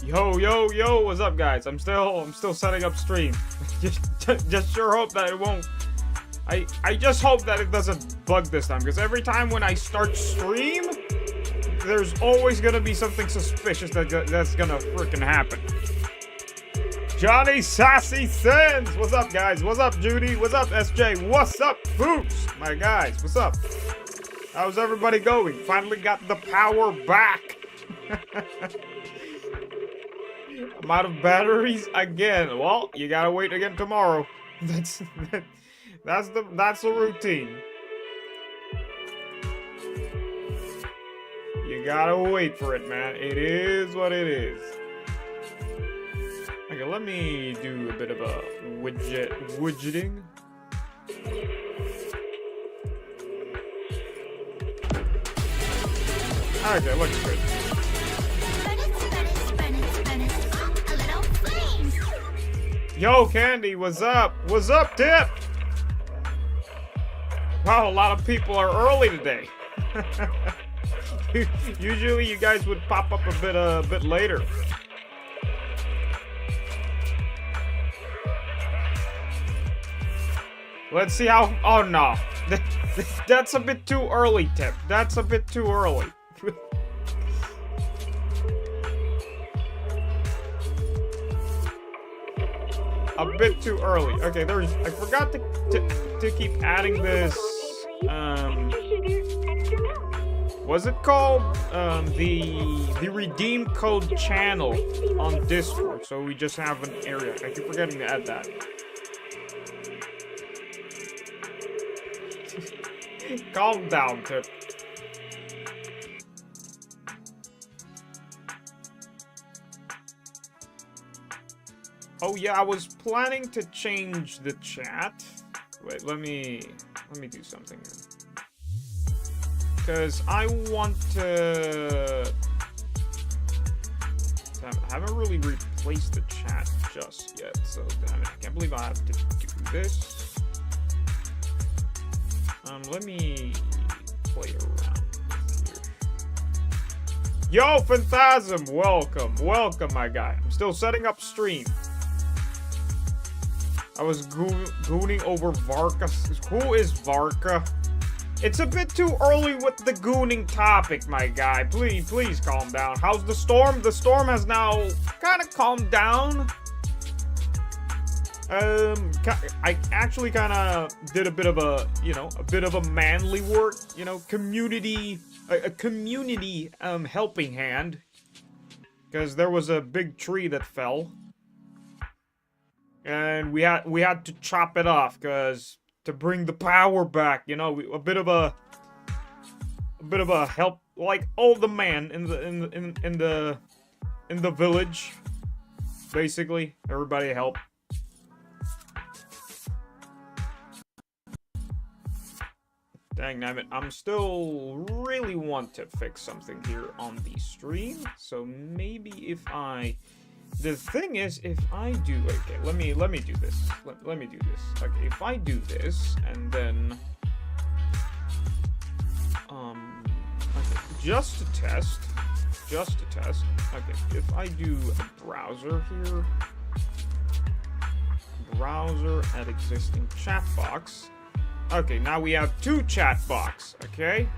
Yo, what's up, guys? I'm still setting up stream. just sure hope that it won't. I just hope that it doesn't bug this time, because every time when I start stream, there's always gonna be something suspicious that's gonna freaking happen. Johnny Sassy Sins! What's up, guys? What's up, Judy? What's up, SJ? What's up, Boots? My guys, what's up? How's everybody going? Finally got the power back. I'm out of batteries again. Well, you gotta wait again tomorrow. That's the routine. You gotta wait for it, man. It is what it is. Okay, let me do a bit of a widgeting. Okay, looks good. Yo, Candy, what's up? What's up, Tip? Wow, a lot of people are early today. Usually, you guys would pop up a bit later. Let's see how. Oh no, that's a bit too early, Tip. That's a bit too early. A bit too early. Okay, I forgot to keep adding this. What's it called? The redeem code channel on Discord. So we just have an area. I keep forgetting to add that. Calm down, Tip. Oh yeah, I was planning to change the chat. Wait, let me do something here. Because I want to... I haven't really replaced the chat just yet, so damn it, I can't believe I have to do this. Let me play around here. Yo, Phantasm, welcome, my guy. I'm still setting up stream. I was gooning over Varka. Who is Varka? It's a bit too early with the gooning topic, my guy. Please calm down. How's the storm? The storm has now kind of calmed down. I actually kind of did a bit of a, manly work, community, a community helping hand, because there was a big tree that fell, and we had to chop it off, because to bring the power back, a bit of a help, like all the man in the village, basically everybody help. Dang nabbit, I'm still really want to fix something here on the stream. So maybe if the thing is, if I do, okay, let me do this. Let me do this. Okay, if I do this and then, okay, just to test. Okay, if I do a browser here, browser at existing chat box. Okay, now we have 2 chat box, okay?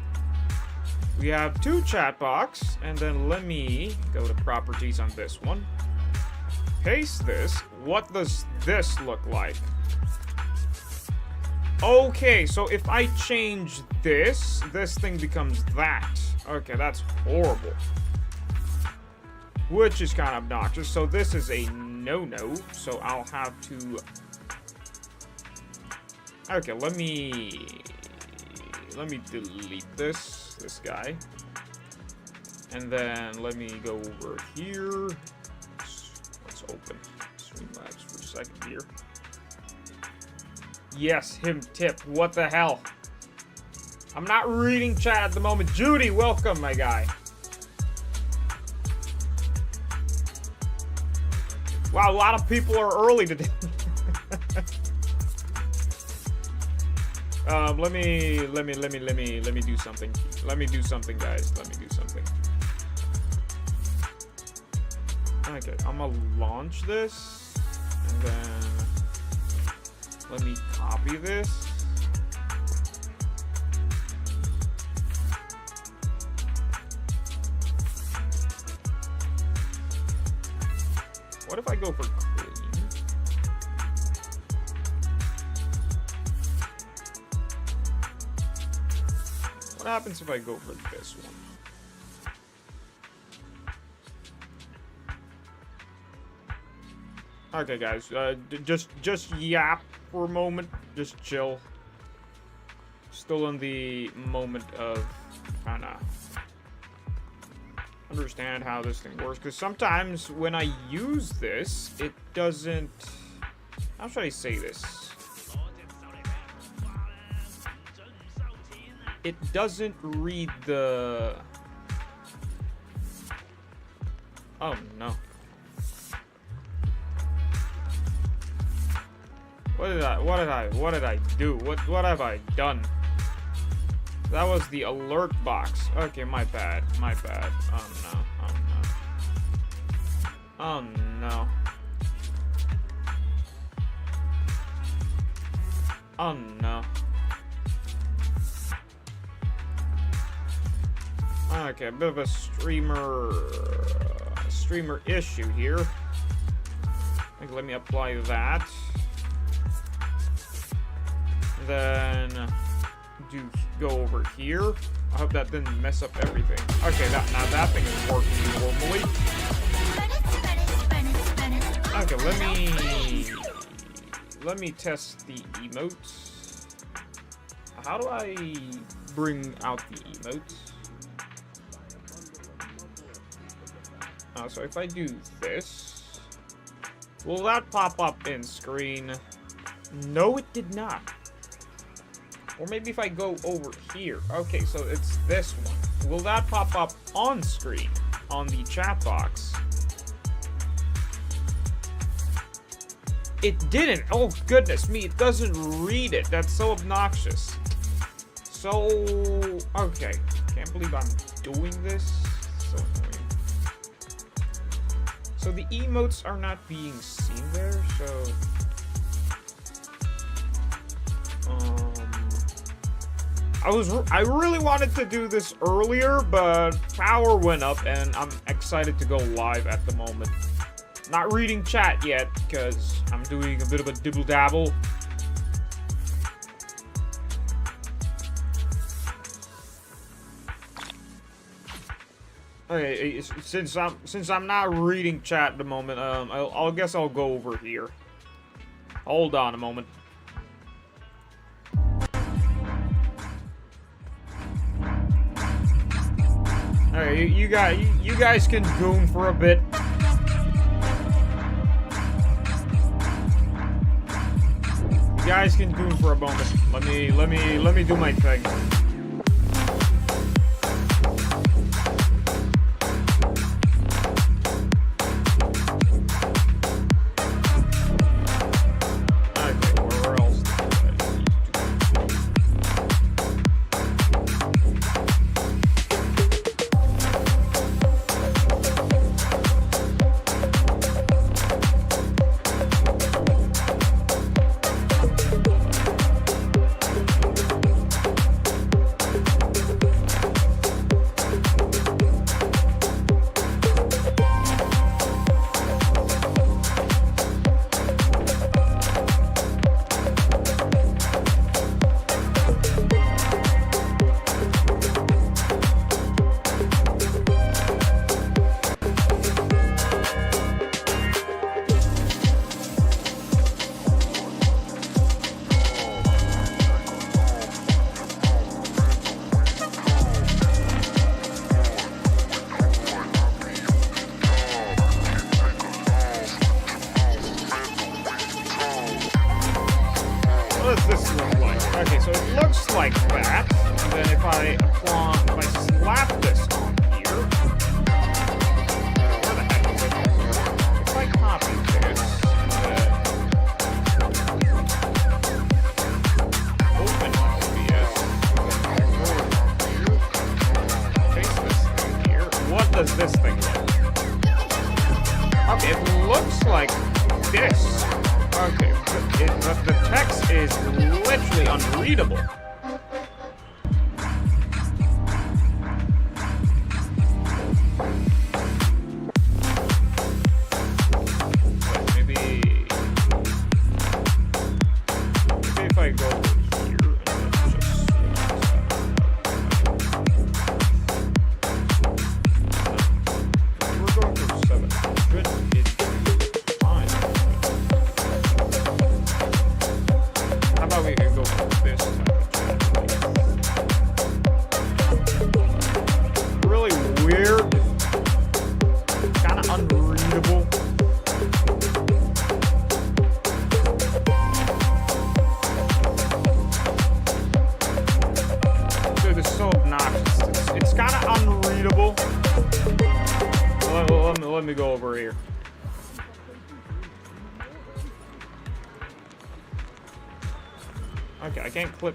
We have 2 chat box, and then let me go to properties on this one. Paste this. What does this look like? Okay, so if I change this thing becomes that. Okay, that's horrible. Which is kind of obnoxious, so this is a no-no, so I'll have to... Okay, let me delete this guy, and then let me go over here. Let's open Streamlabs for a second here. Yes, him Tip. What the hell? I'm not reading chat at the moment. Judy, welcome, my guy. Wow, a lot of people are early today. Let me do something. Let me do something, guys. Let me do something. Okay, I'm gonna launch this, and then let me copy this. What if I go for clean? What happens if I go for this one? Okay, guys, just yap for a moment. Just chill. Still in the moment of kind of understand how this thing works, because sometimes when I use this, it doesn't. How should I say this? It doesn't read the. Oh no. What did I do? What have I done? That was the alert box. Okay, my bad. My bad. Oh no. Oh no. Oh no. Okay, a bit of a streamer issue here. Okay, let me apply that. Then go over here. I hope that didn't mess up everything. Okay, now that thing is working normally. Okay, let me test the emotes. How do I bring out the emotes? So if I do this, will that pop up in screen? No, it did not. Or maybe if I go over here. Okay, so it's this one. Will that pop up on screen on the chat box? It didn't. Oh, goodness me. It doesn't read it. That's so obnoxious. So, okay. Can't believe I'm doing this. So annoying. So the emotes are not being seen there, so... I really wanted to do this earlier, but power went up, and I'm excited to go live at the moment. Not reading chat yet, because I'm doing a bit of a dibble-dabble. Okay, since I'm not reading chat at the moment, I guess I'll go over here. Hold on a moment. Alright, you guys can goon for a bit. You guys can goon for a moment. Let me do my thing. looks like this. Okay, but the text is literally unreadable. Maybe if I go here and then just we're going for 700. It's fine. How about we can go for this type of chat? Really weird. Kind of unreadable. Dude, it's so obnoxious. It's kind of unreadable. Let me go over here. Okay, I can't clip.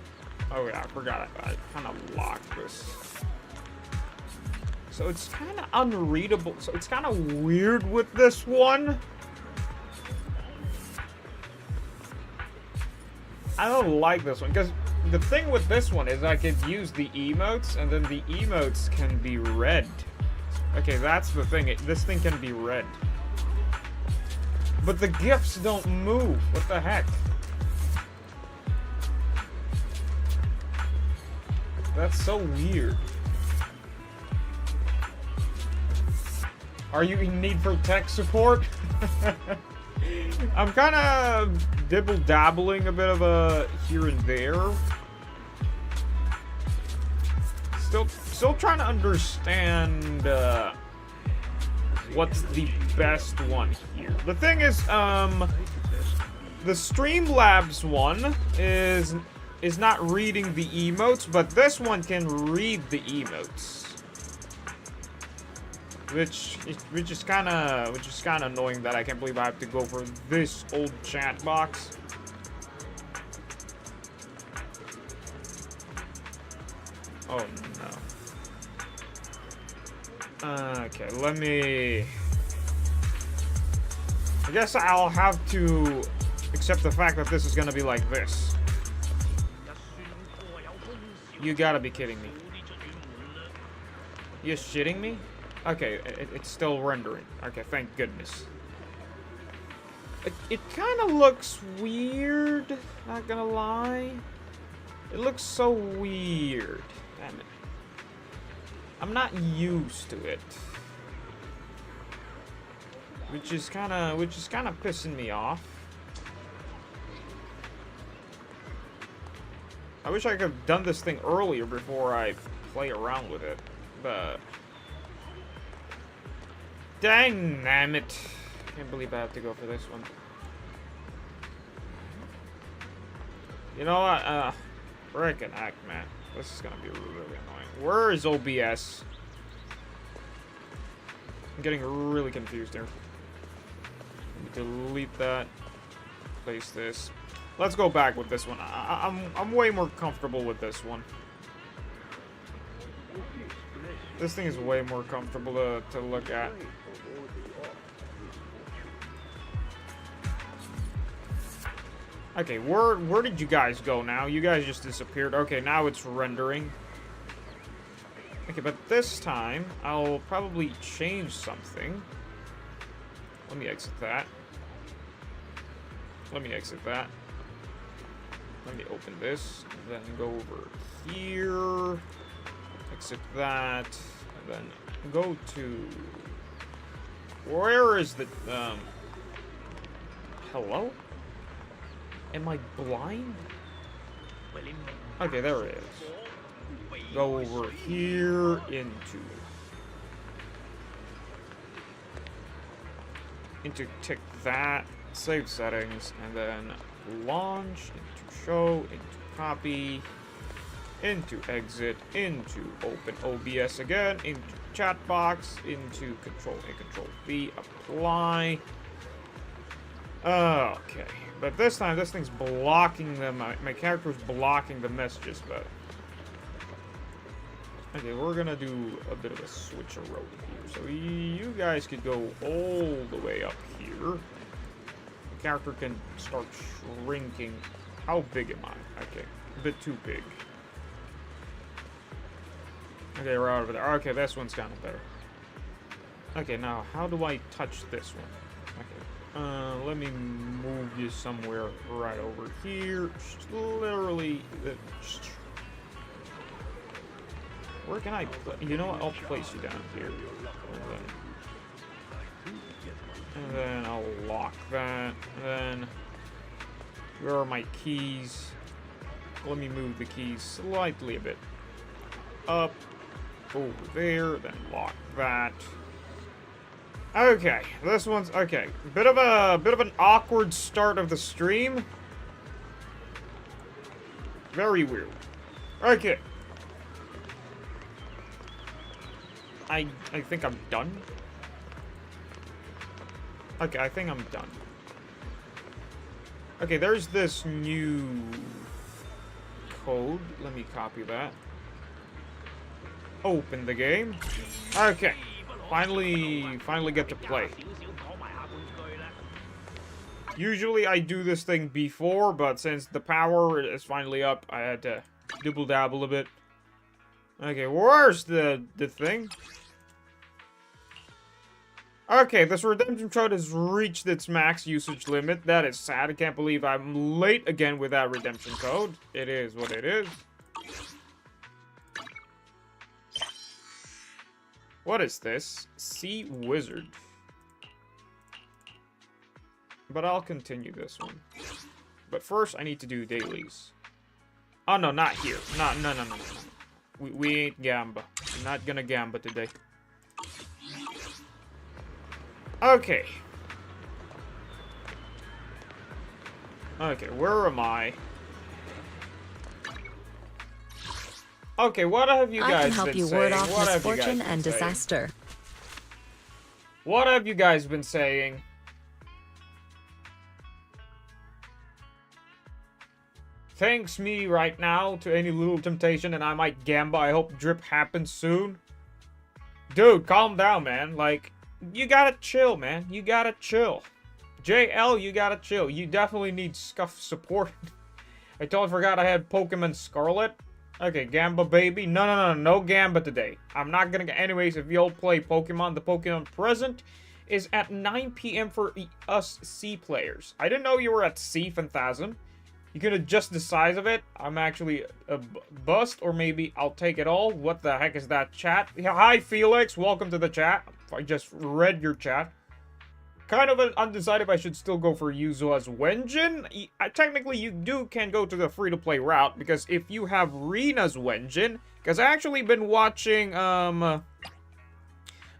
Oh yeah, I forgot. I kind of locked this. So it's kind of unreadable. So it's kind of weird with this one. I don't like this one because the thing with this one is I could use the emotes and then the emotes can be read. Okay, that's the thing. This thing can be read. But the GIFs don't move. What the heck? That's so weird. Are you in need for tech support? I'm kind of dibble-dabbling a bit of a here and there. Still trying to understand what's the best one here. The thing is, the Streamlabs one is not reading the emotes, but this one can read the emotes. Which is kind of annoying that I can't believe I have to go for this old chat box. Oh no. Okay, let me. I guess I'll have to accept the fact that this is gonna be like this. You gotta be kidding me. You're shitting me? Okay, it's still rendering. Okay, thank goodness. It kind of looks weird, not gonna lie. It looks so weird. Damn it. I'm not used to it. Which is kind of pissing me off. I wish I could have done this thing earlier before I play around with it, but dang it. Can't believe I have to go for this one. You know what? Frickin' heck, man. This is gonna be really annoying. Where is OBS? I'm getting really confused here. Delete that. Place this. Let's go back with this one. I'm way more comfortable with this one. This thing is way more comfortable to look at. Okay, where did you guys go now? You guys just disappeared. Okay, now it's rendering. Okay, but this time I'll probably change something. Let me exit that. Let me exit that. Let me open this, and then go over here. Exit that, and then go to. Where is the hello? Am I blind? Okay, there it is. Go over here into tick that, save settings, and then launch, into show, into copy, into exit, into open OBS again, into chat box, into control A, control V, apply. Okay, but this time this thing's blocking them. My character's blocking the messages, but okay, we're gonna do a bit of a switcheroo here. So you guys could go all the way up here. The character can start shrinking. How big am I? Okay, a bit too big. Okay, we're out of there. Okay, this one's kind of better. Okay, now how do I touch this one? Okay, let me move you somewhere right over here. Just literally, where can I put? You know what? I'll place you down here, and then I'll lock that. And then where are my keys? Let me move the keys slightly a bit up over there. Then lock that. Okay, this one's okay. Bit of an awkward start of the stream. Very weird. Okay. I think I'm done. Okay, I think I'm done. Okay, there's this new code. Let me copy that. Open the game. Okay. Finally get to play. Usually I do this thing before, but since the power is finally up, I had to dibble-dabble a bit. Okay, where's the thing? Okay, this redemption code has reached its max usage limit. That is sad. I can't believe I'm late again with that redemption code. It is what it is. What is this? Sea Wizard. But I'll continue this one. But first, I need to do dailies. Oh, no, not here. No. We ain't gamba. I'm not gonna gamba today. Okay. Okay, where am I? Okay, what have you guys been saying? I can help you ward off misfortune and disaster. What have you guys been saying? Thanks me right now to any little temptation and I might gamba. I hope drip happens soon. Dude, calm down, man. Like, you gotta chill, man. You gotta chill. JL, you gotta chill. You definitely need scuff support. I totally forgot I had Pokemon Scarlet. Okay, Gamba baby. No Gamba today. I'm not gonna get... Anyways, if y'all play Pokemon, the Pokemon present is at 9 p.m. for us C players. I didn't know you were at C, Phantasm. You can adjust the size of it. I'm actually a bust, or maybe I'll take it all. What the heck is that chat? Hi, Felix. Welcome to the chat. I just read your chat. Kind of undecided if I should still go for Yuzuha's Wenjin. Technically, you can go to the free-to-play route, because if you have Rina's Wenjin, because I actually been watching,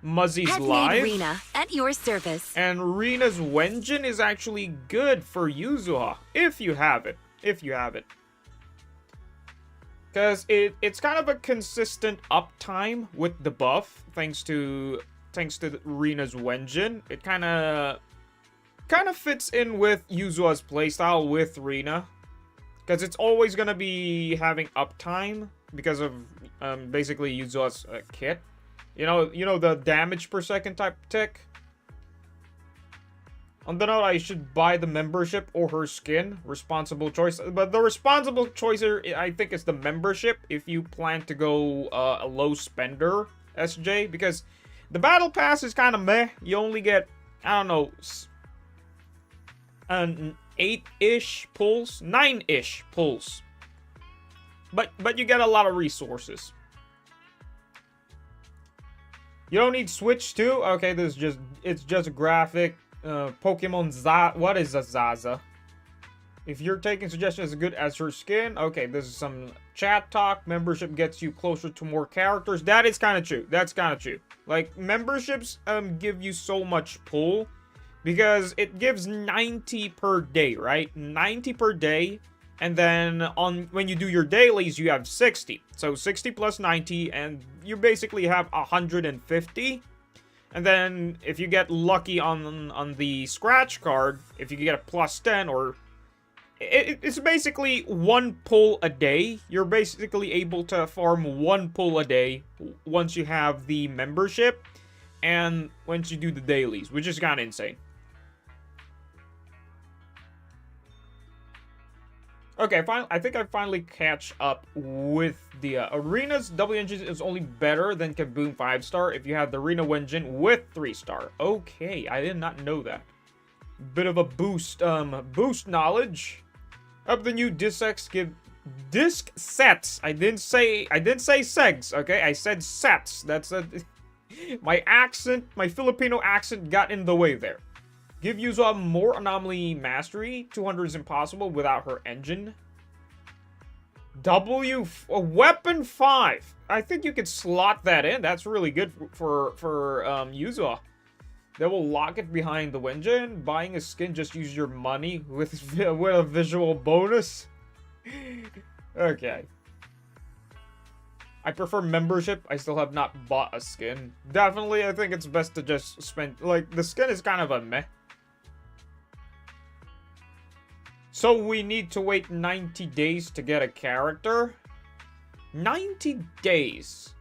Muzzy's live. Rina, at your service. And Rina's Wenjin is actually good for Yuzuha, if you have it. If you have it. Because it's kind of a consistent uptime with the buff, thanks to Rina's Wenjin. It kind of fits in with Yuzuha's playstyle with Rina, because it's always gonna be having uptime because of basically Yuzuha's kit. You know the damage per second type tick. On the note, I should buy the membership or her skin. Responsible choice, but the responsible choice here, I think, is the membership if you plan to go a low spender SJ, because the battle pass is kind of meh. You only get, I don't know, an 8-ish pulls, 9-ish pulls. But you get a lot of resources. You don't need Switch too? Okay, it's just a graphic. Pokemon what is a Zaza? If you're taking suggestions as good as her skin, okay, this is some chat talk. Membership gets you closer to more characters. That is kind of true. That's kind of true. Like, memberships give you so much pull because it gives 90 per day, right? 90 per day. And then when you do your dailies, you have 60. So 60 plus 90, and you basically have 150. And then if you get lucky on the scratch card, if you get a plus 10, or it's basically one pull a day. You're basically able to farm one pull a day once you have the membership and once you do the dailies, which is kind of insane. Okay, I think I finally catch up with the arenas. W engine is only better than Kaboom 5-star if you have the arena engine with 3-star. Okay, I did not know that. Bit of a boost knowledge. Up the new disc sets. I didn't say segs, okay? I said sets. That's a my Filipino accent got in the way there. Give yuzuha more anomaly mastery. 200 is impossible without her engine. Weapon 5. I think you could slot that in. That's really good for yuzuha. That will lock it behind the engine. Buying a skin, just use your money with a visual bonus. Okay. I prefer membership. I still have not bought a skin. Definitely, I think it's best to just spend... Like, the skin is kind of a meh. So we need to wait 90 days to get a character? 90 days.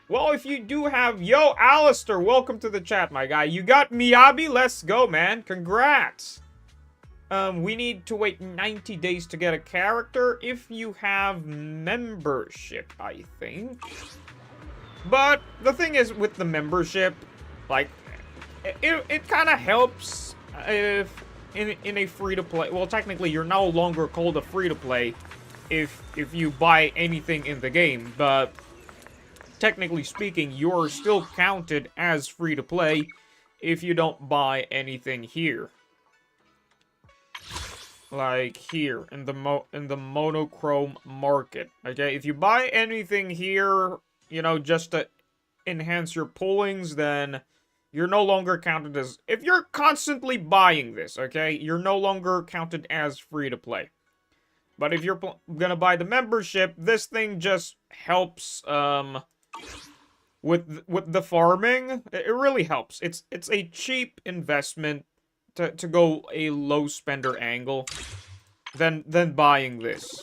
Well, if you do have... Yo, Alistair, welcome to the chat, my guy. You got Miyabi? Let's go, man. Congrats. We need to wait 90 days to get a character if you have membership, I think. But the thing is, with the membership, like, it kind of helps if in a free-to-play... Well, technically, you're no longer called a free-to-play if you buy anything in the game, but... Technically speaking, you're still counted as free-to-play if you don't buy anything here. Like here, in the monochrome market, okay? If you buy anything here, you know, just to enhance your pullings, then you're no longer counted as... If you're constantly buying this, okay? You're no longer counted as free-to-play. But if you're gonna buy the membership, this thing just helps, with the farming. It really helps. It's a cheap investment to go a low spender angle than buying this.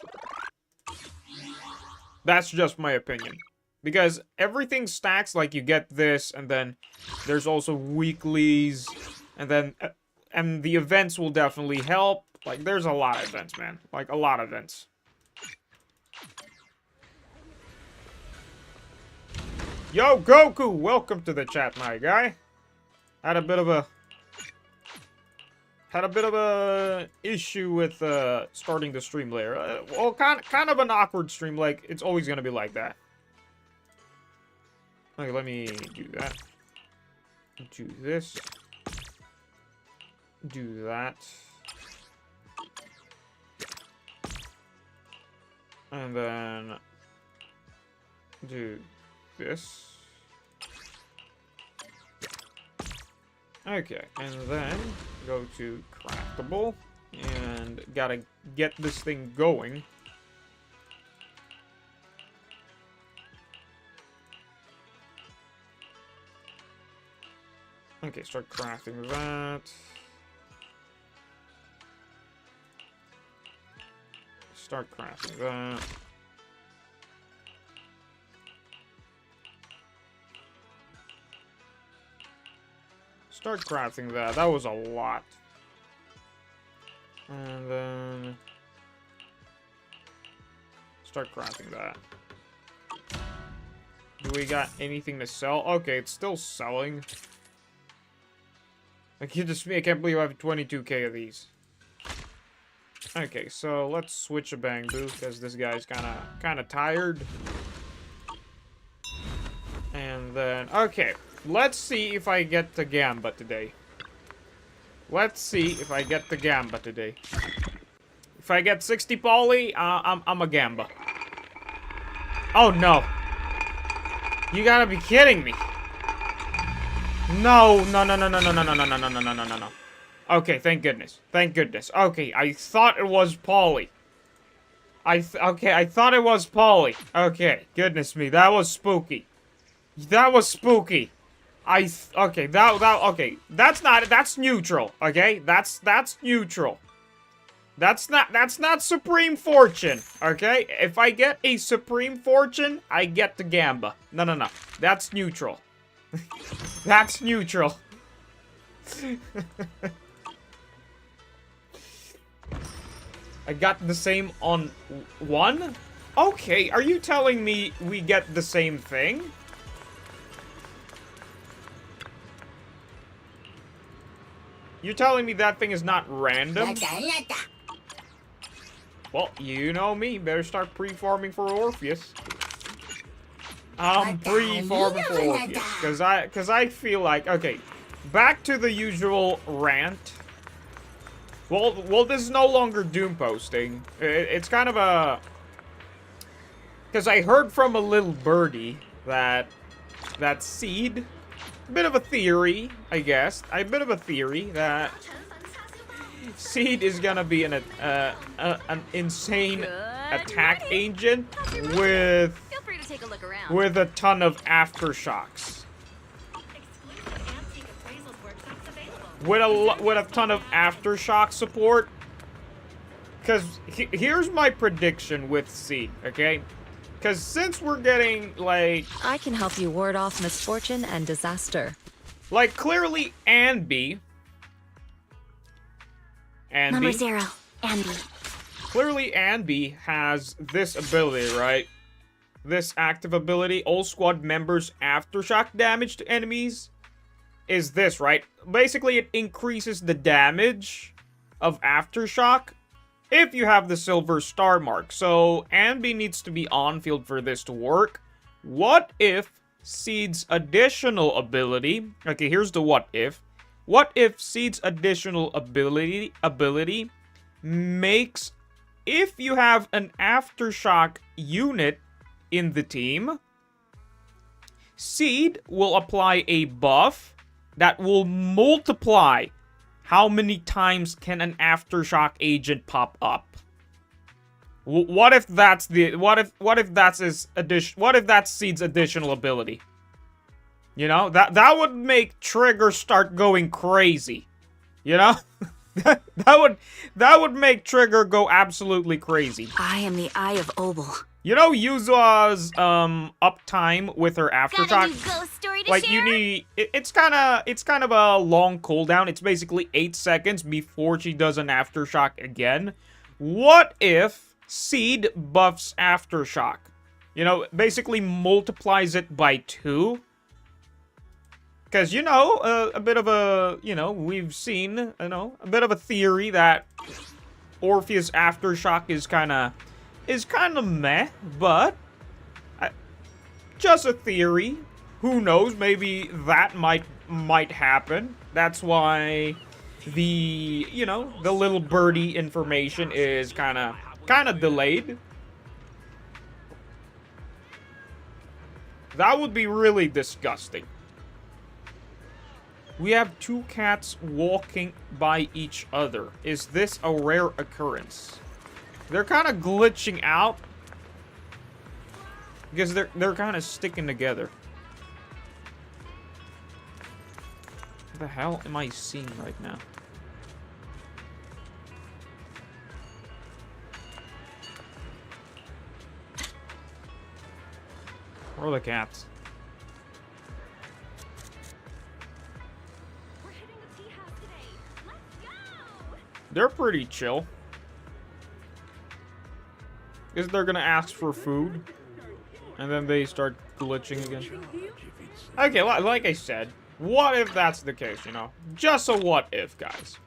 That's just my opinion. Because everything stacks, like you get this, and then there's also weeklies, and the events will definitely help. Like, there's a lot of events, man. Like, a lot of events. Yo, Goku! Welcome to the chat, my guy. Had a bit of a issue with starting the stream later. Well, kind of an awkward stream. Like, it's always gonna be like that. Okay, let me do that. Do this. Do that. And then do this. Okay, and then go to craftable and gotta get this thing going. Okay, start crafting that. Start crafting that. Start crafting that. That was a lot. And then... Start crafting that. Do we got anything to sell? Okay, it's still selling. I can't believe I have 22k of these. Okay, so let's switch a bamboo because this guy's kind of tired. And then, okay, let's see if I get the Gamba today. Let's see if I get the Gamba today. If I get 60 poly, I'm a Gamba. Oh no! You gotta be kidding me! No! No. Okay, thank goodness. Thank goodness. Okay, I thought it was Polly. Okay, I thought it was Polly. Okay, goodness me, that was spooky. That was spooky. Okay, okay. That's neutral, okay? That's neutral. That's not Supreme Fortune, okay? If I get a Supreme Fortune, I get the Gamba. No. That's neutral. That's neutral. I got the same on 1? Okay, are you telling me we get the same thing? You're telling me that thing is not random? Well, you know me. Better start pre-farming for Orpheus. I'm pre-farming for Orpheus. Cause I feel like... Okay, back to the usual rant. Well, this is no longer doom posting. It's kind of a... Because I heard from a little birdie that Seed... A bit of a theory, I guess. A bit of a theory that... Seed is gonna be an insane attack agent with... Feel free to take a look around. With a ton of aftershocks. With a ton of aftershock support. Because here's my prediction with Seed, okay? Because since we're getting, like... I can help you ward off misfortune and disaster. Like, clearly, Anby... Number 0, Anby. Clearly, Anby has this ability, right? This active ability, all squad members' aftershock damage to enemies, is this, right? Basically, it increases the damage of aftershock if you have the silver star mark. So, Anby needs to be on-field for this to work. What if Seed's additional ability... Okay, here's the what if. What if Seed's additional ability makes... If you have an aftershock unit in the team, Seed will apply a buff that will multiply how many times can an aftershock agent pop up. What if that's the what if that's his addition? What if that's Seed's additional ability? You know, that would make Trigger start going crazy. You know? that would make Trigger go absolutely crazy. I am the Eye of Obel. You know Yuzuha's uptime with her aftershock? Got a new ghost story to like share? you need it's kind of a long cooldown. It's basically 8 seconds before she does an aftershock again. What if Seed buffs aftershock? You know, basically multiplies it by 2. Because, you know, a bit of a, you know, we've seen, you know, a bit of a theory that Orpheus aftershock is kind of meh, but just a theory. Who knows? Maybe that might happen. That's why the, you know, the little birdie information is kind of delayed. That would be really disgusting. We have 2 cats walking by each other. Is this a rare occurrence? They're kind of glitching out because they're kind of sticking together. What the hell am I seeing right now? Where are the cats? They're pretty chill. Because they're gonna ask for food. And then they start glitching again. Okay, like I said, what if that's the case, you know? Just a what if, guys.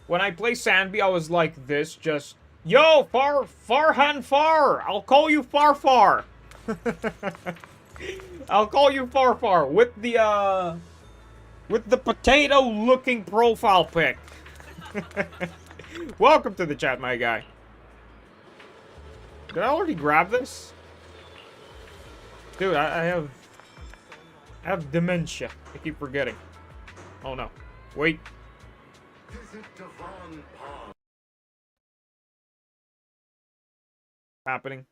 When I play Sandby, I was like this, just... Yo, Farhan Far! I'll call you Far. I'll call you Far with the potato-looking profile pic. Welcome to the chat, my guy. Did I already grab this? Dude, I have dementia. I keep forgetting. Oh no. Wait. Happening.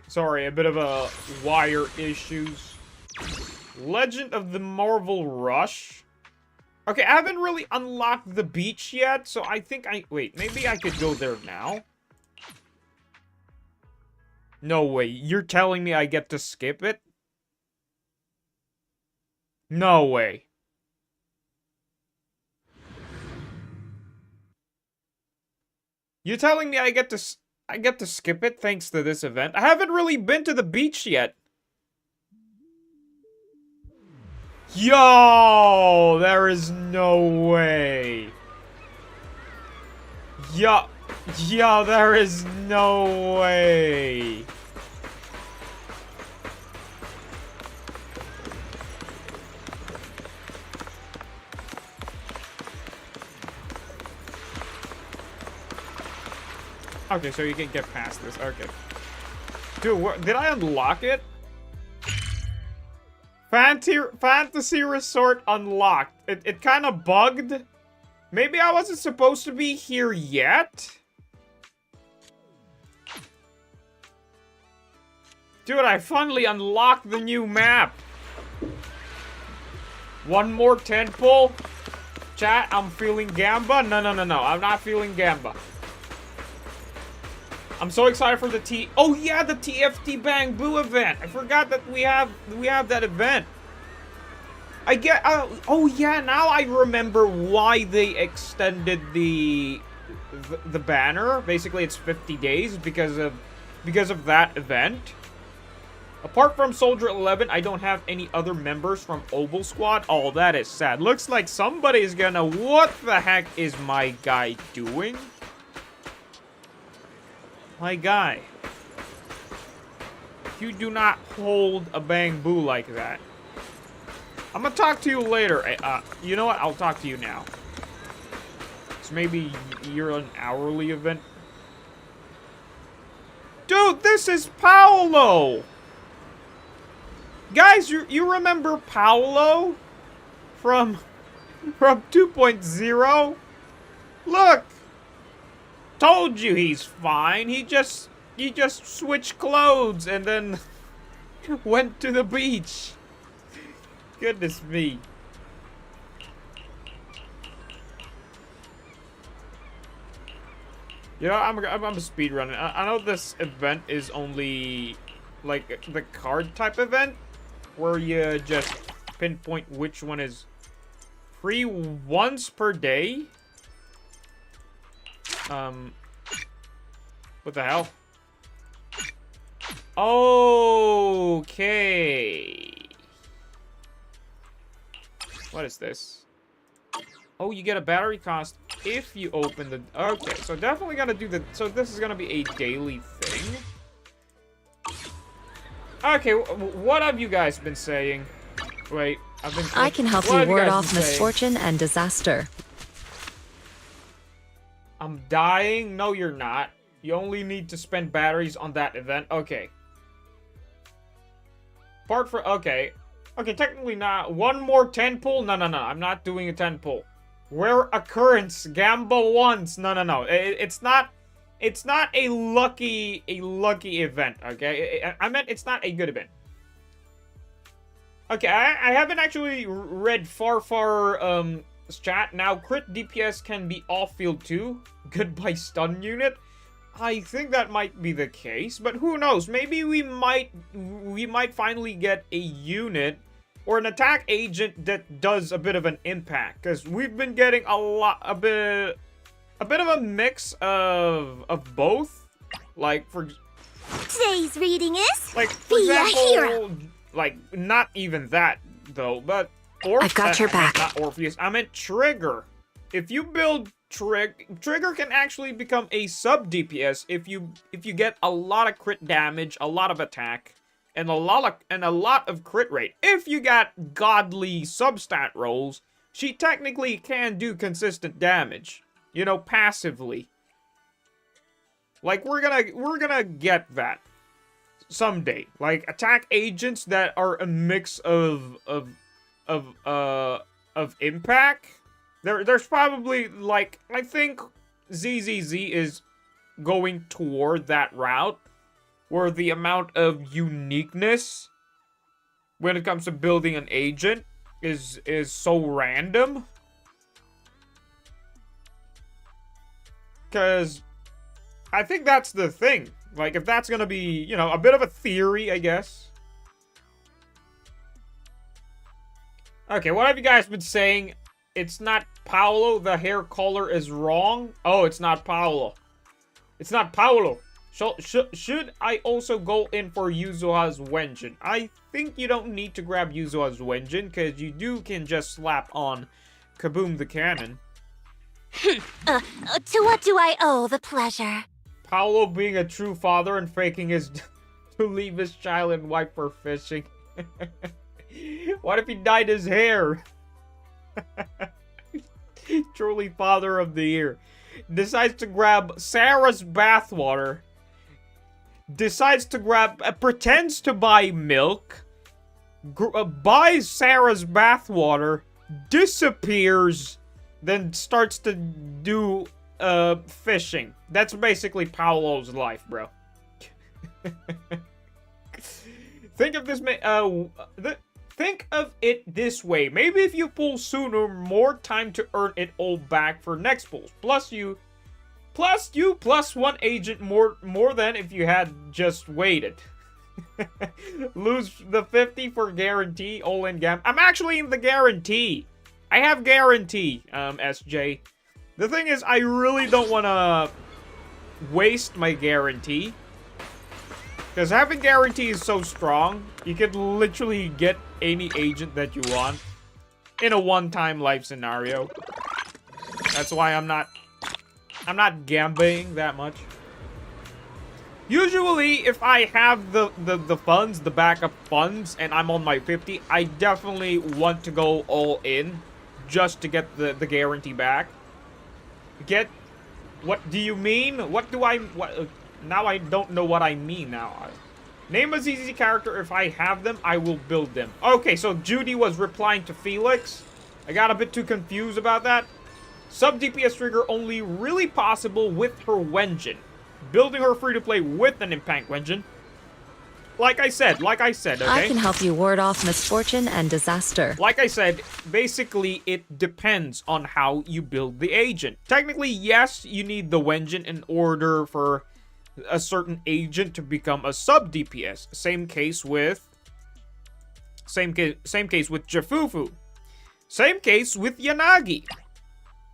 Sorry, a bit of a wire issues. Legend of the Marvel Rush. Okay, I haven't really unlocked the beach yet, so I think wait, maybe I could go there now? No way, you're telling me I get to skip it? No way. You telling me I get to skip it thanks to this event? I haven't really been to the beach yet. Yo, there is no way. Yo, there is no way. Okay, so you can get past this. Okay. Dude, did I unlock it? Fantasy Resort unlocked. It kind of bugged. Maybe I wasn't supposed to be here yet? Dude, I finally unlocked the new map. One more tentpole. Chat, I'm feeling Gamba. No. I'm not feeling Gamba. I'm so excited for the Oh yeah, the TFT Bang Boo event. I forgot that we have that event. I get. Oh yeah, now I remember why they extended the banner. Basically, it's 50 days because of that event. Apart from Soldier 11, I don't have any other members from Oval Squad. Oh, that is sad. Looks like somebody's gonna. What the heck is my guy doing? My guy, you do not hold a bamboo like that. I'm gonna talk to you later. You know what? I'll talk to you now. So maybe you're an hourly event. Dude, this is Paolo! Guys, you remember Paolo? From 2.0? Look! Told you he's fine. He just switched clothes and then went to the beach. Goodness me. You know, I'm a speedrunner. I know this event is only like the card type event where you just pinpoint which one is free once per day. What the hell? Okay. What is this? Oh, you get a battery cost if you open the... Okay, so definitely gotta do the... So this is gonna be a daily thing. Okay, what have you guys been saying? Wait, I can help you ward off misfortune and disaster. I'm dying? No, you're not. You only need to spend batteries on that event. Okay. Part for... Okay. Okay, technically not. One more 10 pull? No. I'm not doing a 10 pull. Rare occurrence. Gamba once. No. It's not a lucky event, okay? I meant it's not a good event. Okay, I haven't actually read far chat. Now, crit DPS can be off-field too. Goodbye stun unit. I think that might be the case, but who knows? Maybe we might finally get a unit or an attack agent that does a bit of an impact, because we've been getting a bit of a mix of both. Like for today's reading is like for example, like not even that though, but I've got your back. Not Orpheus. I meant Trigger. If you build Trigger can actually become a sub DPS if you get a lot of crit damage, a lot of attack, and a lot of crit rate. If you got godly substat rolls, she technically can do consistent damage. You know, passively. Like we're gonna get that someday. Like attack agents that are a mix of impact. There's probably, like, I think ZZZ is going toward that route, where the amount of uniqueness when it comes to building an agent is so random. Because I think that's the thing. Like, if that's gonna be, you know, a bit of a theory, I guess. Okay, what have you guys been saying? It's not Paolo, the hair color is wrong? Oh, it's not Paolo. It's not Paolo. Should I also go in for Yuzuha's Wenjin? I think you don't need to grab Yuzuha's Wenjin, because you can just slap on Kaboom the Cannon. To what do I owe the pleasure? Paolo being a true father and faking his to leave his child and wife for fishing. What if he dyed his hair? Truly father of the year. Decides to grab Sarah's bathwater. Decides to grab, pretends to buy milk. Buys Sarah's bathwater. Disappears. Then starts to do fishing. That's basically Paolo's life, bro. Think of this, think of it this way. Maybe if you pull sooner, more time to earn it all back for next pulls. Plus one agent more than if you had just waited. Lose the 50 for guarantee, all in gam. I'm actually in the guarantee. I have guarantee, SJ. The thing is, I really don't want to waste my guarantee. Because having guarantee is so strong, you could literally get any agent that you want in a one-time life scenario. That's why I'm not gambling that much. Usually, if I have the funds, the backup funds, and I'm on my 50, I definitely want to go all in just to get the guarantee back. What do you mean? Now I don't know what I mean now. Name a ZZZ character. If I have them, I will build them. Okay, so Judy was replying to Felix. I got a bit too confused about that. Sub DPS trigger only really possible with her Wenjin. Building her free to play with an impact Wenjin. Like I said, okay? I can help you ward off misfortune and disaster. Like I said, basically, it depends on how you build the agent. Technically, yes, you need the Wenjin in order for a certain agent to become a sub DPS. Same case with Jafufu. Same case with Yanagi.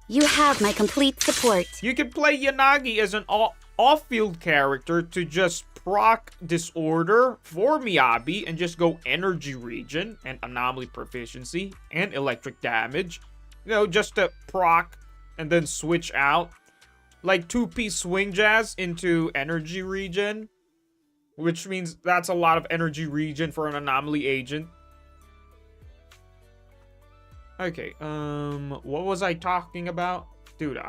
You have my complete support. You can play Yanagi as an off-field character to just proc disorder for Miyabi and just go energy region and anomaly proficiency and electric damage. You know, just to proc and then switch out. Like 2-piece swing jazz into energy region. Which means that's a lot of energy region for an anomaly agent. Okay, what was I talking about? Dude,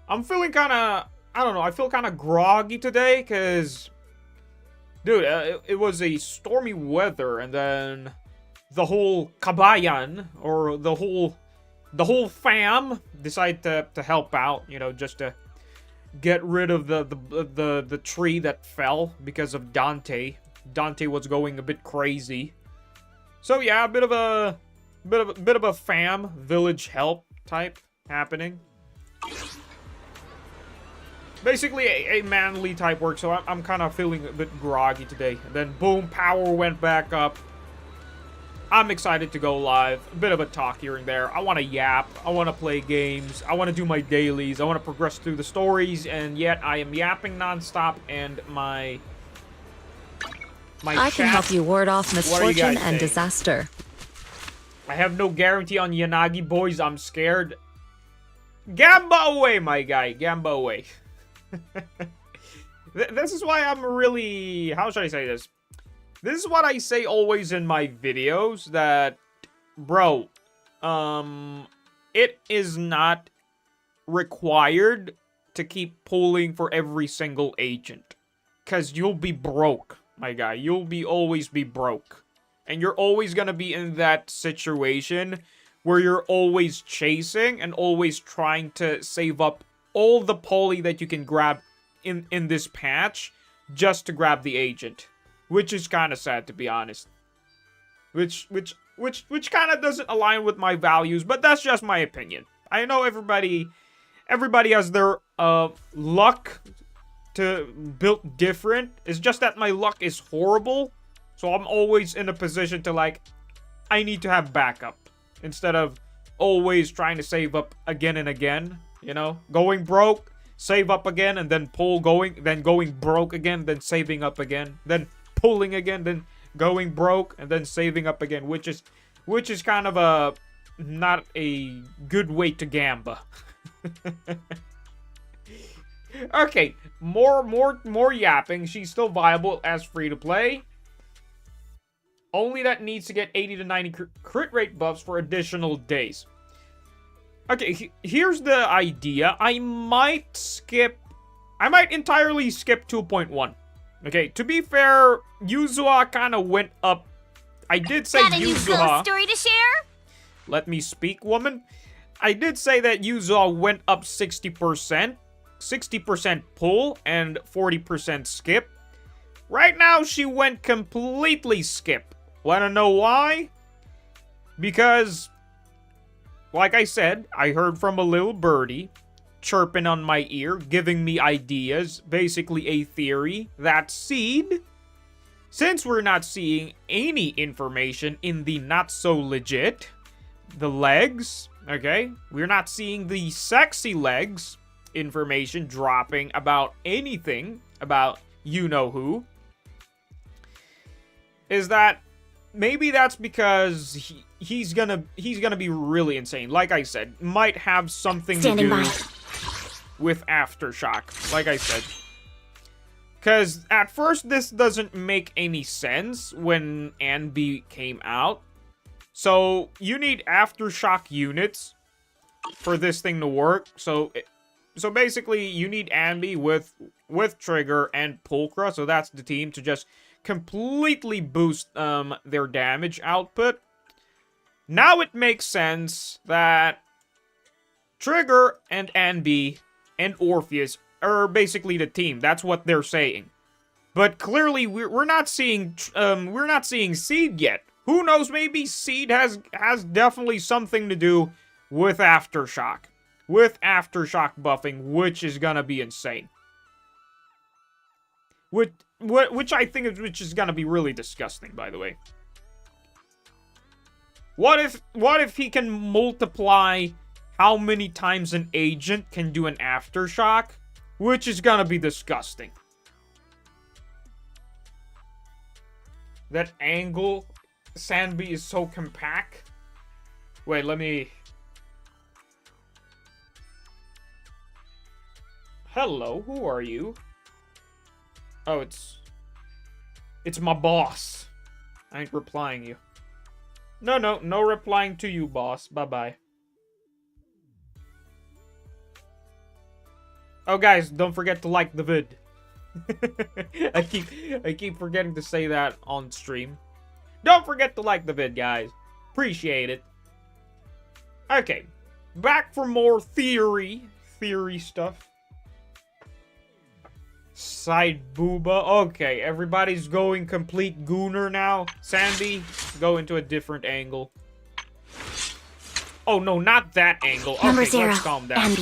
I'm feeling kind of, I don't know, I feel kind of groggy today, because, dude, it was a stormy weather, and then the whole kabayan, or the whole fam, decided to help out, you know, just to get rid of the tree that fell because of Dante. Dante was going a bit crazy. So yeah, a bit of a fam village help type happening. Basically a manly type work, so I'm kind of feeling a bit groggy today. And then boom, power went back up. I'm excited to go live. A bit of a talk here and there. I want to yap. I want to play games. I want to do my dailies. I want to progress through the stories, and yet I am yapping nonstop, and my I can help you ward off misfortune and disaster. I have no guarantee on Yanagi, boys. I'm scared. Gamba away, my guy. Gamba away. This is why I'm really... How should I say this? This is what I say always in my videos, that... Bro, it is not required to keep pulling for every single agent. Because you'll be broke, my guy. You'll always be broke. And you're always gonna be in that situation where you're always chasing and always trying to save up all the poly that you can grab in this patch just to grab the agent. Which is kind of sad, to be honest. Which kind of doesn't align with my values, but that's just my opinion. I know everybody has their luck to build different. It's just that my luck is horrible. So I'm always in a position to, like, I need to have backup. Instead of always trying to save up again and again. You know? Going broke, save up again, and then pull going, then going broke again, then saving up again, then pulling again, then going broke, and then saving up again, which is kind of a not a good way to gamba. Okay, more yapping. She's still viable as free to play. Only that needs to get 80 to 90 crit rate buffs for additional days. Okay, here's the idea. I might entirely skip 2.1. Okay, to be fair, yuzuha kind of went up. I did say Got a yuzuha. story to share? Let me speak, woman. I did say that yuzuha went up 60%. 60% pull and 40% skip. Right now, she went completely skip. Wanna know why? Because, like I said, I heard from a little birdie chirping on my ear, giving me ideas, basically a theory that Seed, since we're not seeing any information in the not so legit, the legs, okay? We're not seeing the sexy legs information dropping about anything about you-know-who. Is that maybe that's because he's gonna be really insane. Like I said, might have something to do with Aftershock, like I said. Because at first this doesn't make any sense when Anbi came out. So you need Aftershock units for this thing to work. So basically you need Anbi with Trigger and Pulchra. So that's the team to just completely boost their damage output. Now it makes sense that Trigger and Anbi and Orpheus are basically the team. That's what they're saying. But clearly we're not seeing Seed yet. Who knows, maybe Seed has definitely something to do with Aftershock. With Aftershock buffing, which is gonna be insane. Which I think is gonna be really disgusting, by the way. What if he can multiply how many times an agent can do an Aftershock? Which is gonna be disgusting. That angle, Sandby is so compact. Wait, let me... Hello, who are you? Oh, it's my boss. I ain't replying you. No replying to you, boss. Bye-bye. Oh, guys, don't forget to like the vid. I keep forgetting to say that on stream. Don't forget to like the vid, guys. Appreciate it. Okay, back for more theory stuff. Side booba. Okay, everybody's going complete gooner now. Sandy, go into a different angle. Oh no, not that angle. Okay, let's calm down.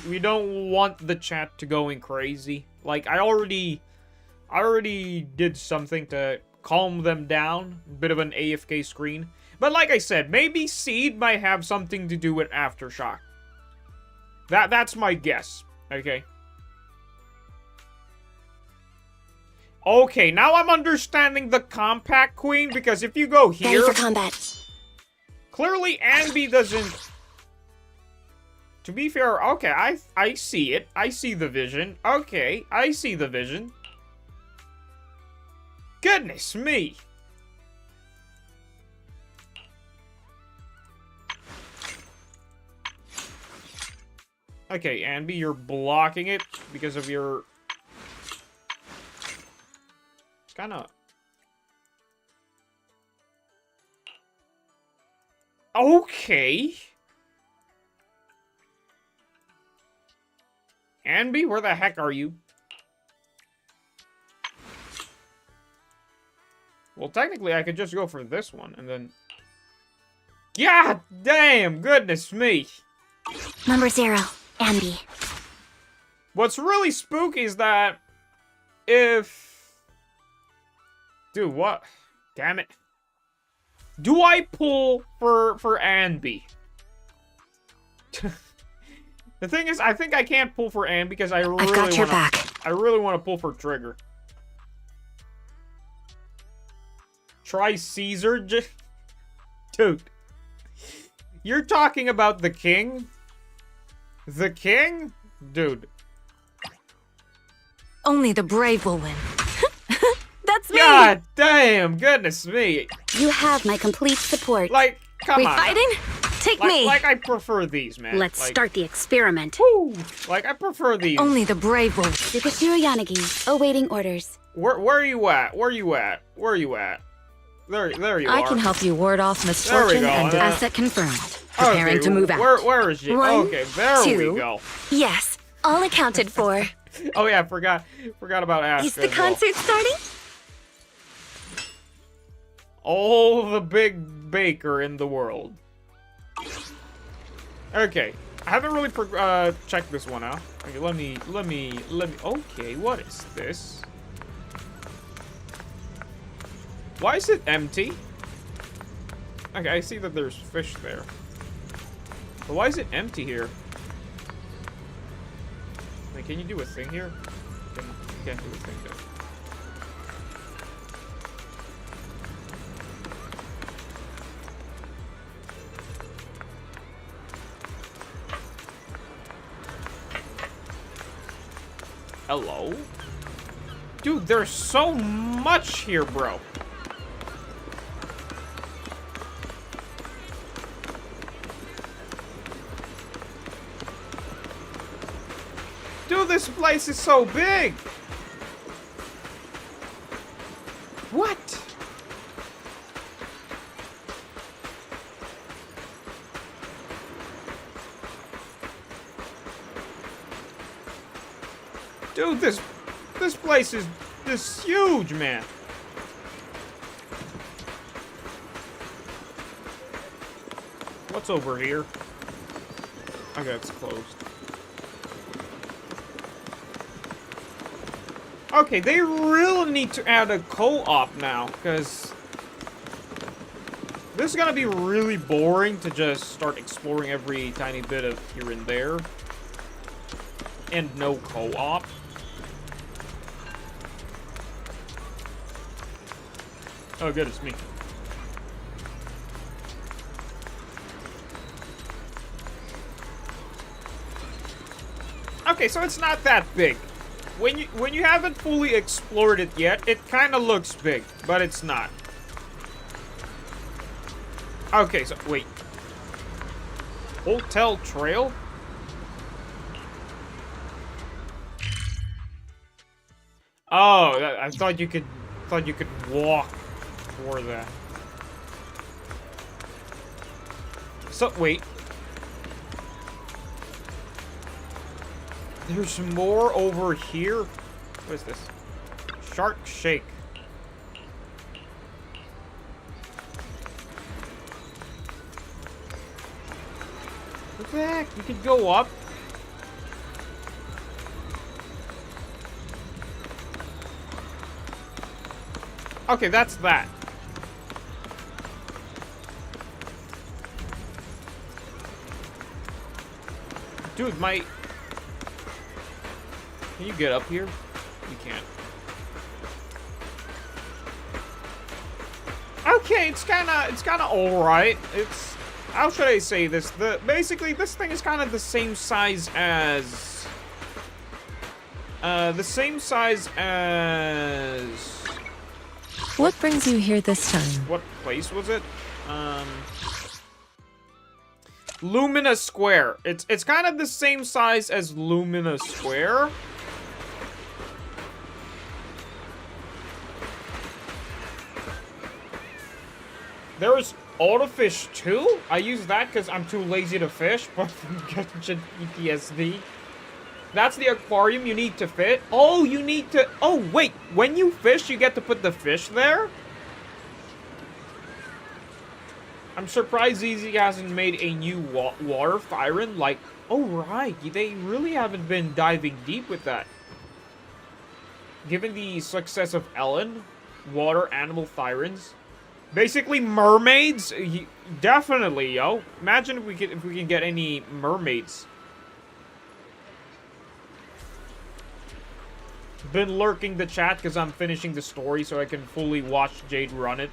We don't want the chat to going crazy. Like I already did something to calm them down. A bit of an AFK screen. But like I said, maybe Seed might have something to do with Aftershock. That's my guess. Okay. Okay, now I'm understanding the compact queen, because if you go here... Ready for combat. Clearly, Anbi doesn't... To be fair, okay, I see it. I see the vision. Okay, I see the vision. Goodness me. Okay, Anbi, you're blocking it because of your... It's kind of... Okay. Anbi, where the heck are you? Well, technically, I could just go for this one, and then... God damn, goodness me. Number 0, Anbi. What's really spooky is that if... Dude, what? Damn it. Do I pull for Anby? The thing is, I think I can't pull for Ann because I really I've got your back. I really want to pull for Trigger. Try Caesar, dude. You're talking about the king? The king? Dude. Only the brave will win. That's me! God damn, goodness me. You have my complete support. Like, come We on. fighting? Take me! Like, I prefer these, man. Let's like, start the experiment. Woo! Like, I prefer these. Only the brave will. Sukashiro Yanagi, awaiting orders. Where are you at? Where are you at? Where are you at? There you are. I can help you ward off There misfortune we go. and Asset confirmed. Preparing Okay, to move out. Where is she? One, Okay, there two. we go. Yes, all accounted for. Oh yeah, forgot about Asuka. Is the as well. concert starting? Oh, the big baker in the world. Okay, I haven't really checked this one out. Okay, let me. Okay, what is this? Why is it empty? Okay, I see that there's fish there. But why is it empty here? Wait, can you do a thing here? You can't do a thing there. Hello? Dude, there's so much here, bro. Dude, this place is so big. What? Dude, this place is this huge, man. What's over here? Okay, it's closed. Okay, they really need to add a co-op now, because this is gonna be really boring to just start exploring every tiny bit of here and there. And no co-op. Oh, good, it's me. Okay, so it's not that big. When you haven't fully explored it yet, it kind of looks big, but it's not. Okay, so wait. Hotel Trail? Oh, I thought you could walk for that. So wait. There's more over here. What is this? Shark Shake. What the heck? You could go up. Okay, that's that. Dude, my... Can you get up here? You can't. Okay, it's kinda alright. It's... How should I say this? Basically, this thing is kind of the same size as... What brings you here this time? What place was it? Lumina Square. It's kind of the same size as Lumina Square. There's Autofish 2? I use that because I'm too lazy to fish, but get PTSD. That's the aquarium you need to fit. Oh, you need to... Oh, wait. When you fish, you get to put the fish there? I'm surprised ZZ hasn't made a new water siren. Like, oh, right. They really haven't been diving deep with that. Given the success of Ellen, water animal sirens. Basically, mermaids. Definitely, yo. Imagine if we can get any mermaids. Been lurking the chat because I'm finishing the story so I can fully watch Jade run it.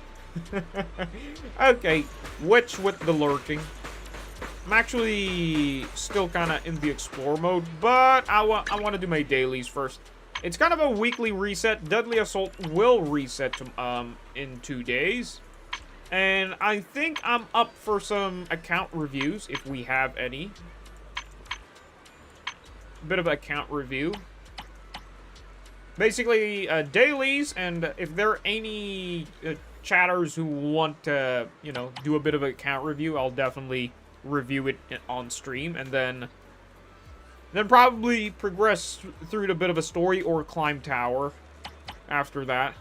Okay, witch with the lurking. I'm actually still kind of in the explore mode, but I want to do my dailies first. It's kind of a weekly reset. Deadly Assault will reset to, in 2 days. And I think I'm up for some account reviews, if we have any. Bit of account review. Basically, dailies, and if there are any chatters who want to, you know, do a bit of account review, I'll definitely review it on stream, and then probably progress through to a bit of a story or climb tower after that.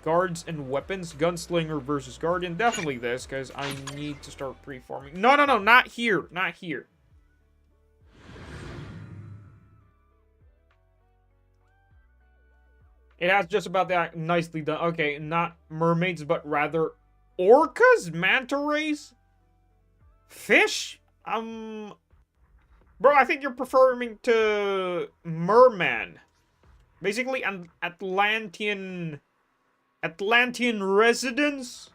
Guards and weapons, gunslinger versus guardian, definitely this, because I need to start pre-farming. No, not here, not here. It has just about that nicely done. Okay, not mermaids, but rather orcas, manta rays, fish. Bro, I think you're preferring to merman. Basically, an Atlantean residents.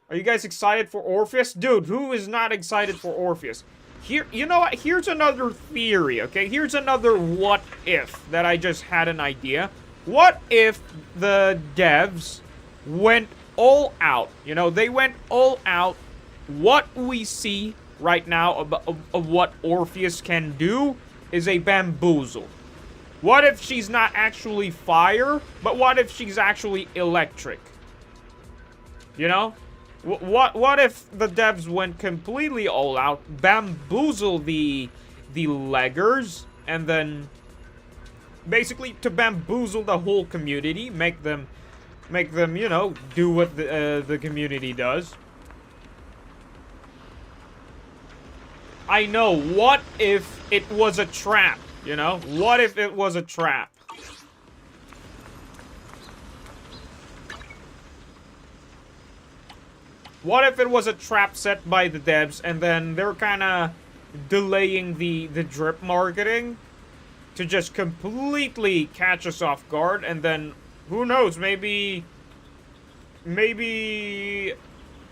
Are you guys excited for Orpheus? Dude, who is not excited for Orpheus? Here, you know what? Here's another theory, okay? Here's another what if that I just had an idea. What if the devs went all out? You know, they went all out. What we see right now of what Orpheus can do is a bamboozle. What if she's not actually fire, but what if she's actually electric? You know? What if the devs went completely all out, bamboozle the leggers, and then basically to bamboozle the whole community, make them, you know, do what the community does. I know, what if it was a trap, you know? What if it was a trap? What if it was a trap set by the devs, and then they're kind of delaying the drip marketing to just completely catch us off guard, and then, who knows, maybe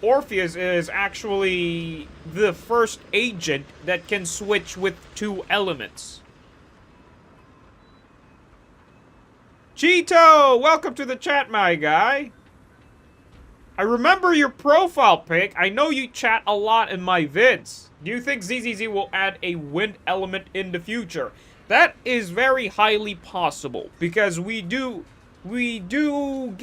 Orpheus is actually the first agent that can switch with 2 elements. Cheeto! Welcome to the chat, my guy. I remember your profile pic. I know you chat a lot in my vids. Do you think ZZZ will add a wind element in the future? That is very highly possible, because I do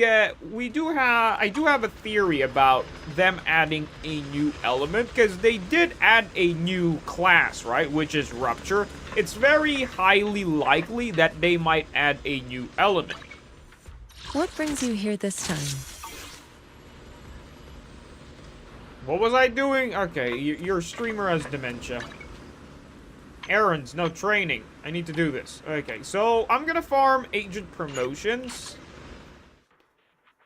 have a theory about them adding a new element, because they did add a new class, right, which is Rupture. It's very highly likely that they might add a new element. What brings you here this time? What was I doing? Okay, your streamer has dementia. Errands, no training. I need to do this. Okay, so I'm gonna farm agent promotions.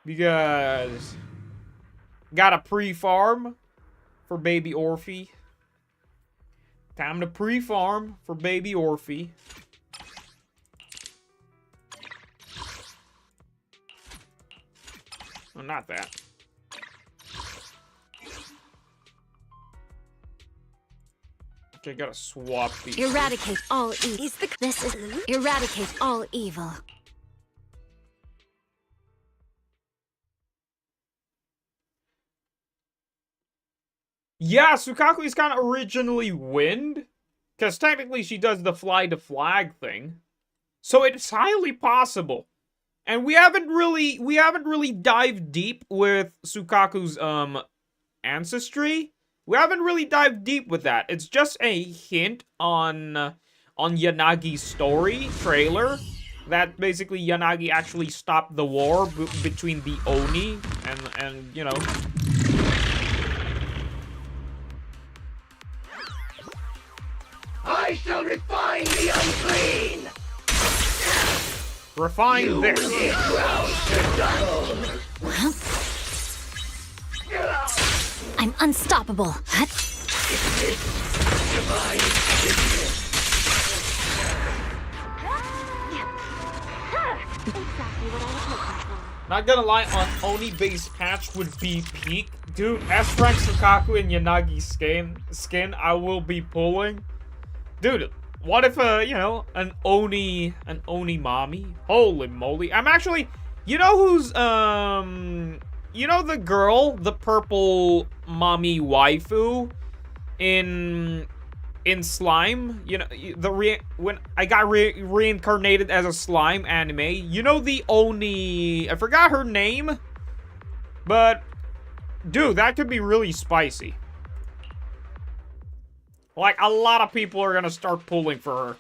Because got a pre-farm for baby Orphe. Time to pre-farm for baby Orphe. Oh, not that. Okay, gotta swap these. Eradicate all evil. This is eradicate all evil. Yeah, Sukaku is kind of originally wind, because technically she does the fly to flag thing, so it's highly possible. And we haven't really dived deep with Sukaku's ancestry. We haven't really dived deep with that. It's just a hint on Yanagi's story trailer that basically Yanagi actually stopped the war between the Oni and you know. I shall refine the unclean! Refine this. Ground to dust! I'm unstoppable. Not gonna lie, on Oni-based patch would be peak. Dude, S-Rank Sukaku and Yanagi skin, I will be pulling. Dude, what if, you know, an Oni mommy? Holy moly. I'm actually, you know who's, you know the girl, the purple mommy waifu in Slime? You know, when I got reincarnated as a slime anime, you know the Oni, I forgot her name, but dude, that could be really spicy. Like, a lot of people are gonna start pulling for her.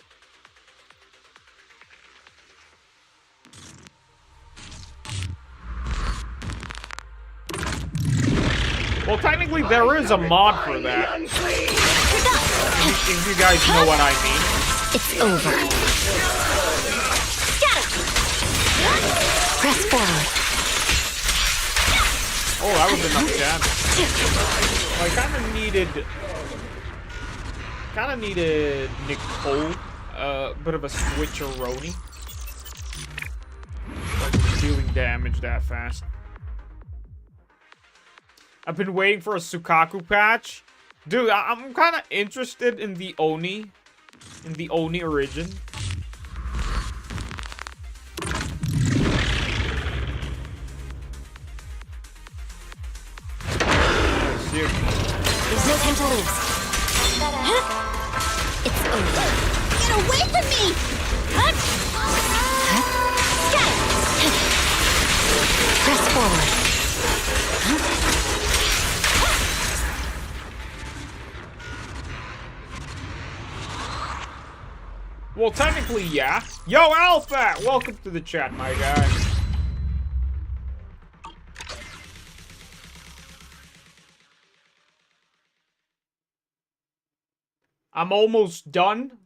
Well, technically, there is a mod for that. If you guys know what I mean. It's over. Press forward. Oh, that was enough damage. Well, I kind of needed Nicole, bit of a switcheroni. Like dealing damage that fast. I've been waiting for a Sukaku patch. Dude, I'm kind of interested in the Oni. In the Oni origin. There's no time to lose. It's over. Get away from me! Press forward. Well, technically, yeah. Yo, Alpha! Welcome to the chat, my guy. I'm almost done.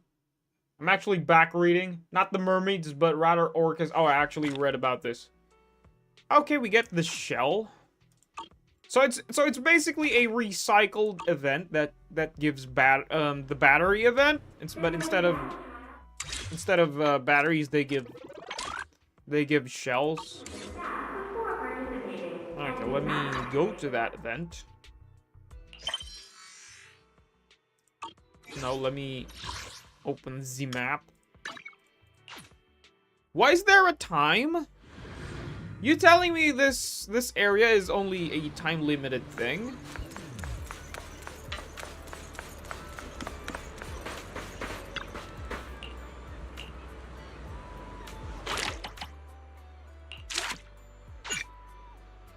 I'm actually back reading. Not the mermaids, but rather orcas. Oh, I actually read about this. Okay, we get the shell. So it's basically a recycled event that gives the battery event. But instead of batteries, they give shells. Okay, let me go to that event. No, let me open the map. Why is there a time? You telling me this area is only a time-limited thing?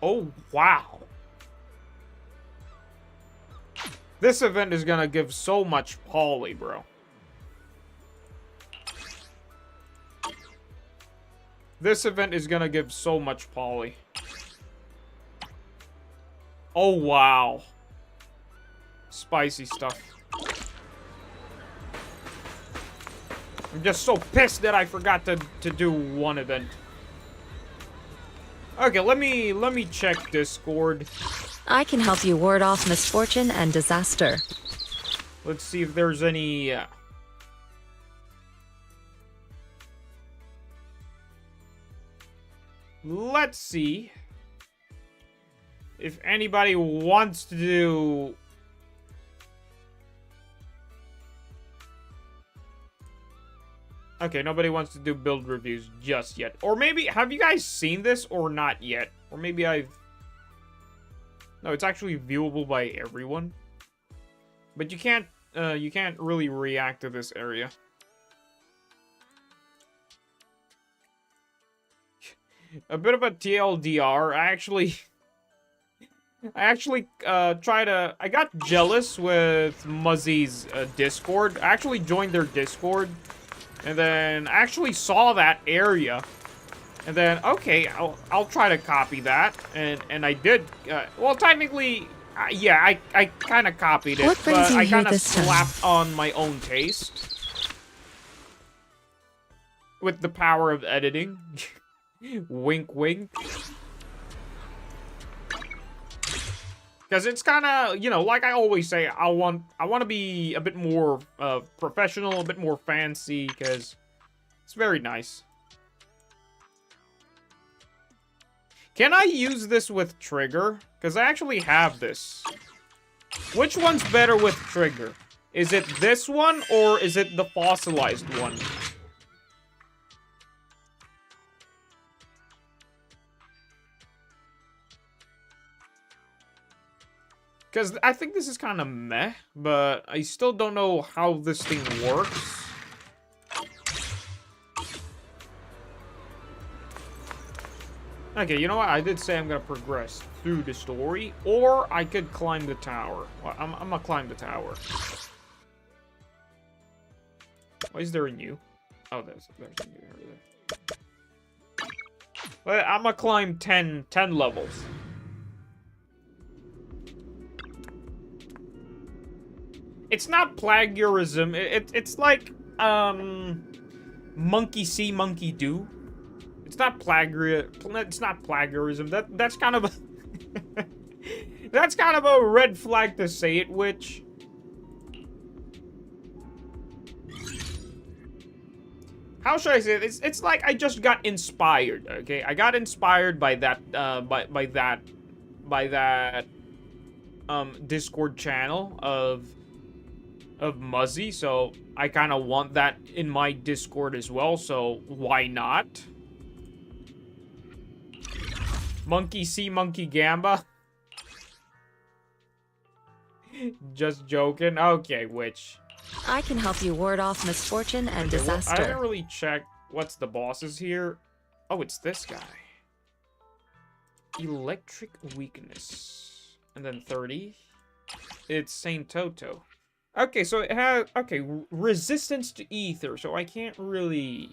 Oh, wow. This event is gonna give so much poly, bro. This event is gonna give so much poly. Oh, wow. Spicy stuff. I'm just so pissed that I forgot to do one event. Okay, let me check Discord. I can help you ward off misfortune and disaster. Let's see if there's any... Let's see if anybody wants to do... Okay, nobody wants to do build reviews just yet. Or maybe, have you guys seen this or not yet? Or maybe I've... No, it's actually viewable by everyone. But you can't really react to this area. A bit of a TLDR. I got jealous with Muzzy's Discord. I actually joined their Discord. And then I actually saw that area. And then, okay, I'll try to copy that. And I did. Well, technically, yeah, I kind of copied it. What brings but you I here kind of this time? slapped on my own taste. With the power of editing. Wink, wink. Because it's kind of, you know, like I always say, I want to be a bit more professional, a bit more fancy, because it's very nice. Can I use this with trigger? Because I actually have this. Which one's better with trigger? Is it this one, or is it the fossilized one? Because I think this is kind of meh, but I still don't know how this thing works. Okay, you know what? I did say I'm going to progress through the story, or I could climb the tower. Well, I'm going to climb the tower. Why is there a new? Oh, there's a new over there. But I'm going to climb 10 levels. It's not plagiarism. It's like, monkey see, monkey do. It's not plagiarism. That's kind of a that's kind of a red flag to say it, which how should I say it? It's like I just got inspired, okay? I got inspired by that by that Discord channel of Muzzy, so I kind of want that in my Discord as well, so why not? Monkey see, monkey gamba. Just joking. Okay, which? I can help you ward off misfortune and disaster. Well, I haven't really checked what's the bosses here. Oh, it's this guy. Electric weakness. And then 30. It's Saint Toto. Okay, so it has... Okay, resistance to ether. So I can't really...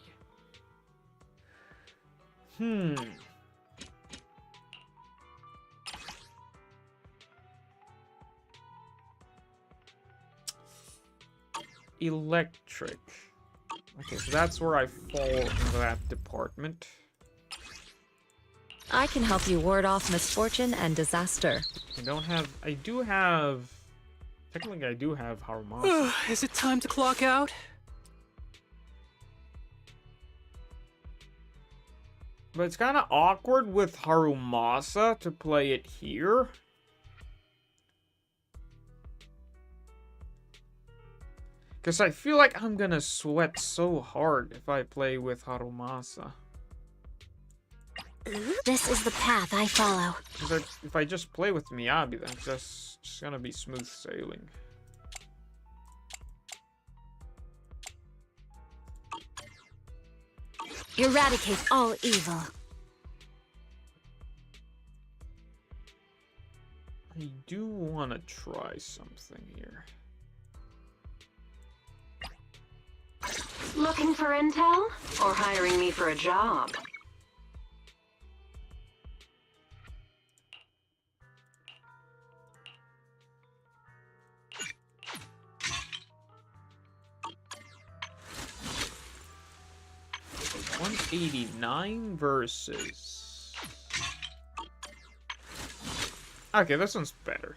Electric. Okay, so that's where I fall in that department. I can help you ward off misfortune and disaster. I do have... Technically, I do have Harumasa. Is it time to clock out? But it's kind of awkward with Harumasa to play it here. Because I feel like I'm gonna sweat so hard if I play with Harumasa. This is the path I follow. Because if I just play with Miyabi, then it's just gonna be smooth sailing. Eradicate all evil. I do want to try something here. Looking for intel? Or hiring me for a job? $189 versus... Okay, this one's better.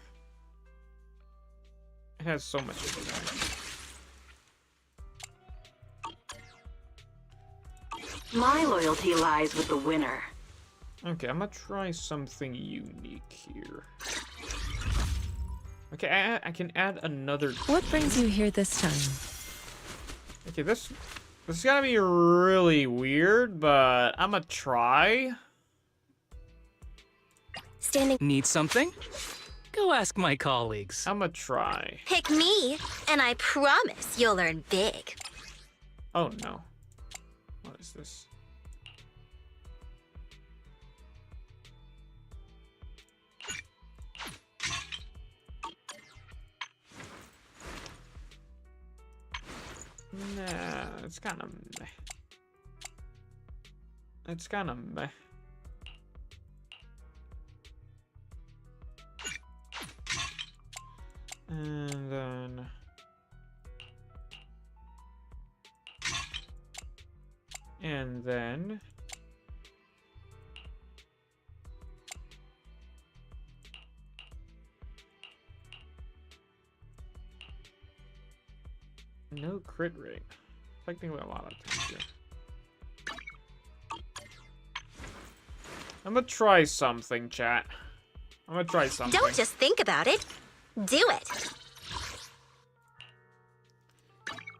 It has so much impact. My loyalty lies with the winner. Okay, I'm gonna try something unique here. Okay, I can add another... What brings you here this time? Okay, this is gonna be really weird, but I'm gonna try. Standing. Need something? Go ask my colleagues. I'm gonna try. Pick me, and I promise you'll earn big. Oh no. What is this? Nah, it's kind of meh. It's kind of meh. And then... And then... No crit rate. Technically a lot of attacks here. I'm gonna try something, chat. I'm gonna try something. Don't just think about it. Do it.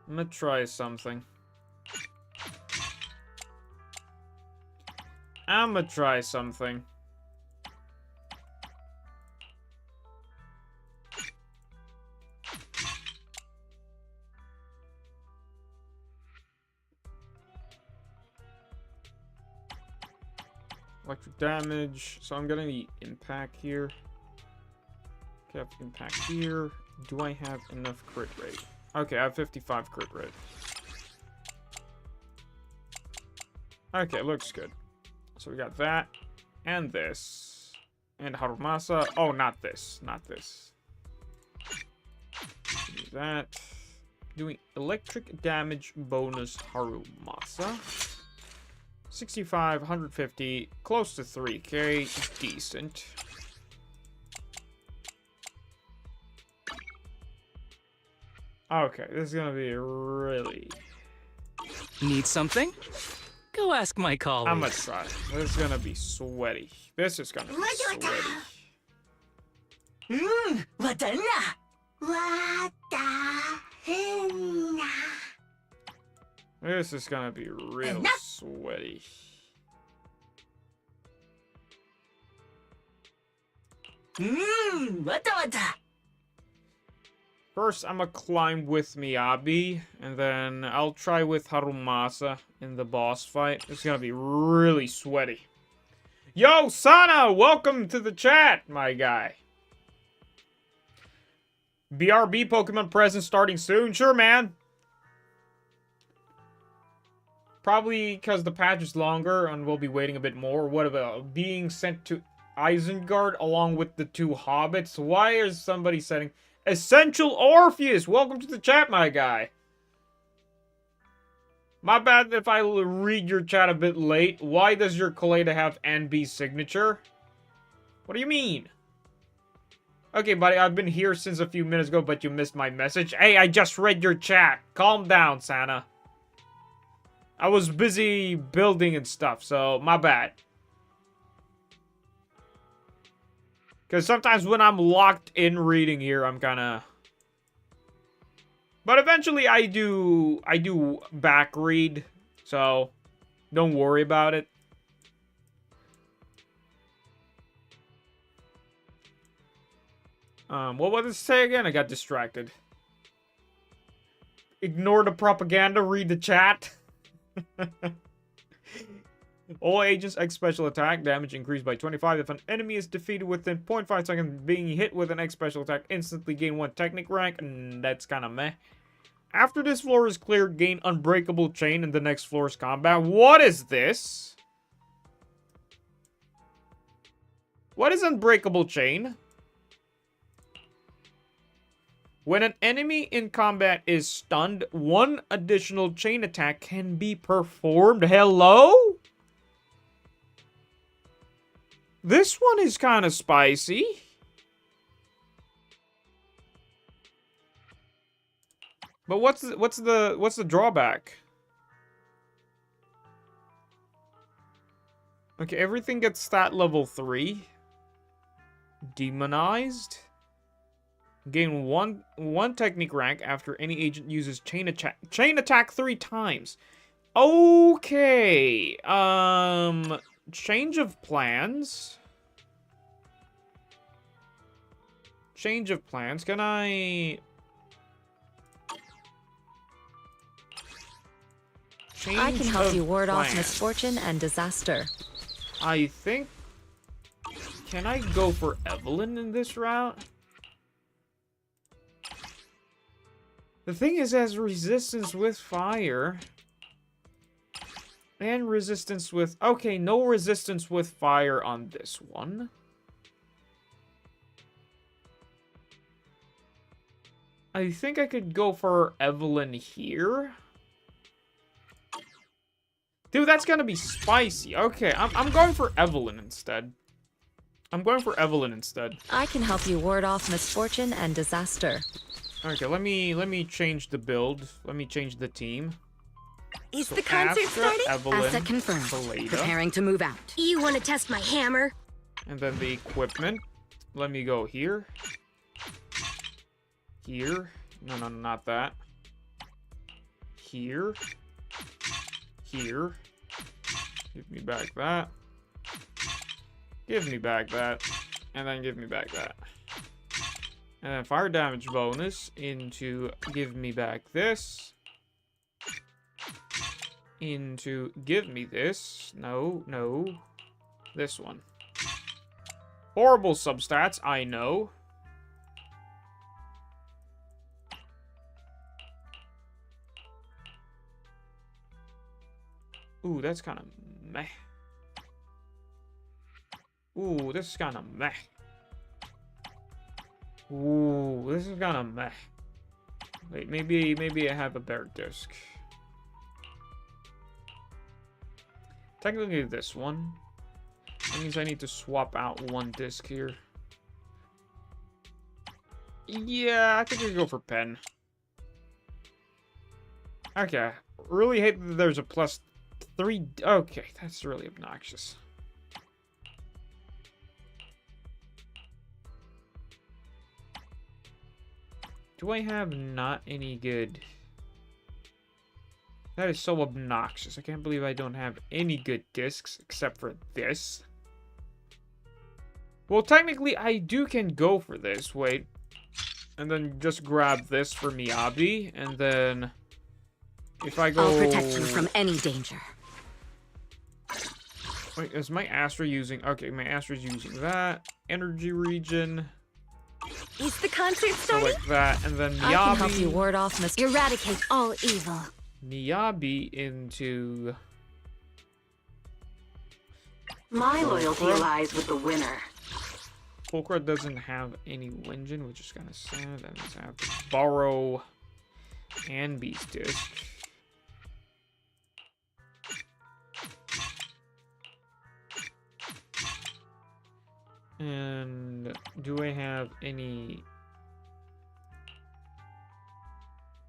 I'm gonna try something. I'm gonna try something. Electric damage. So I'm getting the impact here. Okay, I have impact here. Do I have enough crit rate? Okay, I have 55 crit rate. Okay, looks good. So we got that. And this. And Harumasa. Oh, not this. Not this. Do that. Doing electric damage bonus Harumasa. 65, 150, close to 3k, decent. Okay, this is gonna be really... Need something? Go ask my colleagues. I'm gonna try. This is gonna be sweaty. This is gonna be sweaty. This is gonna be real sweaty. First, I'm gonna climb with Miyabi, and then I'll try with Harumasa in the boss fight. It's gonna be really sweaty. Yo, Sana! Welcome to the chat, my guy. BRB Pokemon present starting soon? Sure, man. Probably because the patch is longer and we'll be waiting a bit more. What about being sent to Isengard along with the 2 hobbits? Why is somebody setting... Essential Orpheus! Welcome to the chat, my guy. My bad if I read your chat a bit late. Why does your Kaleda have NB's signature? What do you mean? Okay, buddy, I've been here since a few minutes ago, but you missed my message. Hey, I just read your chat. Calm down, Santa. I was busy building and stuff, so my bad. Because sometimes when I'm locked in reading here, I'm kind of... But eventually I do back read, so don't worry about it. What was it say again? I got distracted. Ignore the propaganda, read the chat. All agents X special attack damage increased by 25 if an enemy is defeated within 0.5 seconds. Being hit with an X special attack instantly gain 1 technic rank, and that's kind of meh. After this floor is cleared, gain Unbreakable Chain in the next floor's combat. What is this? What is Unbreakable Chain? When an enemy in combat is stunned, 1 additional chain attack can be performed. Hello? This one is kind of spicy. But what's the drawback? Okay, everything gets stat level 3. Demonized. Gain one technique rank after any agent uses chain attack 3 times. Okay. Change of plans. Change of plans. Can I... I can help you ward off misfortune and disaster. I think... Can I go for Evelyn in this route? The thing is, has resistance with fire. And resistance with... Okay, no resistance with fire on this one. I think I could go for Evelyn here. Dude, that's gonna be spicy. Okay, I'm going for Evelyn instead. I can help you ward off misfortune and disaster. Okay, let me change the build. Let me change the team. Is So the concert after started? Evelyn, Asset confirmed. Beleda, Preparing to move out. You want to test my hammer? and then the equipment. Let me go here. Here. No, no, not that. Here. Here. Give me back that. Give me back that. And then give me back that. And then fire damage bonus into give me back this. Into give me this. No, no. This one. Horrible substats, I know. Ooh, that's kind of meh. Ooh, this is kind of meh. Ooh, this is kind of meh. Wait, maybe I have a better disc. Technically this one. That means I need to swap out one disc here. Yeah, I think we go for pen. Okay. Really hate that there's a +3. Okay, that's really obnoxious. Do I have not any good? That is so obnoxious. I can't believe I don't have any good discs except for this. Well, technically, I can go for this. Wait. And then just grab this for Miyabi. And then if I go... I'll protect you from any danger. Wait, is my Astra using... Okay, my Astra's using that. Energy region. Is the concert So started? like that. And then I can help you Miyabi. ward off mis- Eradicate all evil. Miyabi into... My loyalty lies with the winner. Pulcra doesn't have any Wenjin, which is kind of sad. That means I have to borrow Anbi's disc. And do I have any...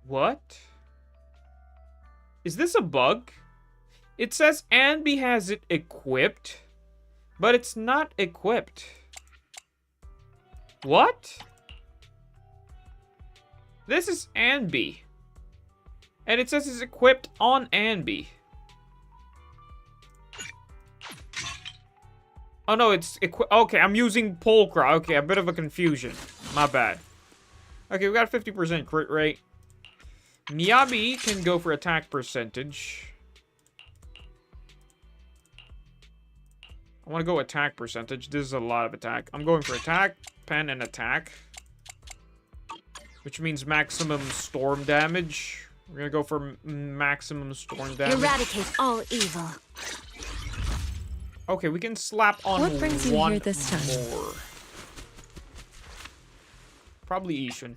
What? Is this a bug? It says Anbi has it equipped, but it's not equipped. What? This is Anbi. And it says it's equipped on Anbi. Oh no, it's okay, I'm using Pulcra. Okay, a bit of a confusion. My bad. Okay, we got a 50% crit rate. Miyabi can go for attack percentage. I want to go attack percentage. This is a lot of attack. I'm going for attack, pen, and attack. Which means maximum storm damage. We're going to go for maximum storm damage. Eradicate all evil. Okay, we can slap on What brings you one here this time? more. Probably Ishun.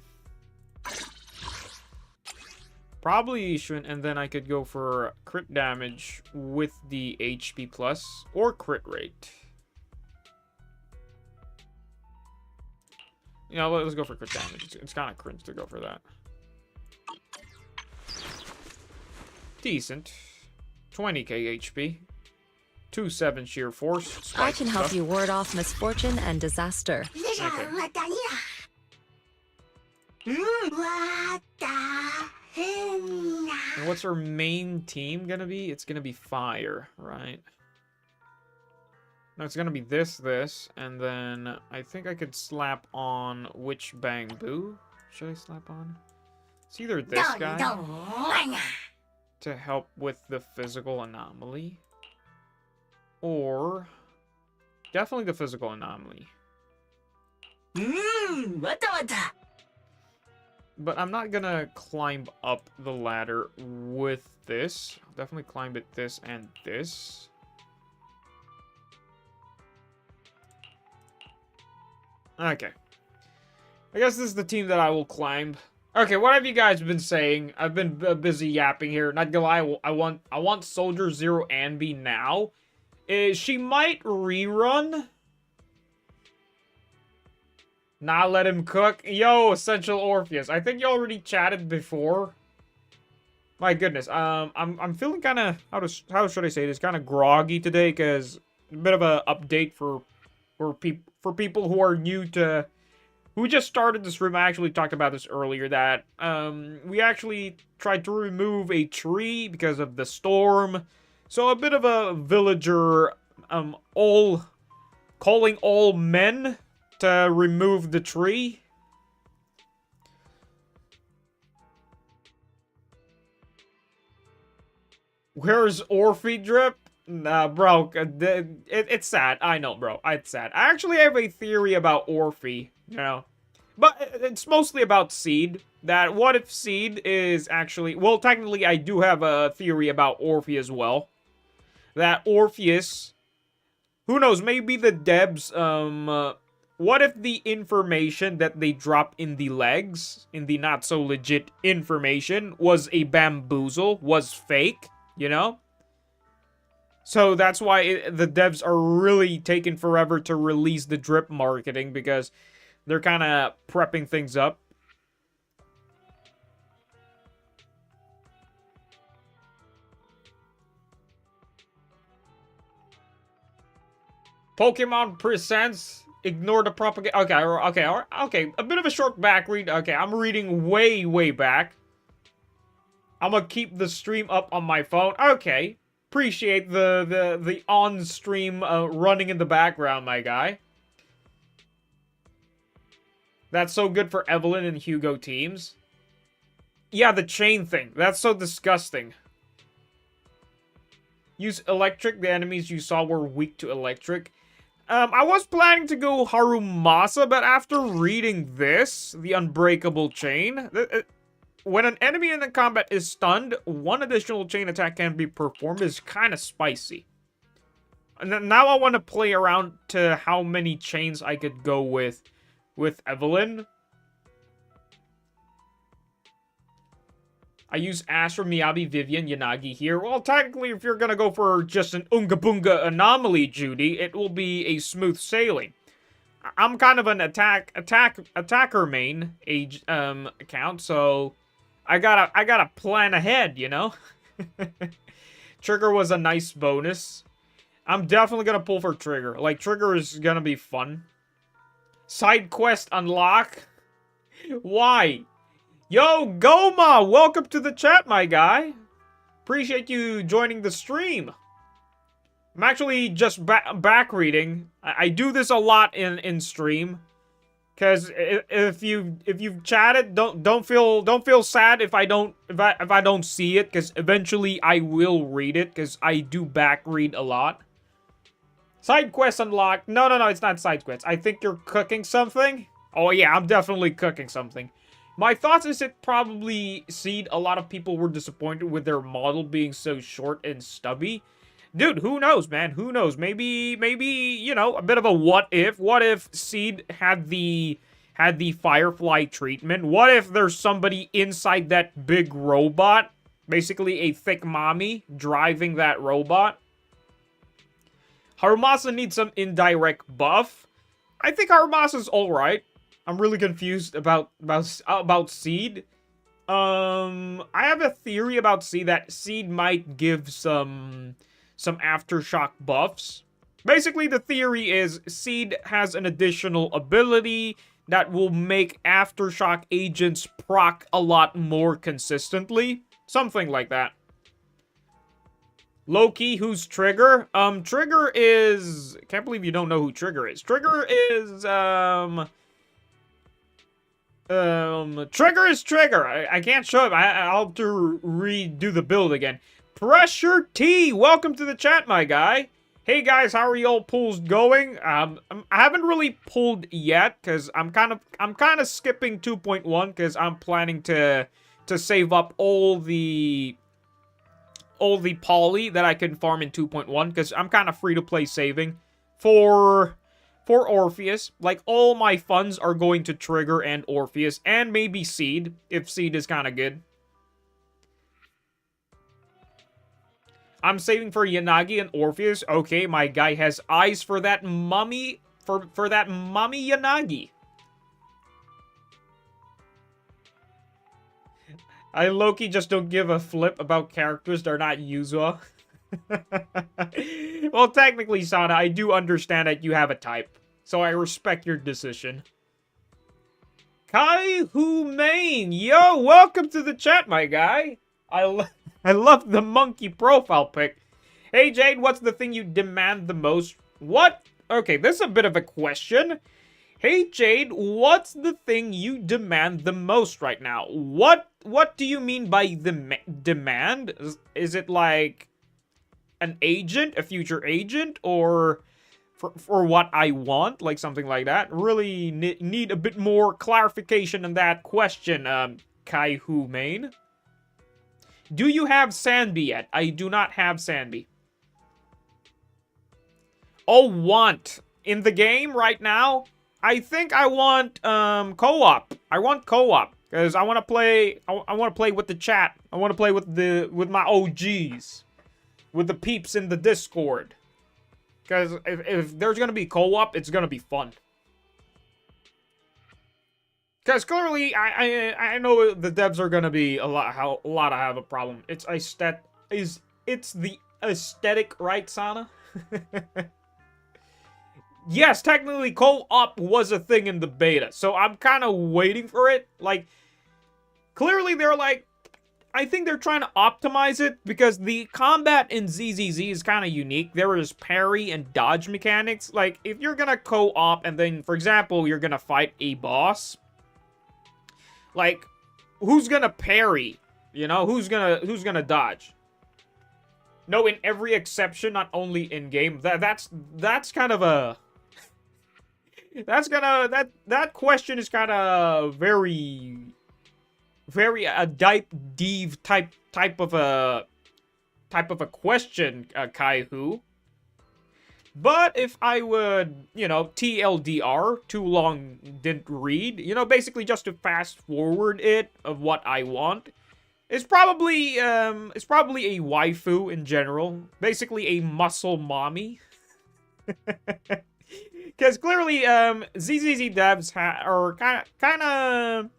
Probably Ishun, and then I could go for crit damage with the HP plus or crit rate. You know, let's go for crit damage. It's kind of cringe to go for that. Decent. 20k HP. 2/7 sheer force. I can help stuff. you ward off misfortune and disaster. Okay. And what's our main team gonna be? It's gonna be fire, right? No, it's gonna be this, and then I think I could slap on which Bangbu should I slap on? It's either this guy to help with the physical anomaly, or definitely the physical anomaly. But I'm not gonna climb up the ladder with this. I'll definitely climb it this and this. Okay. I guess this is the team that I will climb. Okay, what have you guys been saying? I've been busy yapping here. Not gonna lie, I want Soldier Zero Anbi now. She might rerun Not let him cook. Yo, Essential Orpheus. I think you already chatted before. My goodness. I'm feeling kind of, how should I say this? Kind of groggy today, because a bit of a update for people who are new to, who just started this room. I actually talked about this earlier, that we actually tried to remove a tree because of the storm. So a bit of a villager calling all men to remove the tree. Where's Orphe Drip? Nah, bro, it's sad. I know, bro. It's sad. I actually have a theory about Orphe, you know. But it's mostly about Seed. That what if Seed is actually... Well, technically, I do have a theory about Orphe as well. That Orpheus... Who knows, maybe the DEVS, what if the information that they drop in the legs, in the not-so-legit information, was a bamboozle, was fake, you know? So that's why the devs are really taking forever to release the drip marketing, because they're kind of prepping things up. Pokemon Presents, ignore the propaganda. Okay. A bit of a short back read. Okay, I'm reading way back. I'm gonna keep the stream up on my phone. Okay. Appreciate the on-stream running in the background, my guy. That's so good for Evelyn and Hugo teams. Yeah, the chain thing. That's so disgusting. Use electric. The enemies you saw were weak to electric. I was planning to go Harumasa, but after reading this, the unbreakable chain, when an enemy in the combat is stunned, one additional chain attack can be performed, is kind of spicy. And now I want to play around to how many chains I could go with Evelyn. I use Asher, Miyabi, Vivian, Yanagi here. Well, technically, if you're gonna go for just an Unga Boonga anomaly, Judy, it will be a smooth sailing. I'm kind of an attacker main account, so I gotta plan ahead, you know? Trigger was a nice bonus. I'm definitely gonna pull for Trigger. Like, Trigger is gonna be fun. Side quest unlock? Why? Yo, Goma! Welcome to the chat, my guy. Appreciate you joining the stream. I'm actually just back reading. I do this a lot in stream, because if you've chatted, don't feel sad if I don't see it, because eventually I will read it, because I do back read a lot. Side quest unlocked. No, it's not side quest. I think you're cooking something. Oh yeah, I'm definitely cooking something. My thoughts is it probably Seed. A lot of people were disappointed with their model being so short and stubby. Dude, who knows, man? Who knows? Maybe, you know, a bit of a what if. What if Seed had the Firefly treatment? What if there's somebody inside that big robot? Basically a thick mommy driving that robot. Harumasa needs some indirect buff. I think Harumasa's alright. I'm really confused about Seed. I have a theory about Seed, that Seed might give some aftershock buffs. Basically, the theory is Seed has an additional ability that will make aftershock agents proc a lot more consistently. Something like that. Loki, who's Trigger? Trigger is... I can't believe you don't know who Trigger is. Trigger is, Trigger is Trigger. I can't show it. I'll have to redo the build again. Pressure T, welcome to the chat, my guy. Hey guys, how are y'all pulls going? I haven't really pulled yet, because I'm kind of skipping 2.1, because I'm planning to save up all the poly that I can farm in 2.1, because I'm kind of free to play saving for Orpheus. Like, all my funds are going to Trigger and Orpheus, and maybe Seed, if Seed is kind of good. I'm saving for Yanagi and Orpheus. Okay, my guy has eyes for that mummy, for that mummy Yanagi. I low-key just don't give a flip about characters that are not yuzuha. Well, technically, Sana, I do understand that you have a type. So I respect your decision. Kai Hu Main, yo, welcome to the chat, my guy. I love the monkey profile pic. Hey, Jade, what's the thing you demand the most? What? Okay, this is a bit of a question. Hey, Jade, what's the thing you demand the most right now? What do you mean by the demand? Is it like an agent, a future agent, or for what I want, like something like that? Really need a bit more clarification on that question, Kai Hu Main. Do you have Sanbi yet? I do not have Sanbi. Oh, want. In the game right now, I think I want co-op. I want co-op because I want to play. I want to play with the chat. I want to play with my OGs, with the peeps in the Discord. Because if there's gonna be co-op, it's gonna be fun. Because clearly, I know the devs are gonna be a lot have a problem. It's the aesthetic, right, Sana? Yes, technically co-op was a thing in the beta, so I'm kind of waiting for it. Like, clearly they're like, I think they're trying to optimize it because the combat in ZZZ is kind of unique. There is parry and dodge mechanics. Like, if you're gonna co-op and then, for example, you're gonna fight a boss, like, who's gonna parry? You know, who's gonna dodge? No, in every exception, not only in game. That's kind of a that question is kind of very a deep type of a question, Kai-Hu. But if I would, you know, TLDR, too long didn't read, you know, basically just to fast forward it of what I want, it's probably a waifu in general, basically a muscle mommy. Because clearly, ZZZ devs are kind of,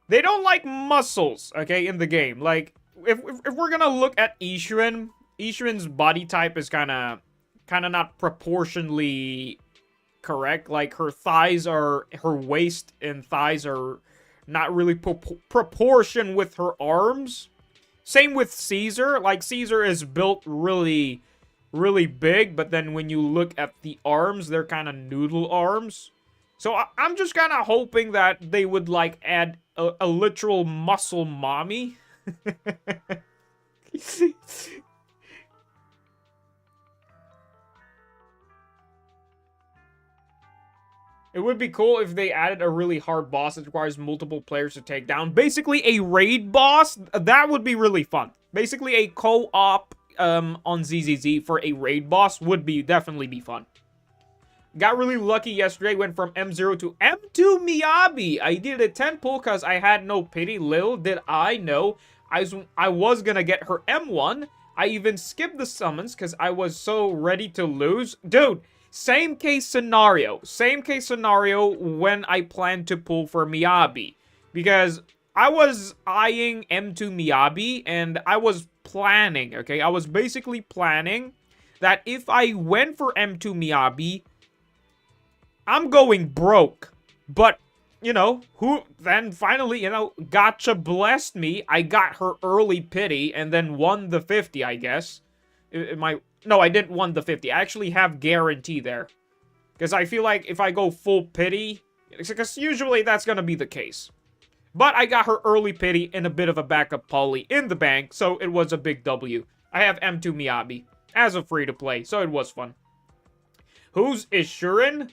they don't like muscles, okay, in the game. Like, if we're gonna look at Ishuin's body type is kind of not proportionally correct. Like, her waist and thighs are not really proportion with her arms. Same with Caesar. Like, Caesar is built really big, but then when you look at the arms, they're kind of noodle arms. So I'm just kind of hoping that they would, like, add a literal muscle mommy. It would be cool if they added a really hard boss that requires multiple players to take down. Basically, a raid boss. That would be really fun. Basically, a co-op on ZZZ for a raid boss would definitely be fun. Got really lucky yesterday, went from M0 to M2 Miyabi. I did a 10 pull because I had no pity. Little did I know I was gonna get her M1. I even skipped the summons because I was so ready to lose. Dude, same case scenario when I planned to pull for Miyabi. Because I was eyeing M2 Miyabi and I was planning, okay? I was basically planning that if I went for M2 Miyabi, I'm going broke. But, you know, then finally, you know, Gotcha blessed me. I got her early pity and then won the 50, I guess. No, I didn't won the 50. I actually have guarantee there. Because I feel like if I go full pity, because usually that's going to be the case. But I got her early pity and a bit of a backup poly in the bank, so it was a big W. I have M2 Miyabi as a free-to-play, so it was fun. Who's Ishurin?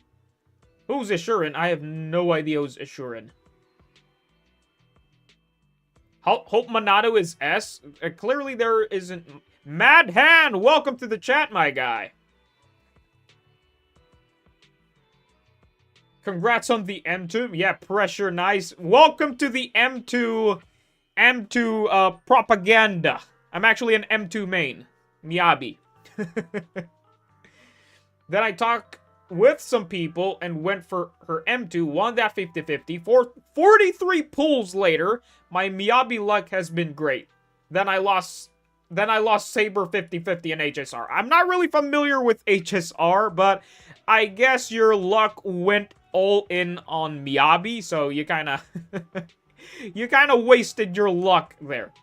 Who's Ishurin? I have no idea who's Ishurin. Hope Monado is S. Clearly there isn't. Mad Hand, welcome to the chat, my guy. Congrats on the M2. Yeah, pressure, nice. Welcome to the M2 propaganda. I'm actually an M2 main. Miyabi. Then I talk with some people and went for her M2, won that 50-50. For 43 pulls later, my Miyabi luck has been great. Then I lost Saber 50-50 in HSR. I'm not really familiar with HSR, but I guess your luck went all in on Miyabi, so you kind of you kind of wasted your luck there.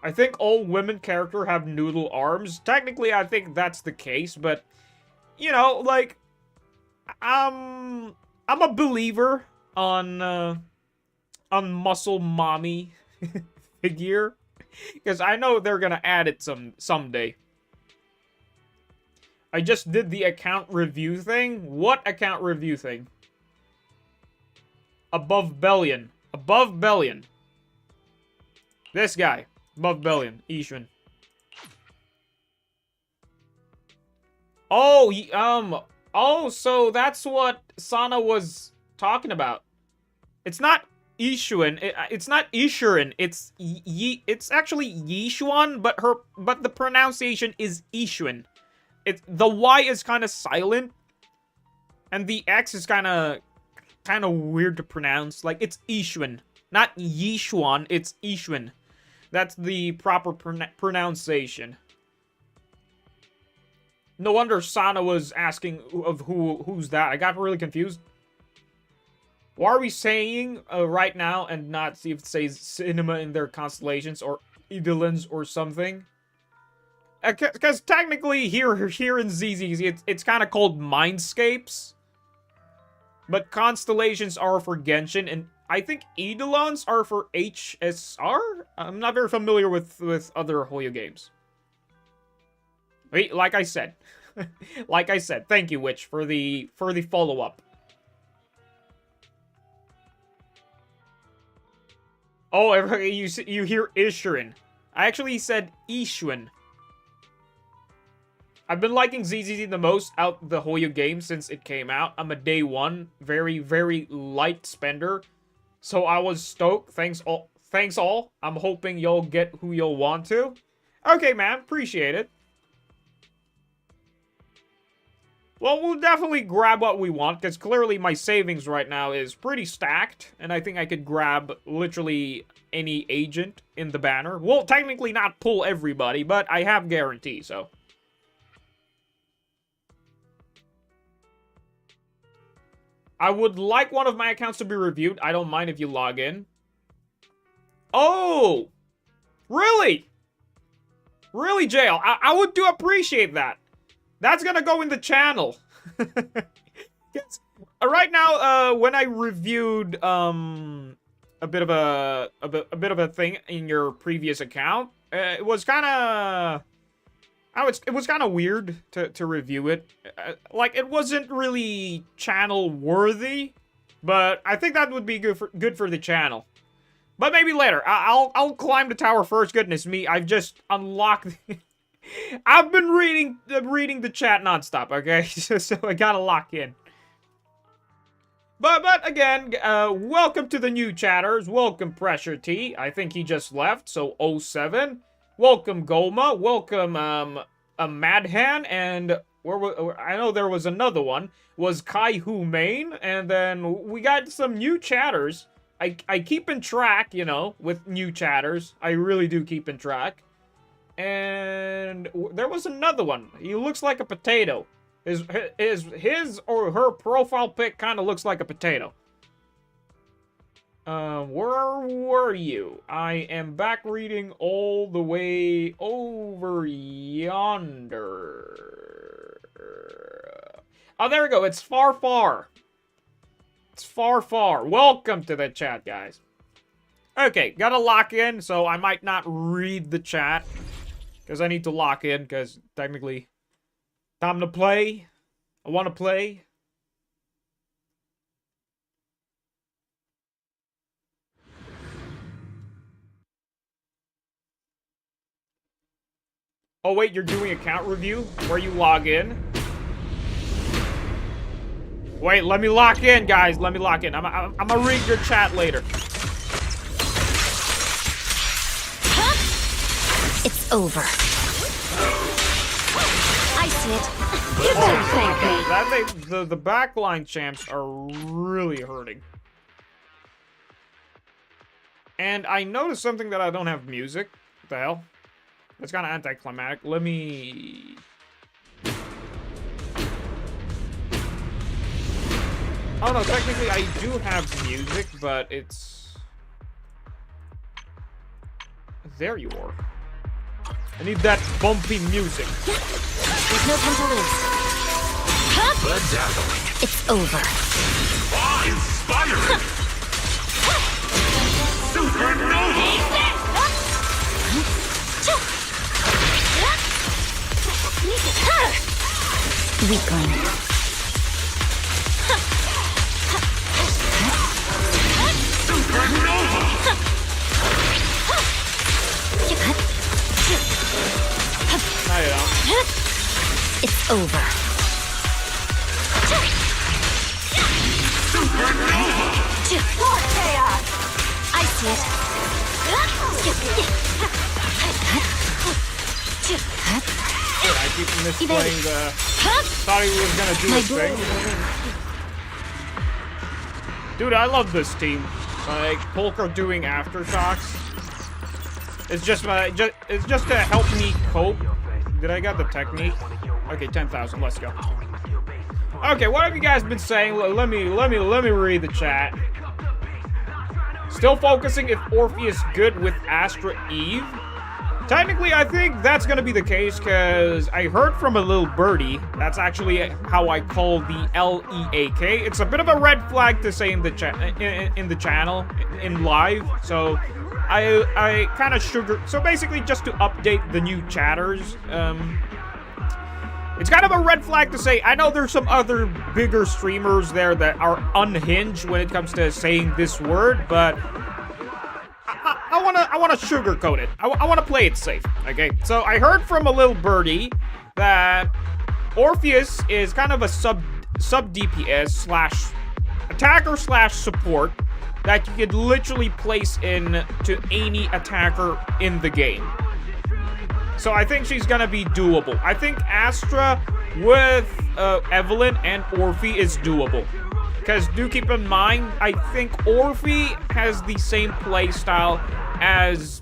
I think all women characters have noodle arms. Technically, I think that's the case, but you know, like I'm a believer on muscle mommy figure because I know they're gonna add it someday. I just did the account review thing. What account review thing? Above Bellion. Above Bellion. This guy. Above Bellion. Ishun. Oh, oh, so that's what Sana was talking about. It's not Ishuan. It's not Ishuan. It's actually Yishuan, but the pronunciation is Ishuan. The Y is kind of silent, and the X is kind of weird to pronounce. Like, it's Ishuan, not Yishuan. It's Ishuan. That's the proper pronunciation. No wonder Sana was asking of who's that. I got really confused. Why are we saying right now and not see if it says cinema in their constellations or Eidolons or something? Because technically here in ZZZ, it's kind of called Mindscapes. But constellations are for Genshin, and I think Eidolons are for HSR? I'm not very familiar with other Hoyo games. Wait, like I said. Like I said, thank you, Witch, for the follow-up. Oh, you hear Ishuan. I actually said Ishuan. I've been liking ZZZ the most out the Hoyo game since it came out. I'm a day one, very, very light spender. So I was stoked. Thanks all. I'm hoping you'll get who you'll want to. Okay, man. Appreciate it. Well, we'll definitely grab what we want, because clearly my savings right now is pretty stacked, and I think I could grab literally any agent in the banner. Well, technically not pull everybody, but I have guarantee, so. I would like one of my accounts to be reviewed. I don't mind if you log in. Oh! Really? Really, Jail? I would do appreciate that. That's gonna go in the channel. Right now, when I reviewed a bit of a thing in your previous account, it was kind of it was kind of weird to review it. Like, it wasn't really channel worthy, but I think that would be good for the channel. But maybe later. I'll climb the tower first. Goodness me, I've just unlocked. I've been reading the chat nonstop, okay? so I gotta lock in. But again, welcome to the new chatters. Welcome Pressure T. I think he just left, so 07. Welcome Goma. Welcome a Madhan, and I know there was another one. Was Kai Hu Main, and then we got some new chatters. I keep in track, you know, with new chatters. I really do keep in track. And there was another one. He looks like a potato. His or her profile pic kind of looks like a potato. Where were you? I am back reading all the way over yonder. Oh, there we go. It's far, far. It's far, far. Welcome to the chat, guys. Okay, gotta lock in, so I might not read the chat. Because I need to lock in, because technically, time to play. I want to play. Oh wait, you're doing account review? Where you log in? Wait, let me lock in, guys. Let me lock in. I'm gonna read your chat later. It's over. I see it. You don't thank me. The backline champs are really hurting. And I noticed something that I don't have music. What the hell? That's kind of anticlimactic. Let me... Oh no, technically I do have music, but it's... There you are. I need that bumpy music. There's no time to lose. Bedazzling. It's over. Inspiring. Supernova. Weakling. Supernova. No, you don't. It's over. Supernova. I see it. I keep misplaying the... Thought he was gonna do his thing. Dude, I love this team. Like, Polka doing aftershocks. It's just to help me cope. Did I get the technique? Okay, 10,000. Let's go. Okay, what have you guys been saying? Let me read the chat. Still focusing if Orpheus good with Astra Eve. Technically, I think that's gonna be the case because I heard from a little birdie. That's actually how I call the L-E-A-K. It's a bit of a red flag to say in the channel in live. So I kind of so basically just to update the new chatters. It's kind of a red flag to say. I know there's some other bigger streamers there that are unhinged when it comes to saying this word, but I wanna sugarcoat it. I wanna play it safe. Okay, so I heard from a little birdie that Orpheus is kind of a sub DPS slash attacker slash support that you could literally place in to any attacker in the game. So I think she's gonna be doable. I think Astra with Evelyn and Orphe is doable. Because do keep in mind, I think Orphe has the same playstyle as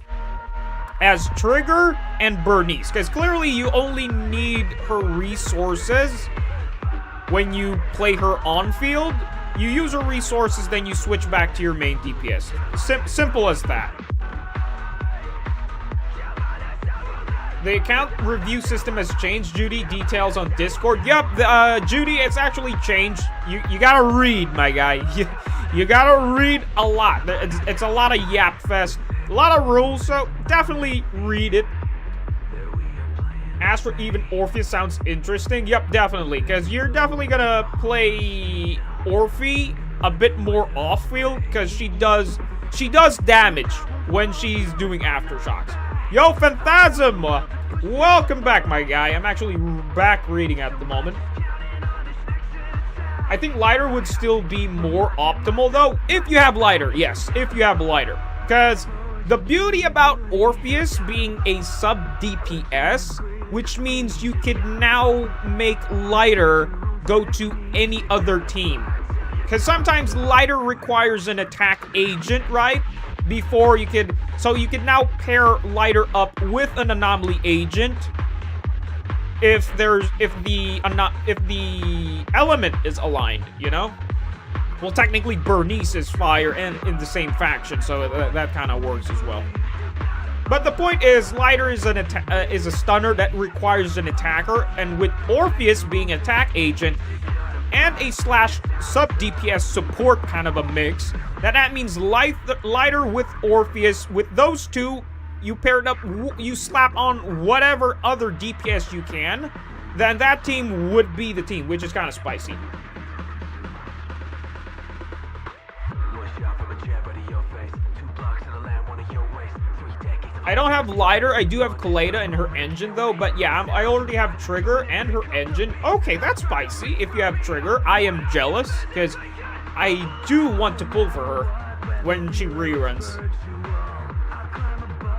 Trigger and Bernice. Because clearly you only need her resources when you play her on field. You use her resources, then you switch back to your main DPS. Simple as that. The account review system has changed, Judy. Details on Discord. Yep, Judy, it's actually changed. You gotta read, my guy. You gotta read a lot. It's a lot of YAP fest. A lot of rules, so definitely read it. Astra even Orpheus sounds interesting. Yep, definitely. Because you're definitely gonna play Orphe a bit more off-field. Because she does damage when she's doing aftershocks. Yo, Phantasm! Welcome back, my guy. I'm actually back reading at the moment. I think lighter would still be more optimal, though, if you have lighter. Yes, if you have lighter. Because the beauty about Orpheus being a sub-DPS, which means you could now make lighter go to any other team. Because sometimes lighter requires an attack agent, right? Before you could, so you could now pair lighter up with an anomaly agent if the element is aligned, you know? Well, technically Bernice is fire and in the same faction, so that kind of works as well. But the point is, lighter is a stunner that requires an attacker, and with Orpheus being an attack agent and a slash sub DPS support kind of a mix, that means lighter with Orpheus. With those two, you paired up, you slap on whatever other DPS you can, then that team would be the team, which is kind of spicy. I don't have lighter. I do have Kaleda and her engine, though. But yeah, I already have Trigger and her engine. Okay, that's spicy. If you have Trigger, I am jealous because I do want to pull for her when she reruns.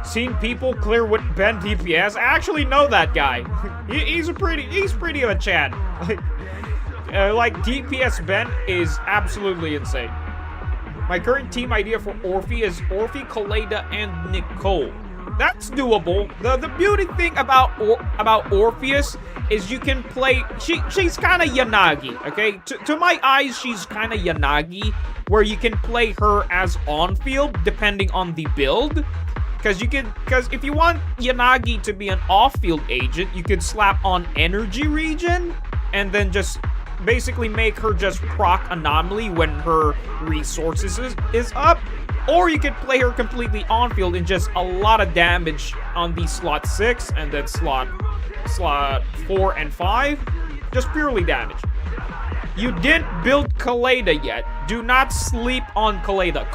Seen people clear with Ben DPS. I actually know that guy. He's pretty of a Chad. Like, DPS Ben is absolutely insane. My current team idea for Orphe is Orphe, Kaleda, and Nicole. That's doable. The beauty thing about Orpheus is you can play... She's kind of Yanagi, okay? To my eyes, she's kind of Yanagi, where you can play her as on-field, depending on the build. Because if you want Yanagi to be an off-field agent, you could slap on Energy Regen, and then just basically make her just proc Anomaly when her resources is up. Or you could play her completely on-field and just a lot of damage on the slot 6 and then slot 4 and 5. Just purely damage. You didn't build Kaleda yet. Do not sleep on Kaleda.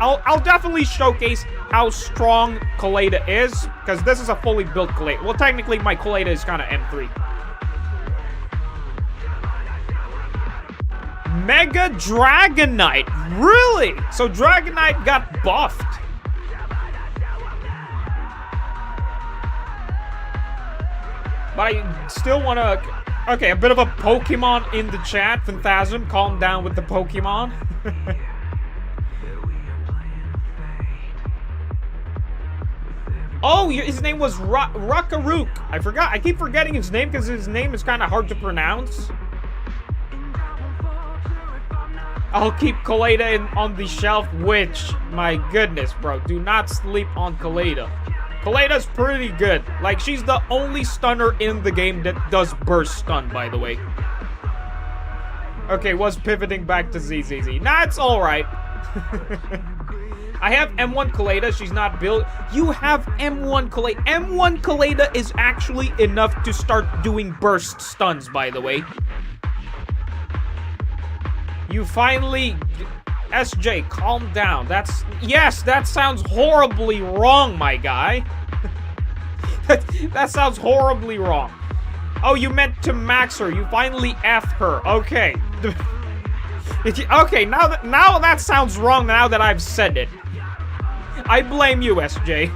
I'll definitely showcase how strong Kaleda is, because this is a fully built Kaleda. Well, technically, my Kaleda is kind of M3. Mega Dragonite. Really? So Dragonite got buffed. But I still want to... Okay, a bit of a Pokemon in the chat. Phantasm, calm down with the Pokemon. Oh, his name was Rakarook. I forgot. I keep forgetting his name because his name is kind of hard to pronounce. I'll keep Kaleda on the shelf, which, my goodness, bro. Do not sleep on Kaleda. Kaleda's pretty good. Like, she's the only stunner in the game that does burst stun, by the way. Okay, was pivoting back to ZZZ. Nah, it's alright. I have M1 Kaleda. She's not built. You have M1 Kaleda. M1 Kaleda is actually enough to start doing burst stuns, by the way. You finally... SJ, calm down. Yes, that sounds horribly wrong, my guy. that sounds horribly wrong. Oh, you meant to max her. You finally F her. Okay. Okay, now that sounds wrong now that I've said it. I blame you, SJ.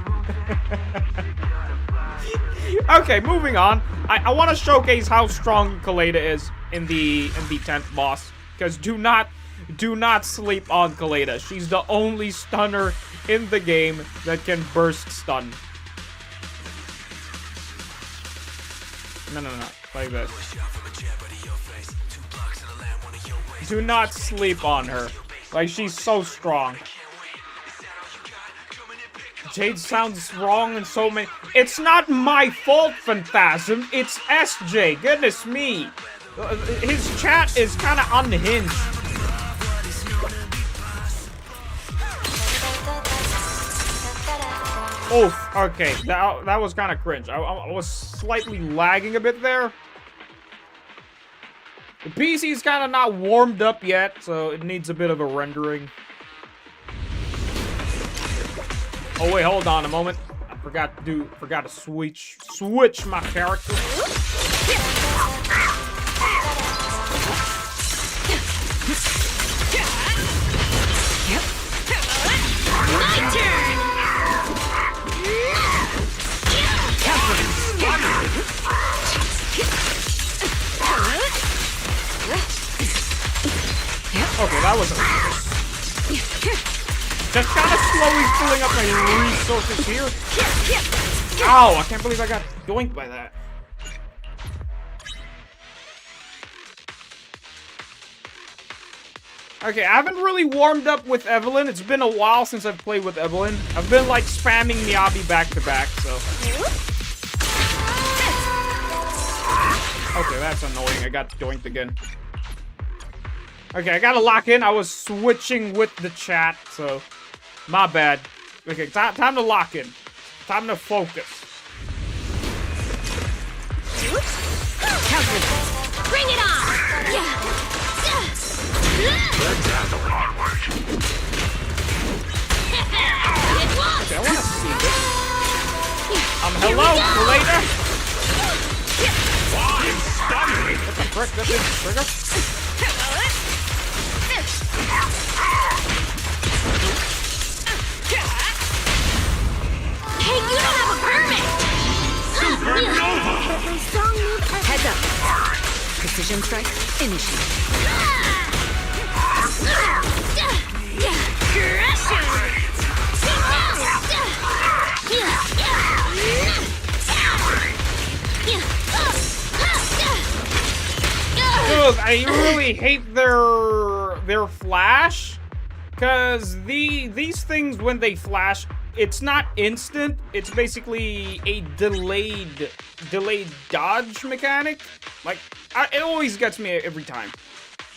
Okay, moving on. I want to showcase how strong Kaleda is in the 10th boss. Because do not sleep on Kaleda. She's the only stunner in the game that can burst stun. No. Like this. Do not sleep on her. Like, she's so strong. Jade sounds wrong in so many... It's not my fault, Phantasm. It's SJ. Goodness me. His chat is kind of unhinged. Oof, okay, that was kind of cringe. I was slightly lagging a bit there. The PC is kind of not warmed up yet, so it needs a bit of a rendering. Oh wait, hold on a moment. I forgot to switch my character. My turn! Okay, that was just kind of slowly filling up my resources here. Ow, I can't believe I got doinked by that. Okay, I haven't really warmed up with Evelyn. It's been a while since I've played with Evelyn. I've been, like, spamming Miyabi back-to-back, so... Okay, that's annoying. I got doinked again. Okay, I gotta lock in. I was switching with the chat, so... My bad. Okay, time to lock in. Time to focus. Bring it on! Okay, I want to see this. Hello, Kaleda? What the frick? That didn't trigger? Hey, you don't have a permit! Supernova! Heads up. Precision strike, initiate. Dude, I really hate their flash, cause these things when they flash, it's not instant. It's basically a delayed dodge mechanic. Like it always gets me every time.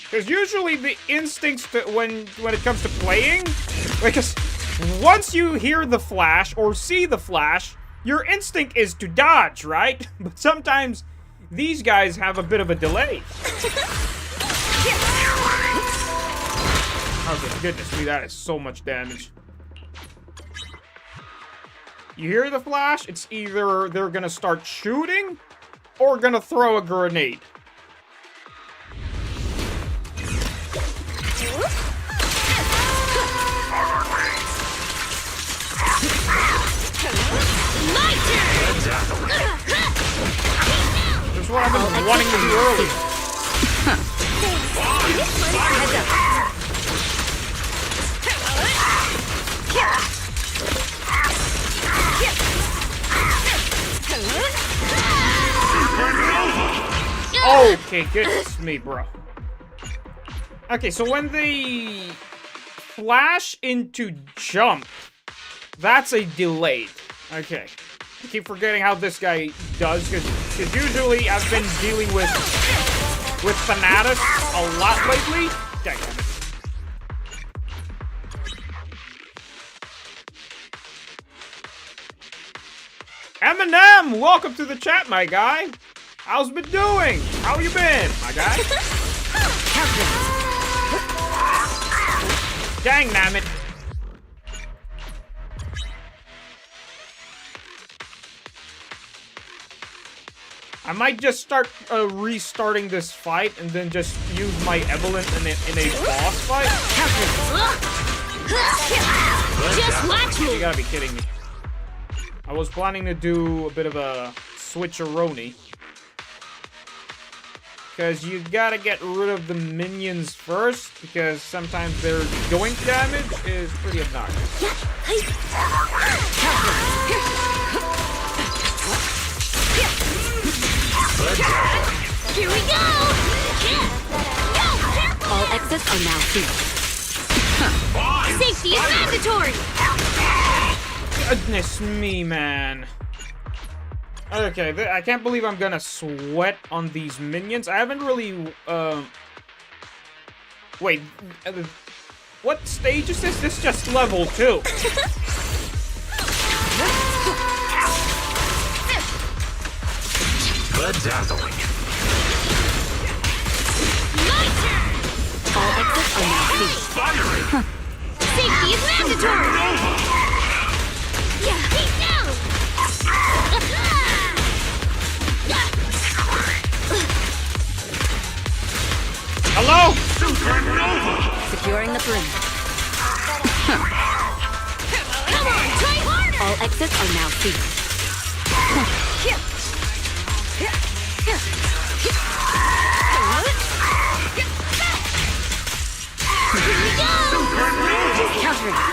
Cause usually the instincts when it comes to playing, because once you hear the flash or see the flash, your instinct is to dodge, right? But sometimes these guys have a bit of a delay. Oh, goodness me, that is so much damage. You hear the flash, it's either they're gonna start shooting or gonna throw a grenade. That's what I've been wanting to do earlier. Okay, goodness me, bro. Okay, so when they flash into jump, that's a delayed. Okay. I keep forgetting how this guy does, because usually I've been dealing with Thanatos a lot lately. Dang it. Eminem, welcome to the chat, my guy. How's been doing? How you been, my guy? Dang, damn it. I might just start restarting this fight and then just use my Evelyn in a boss fight. Just watch me. You gotta be kidding me. I was planning to do a bit of a switcheroni. Because you gotta get rid of the minions first, because sometimes their joint damage is pretty obnoxious. Here we go! All exits are now free. Safety is mandatory! Goodness me, man. Okay, I can't believe I'm gonna sweat on these minions. I haven't really, wait, what stage is this? This is just level 2. Bedazzling. My turn! All exits are now free. Firing. Safety is mandatory! Yeah, keep down! Hello? Supernova. Securing the perimeter. Come on, try harder! All exits are now free. Supernova.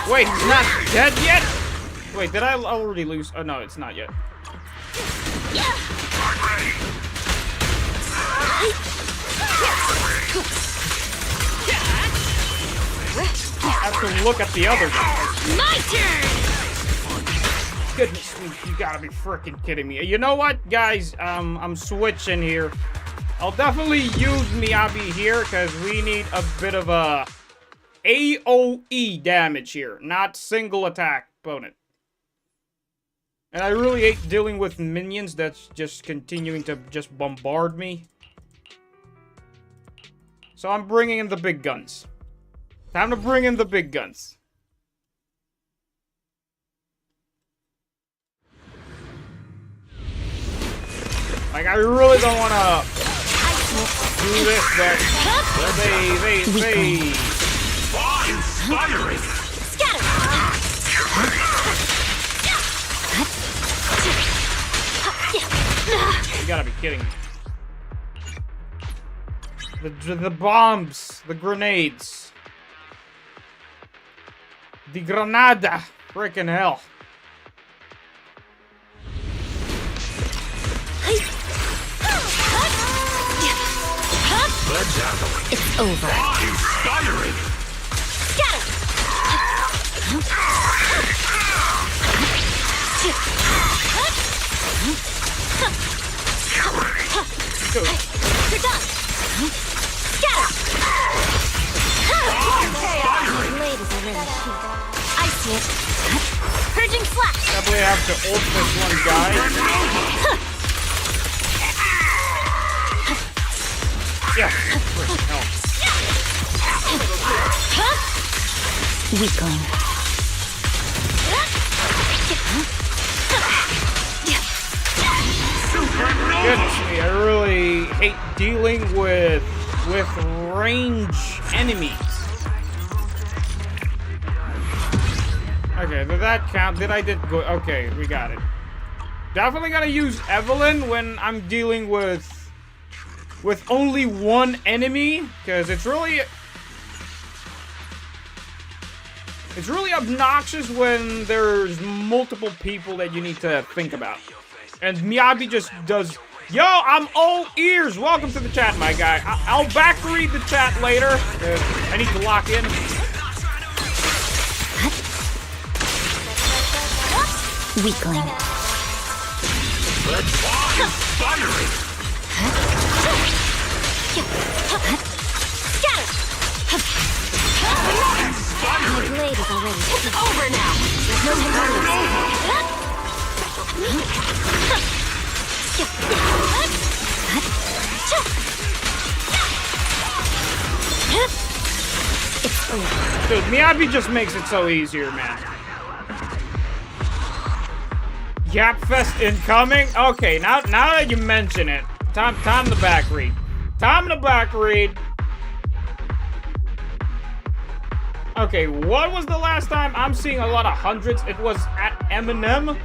Wait, he's not dead yet? Wait, did I already lose? Oh, no, it's not yet. I have to look at the other guy. My turn! Goodness me, you gotta be freaking kidding me. You know what, guys? I'm switching here. I'll definitely use Miyabi here, because we need a bit of a AoE damage here, not single attack opponent. And I really hate dealing with minions that's just continuing to just bombard me. So I'm bringing in the big guns. Time to bring in the big guns. Like, I really don't want to do this, but they... Inspiring. You gotta be kidding me. The bombs, the grenades, the granada, frickin' hell. It's over. Inspiring. You're done. My blade is already here. I see it. Purging flash. Definitely have to ult this one guy. Yeah. Weakling. Goodness me, I really hate dealing with range enemies. Okay, did that count? Okay, we got it. Definitely gonna use Evelyn when I'm dealing with only one enemy, because it's really obnoxious when there's multiple people that you need to think about. And Miyabi just does, yo, I'm all ears. Welcome to the chat, my guy. I'll back read the chat later. I need to lock in. Weakling. Inspiring. My blade is already here. It's over now. There's no time to lose. Dude, Miyabi just makes it so easier, man. YAP Fest incoming? Okay, now that you mention it, time to back read. Time to back read. Okay, what was the last time? I'm seeing a lot of hundreds. It was at Eminem.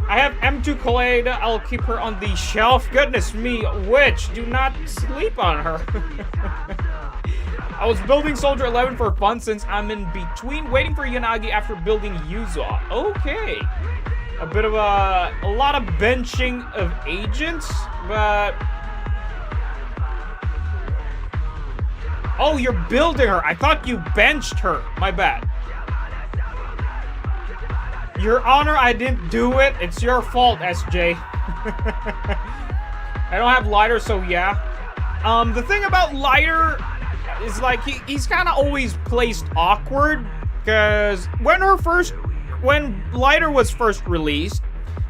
I have M2 Kaleida. I'll keep her on the shelf. Goodness me, witch, do not sleep on her. I was building Soldier 11 for fun since I'm in between waiting for Yanagi after building yuzuha. Okay. A lot of benching of agents, but... Oh, you're building her. I thought you benched her. My bad. Your Honor, I didn't do it. It's your fault, SJ. I don't have lighter, so yeah. The thing about lighter is like he's kind of always placed awkward, because when lighter was first released,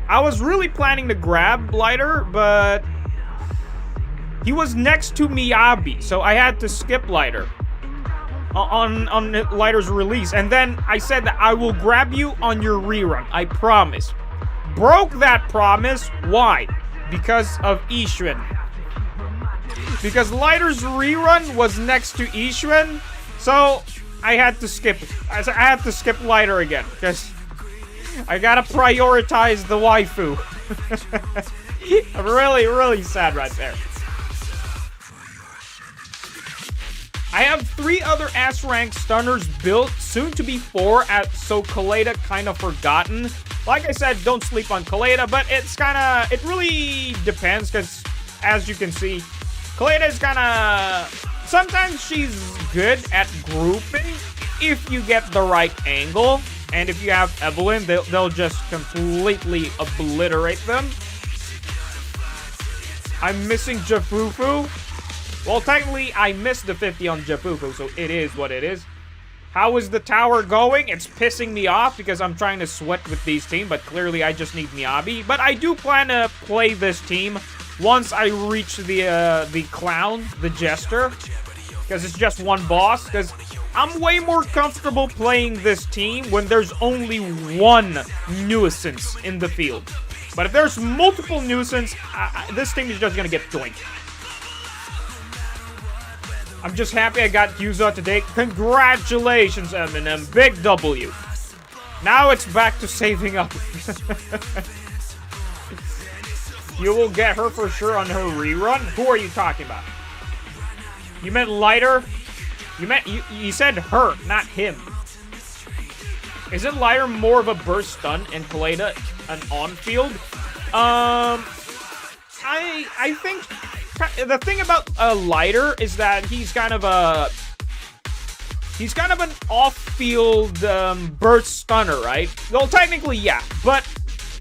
I was really planning to grab lighter, but he was next to Miyabi, so I had to skip lighter on lighter's release. And then I said that I will grab you on your rerun, I promise. Broke that promise. Why? Because of Ishun. Because lighter's rerun was next to Ishun, so I had to skip it. I had to skip lighter again, because I gotta prioritize the waifu. I'm really, really sad right there. I have 3 other S-rank stunners built, soon to be 4, so Kaleida kind of forgotten. Like I said, don't sleep on Kaleida, but it really depends, because as you can see, Kaleida is sometimes she's good at grouping if you get the right angle, and if you have Evelyn, they'll just completely obliterate them. I'm missing Jafufu. Well, technically, I missed the 50 on Jafufu, so it is what it is. How is the tower going? It's pissing me off because I'm trying to sweat with these team, but clearly I just need Miyabi. But I do plan to play this team once I reach the clown, the jester, because it's just one boss. Because I'm way more comfortable playing this team when there's only one nuisance in the field. But if there's multiple nuisance, this team is just gonna get doinked. I'm just happy I got yuzuha today. Congratulations, Eminem. Big W. Now it's back to saving up. You will get her for sure on her rerun? Who are you talking about? You meant Lighter? You said her, not him. Isn't Lighter more of a burst stun and Kaleda an on-field? I think the thing about Lighter is that he's kind of an off-field burst stunner, right? Well, technically, yeah, but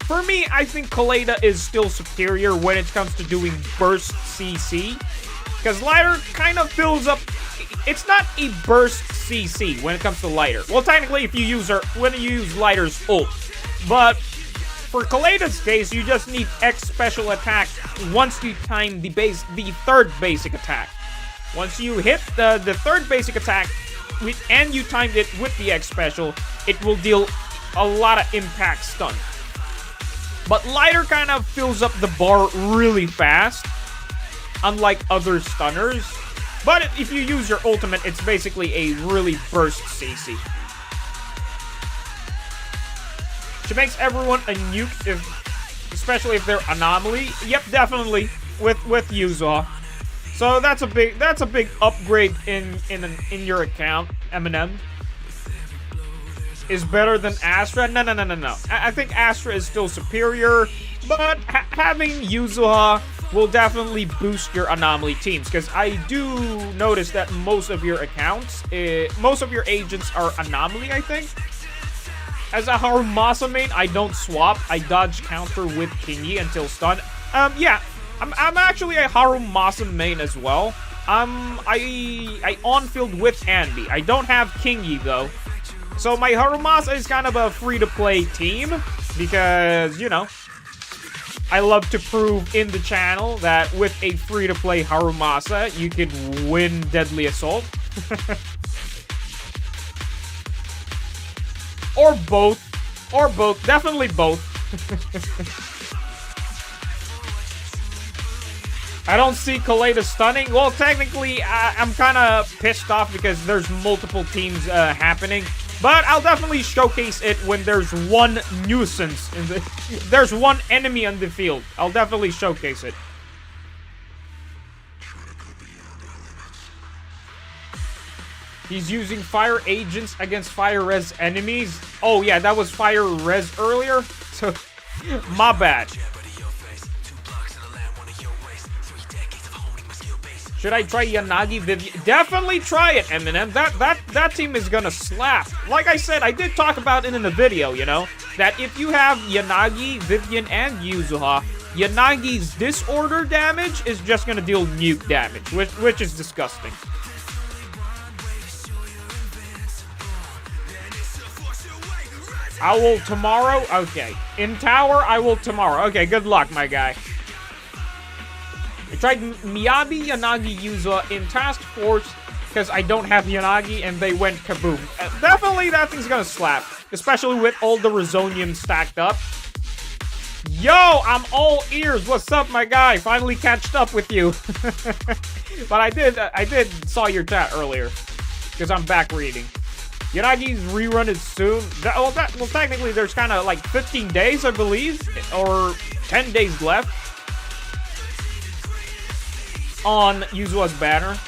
for me, I think Kaleda is still superior when it comes to doing burst CC, because Lighter kind of fills up. It's not a burst CC when it comes to Lighter. Well, technically, if you use when you use Lighter's ult, but for Kaleda's case, you just need X special attack once you time the third basic attack. Once you hit the third basic attack, and you timed it with the X special, it will deal a lot of impact stun. But Lighter kind of fills up the bar really fast, unlike other stunners. But if you use your ultimate, it's basically a really burst CC. She makes everyone a nuke, especially if they're anomaly. Yep, definitely with yuzuha. So that's a big upgrade in your account. Eminem is better than Astra. No. I think Astra is still superior, but having yuzuha will definitely boost your anomaly teams, because I do notice that most of your accounts, most of your agents are anomaly, I think. As a Harumasa main, I don't swap. I dodge counter with Kingi until stun. Yeah, I'm actually a Harumasa main as well. I on-field with Anbi. I don't have Kingi though. So my Harumasa is kind of a free-to-play team, because, you know, I love to prove in the channel that with a free-to-play Harumasa, you can win Deadly Assault. Or both. Or both. Definitely both. I don't see Kaleda stunning. Well, technically, I'm kind of pissed off because there's multiple teams happening. But I'll definitely showcase it when there's one nuisance in the... There's one enemy on the field. I'll definitely showcase it. He's using fire agents against fire res enemies. Oh yeah, that was fire res earlier. So, my bad. Should I try Yanagi Vivian? Definitely try it, Eminem. That team is gonna slap. Like I said, I did talk about it in the video, you know, that if you have Yanagi, Vivian, and Yuzuha, Yanagi's disorder damage is just gonna deal nuke damage, which is disgusting. I will tomorrow? Okay. In tower, I will tomorrow. Okay, good luck, my guy. I tried Miyabi, Yanagi, Yuzuha in Task Force because I don't have Yanagi and they went kaboom. Definitely that thing's gonna slap, especially with all the Resonium stacked up. Yo, I'm all ears. What's up, my guy? Finally catched up with you. But I did saw your chat earlier because I'm back reading. Yanagi's rerun is soon. Well, technically, there's kind of like 15 days, I believe, or 10 days left on Yuzuha's banner.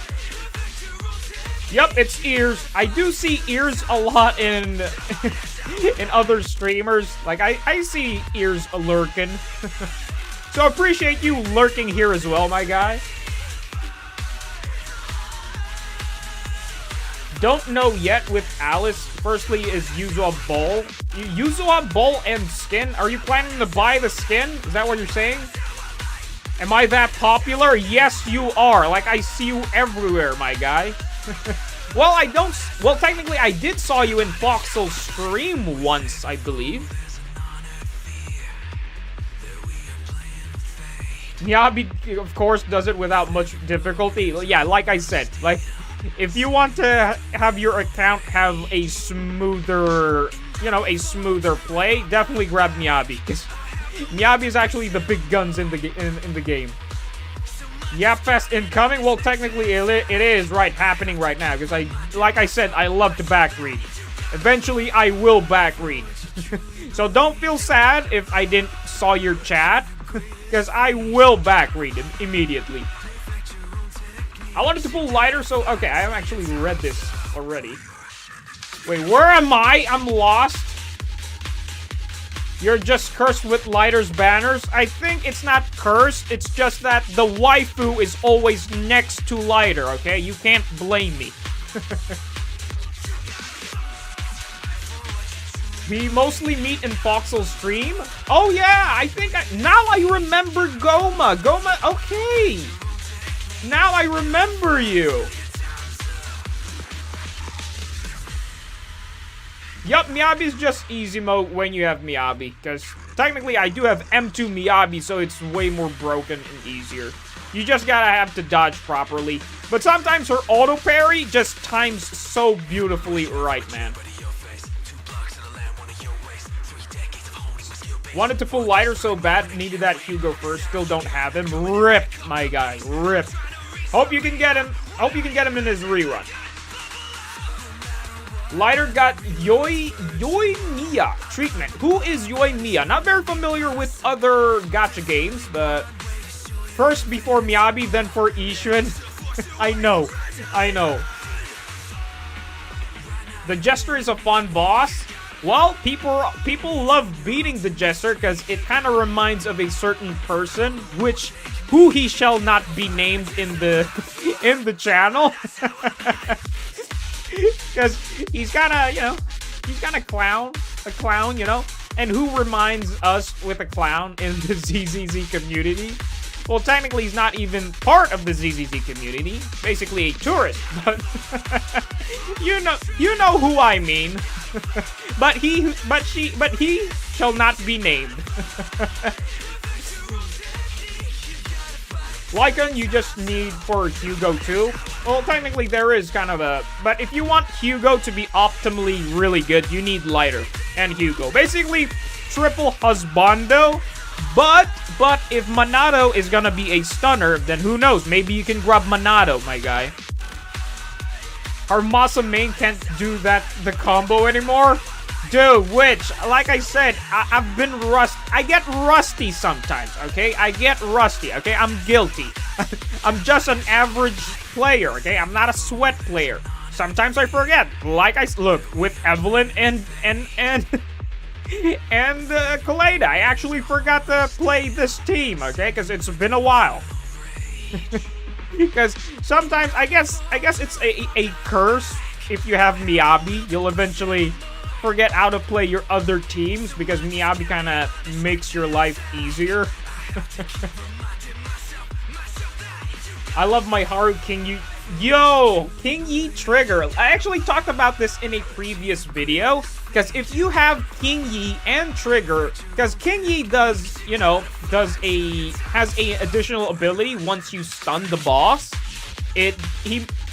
Yep, it's ears. I do see ears a lot in in other streamers. Like, I see ears lurking. So I appreciate you lurking here as well, my guy. Don't know yet with Alice. Firstly is Yuzuha Ball. Yuzuha Ball and skin? Are you planning to buy the skin? Is that what you're saying? Am I that popular? Yes, you are. Like, I see you everywhere, my guy. Well, I don't... Well, technically, I did saw you in Foxel's stream once, I believe. Miyabi, of course, does it without much difficulty. Yeah, like I said, like... If you want to have your account have a smoother, you know, a smoother play, definitely grab Miyabi, because Miyabi is actually the big guns in the game. YAP Fest incoming? Well, technically it is happening right now, because like I said, I love to back read. Eventually, I will back read. So don't feel sad if I didn't saw your chat. because I will back read him immediately. I wanted to pull lighter, so okay, I have actually read this already. Wait, where am I? I'm lost. You're just cursed with lighter's banners? I think it's not cursed, it's just that the waifu is always next to lighter, okay? You can't blame me. We mostly meet in Foxel's stream? Oh yeah, I think now I remember Goma. Goma, okay. Now I remember you. Yup, Miyabi's just easy mode when you have Miyabi. Because technically I do have M2 Miyabi, so it's way more broken and easier. You just gotta have to dodge properly. But sometimes her auto parry just times so beautifully right, man. Wanted to pull lighter so bad, needed that Hugo first. Still don't have him. Rip, my guy, rip. Hope you can get him. Hope you can get him in his rerun. Lighter got Yoimiya treatment. Who is Yoimiya? Not very familiar with other gacha games, but first before Miyabi, then for Ishun. I know. The Jester is a fun boss. Well, people love beating the Jester because it kind of reminds of a certain person, who he shall not be named in the channel. Because he's kind of, he's kind of a clown, and who reminds us with a clown in the ZZZ community? Well, technically, he's not even part of the ZZZ community. Basically, a tourist. But you know who I mean. but he shall not be named. Lycan, you just need for Hugo too. Well, technically there is kind of a... But if you want Hugo to be optimally really good, you need Lighter and Hugo. Basically, triple Husbando. But if Monado is gonna be a stunner, then who knows? Maybe you can grab Monado, my guy. Harmasa main can't do the combo anymore? Dude, which, like I said, I've been I get rusty sometimes, okay? I get rusty, okay? I'm guilty. I'm just an average player, okay? I'm not a sweat player. Sometimes I forget. Look, with Evelyn and Kaleda, I actually forgot to play this team, okay? Because it's been a while. Because sometimes, I guess it's a curse. If you have Miyabi, you'll eventually forget how to play your other teams because Miyabi kind of makes your life easier. I love my Haru King Yi. Yo, King Yi trigger. I actually talked about this in a previous video. Because if you have King Yi and trigger, because King Yi does, has a additional ability once you stun the boss.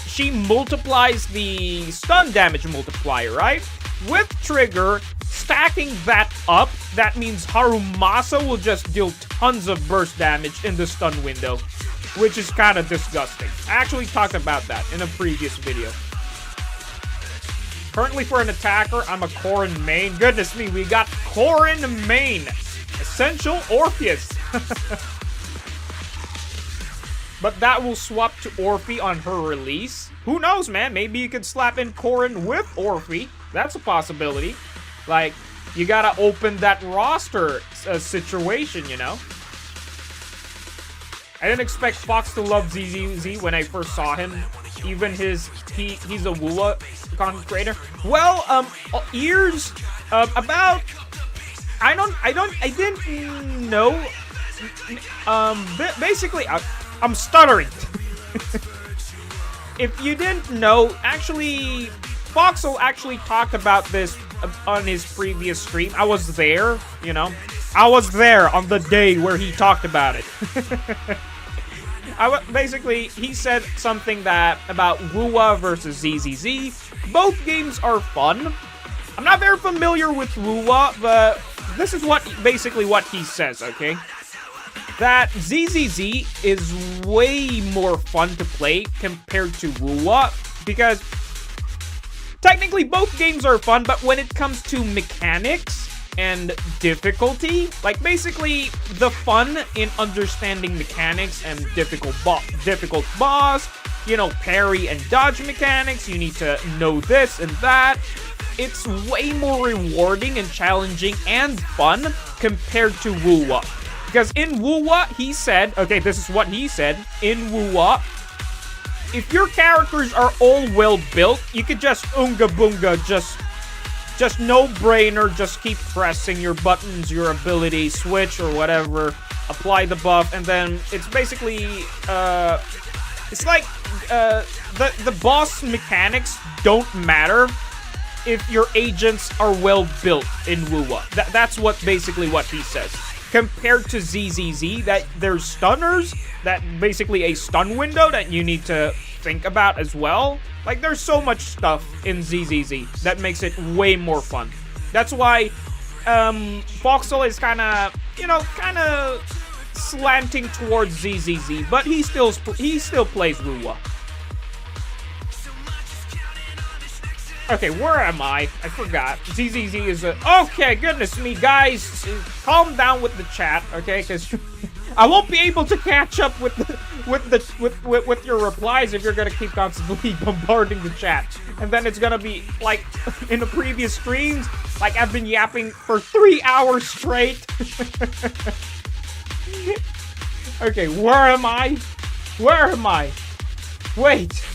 She multiplies the stun damage multiplier, right? With trigger, stacking that up, that means Harumasa will just deal tons of burst damage in the stun window, which is kind of disgusting. I actually talked about that in a previous video. Currently for an attacker, I'm a Corrin main. Goodness me, we got Corrin main. Essential Orpheus. But that will swap to Orphe on her release. Who knows, man? Maybe you could slap in Corrin with Orphe. That's a possibility. Like, you gotta open that roster situation, I didn't expect Fox to love ZZZ when I first saw him. Even he's a Woowa content creator. Well, years about I didn't know. Basically, I'm stuttering. If you didn't know, actually, Foxel actually talked about this on his previous stream. I was there, I was there on the day where he talked about it. Basically, he said something about Wuwa versus ZZZ. Both games are fun. I'm not very familiar with Wuwa, but this is basically what he says, okay? That ZZZ is way more fun to play compared to Wuwa, because technically both games are fun, but when it comes to mechanics, and difficulty. Like, basically, the fun in understanding mechanics and difficult boss, you know, parry and dodge mechanics. You need to know this and that. It's way more rewarding and challenging and fun compared to Wuwa. Because in Wuwa, he said, okay, this is what he said, in Wuwa, if your characters are all well built, you could just unga boonga, just no brainer, just keep pressing your buttons, your ability, switch or whatever, apply the buff, and then it's basically, it's like, the boss mechanics don't matter if your agents are well built in Wuwa. That's basically what he says. Compared to ZZZ, that there's stunners, that basically a stun window that you need to think about as well. Like, there's so much stuff in ZZZ that makes it way more fun. That's why Foxel is kind of, you know, slanting towards ZZZ, but he still plays Wuwa. Okay, where am I? I forgot. ZZZ is a... Okay, goodness me, guys. Calm down with the chat, okay? Because I won't be able to catch up with your replies if you're gonna keep constantly bombarding the chat. And then it's gonna be, like, in the previous streams, like, I've been yapping for 3 hours straight. Okay, where am I? Where am I? Wait.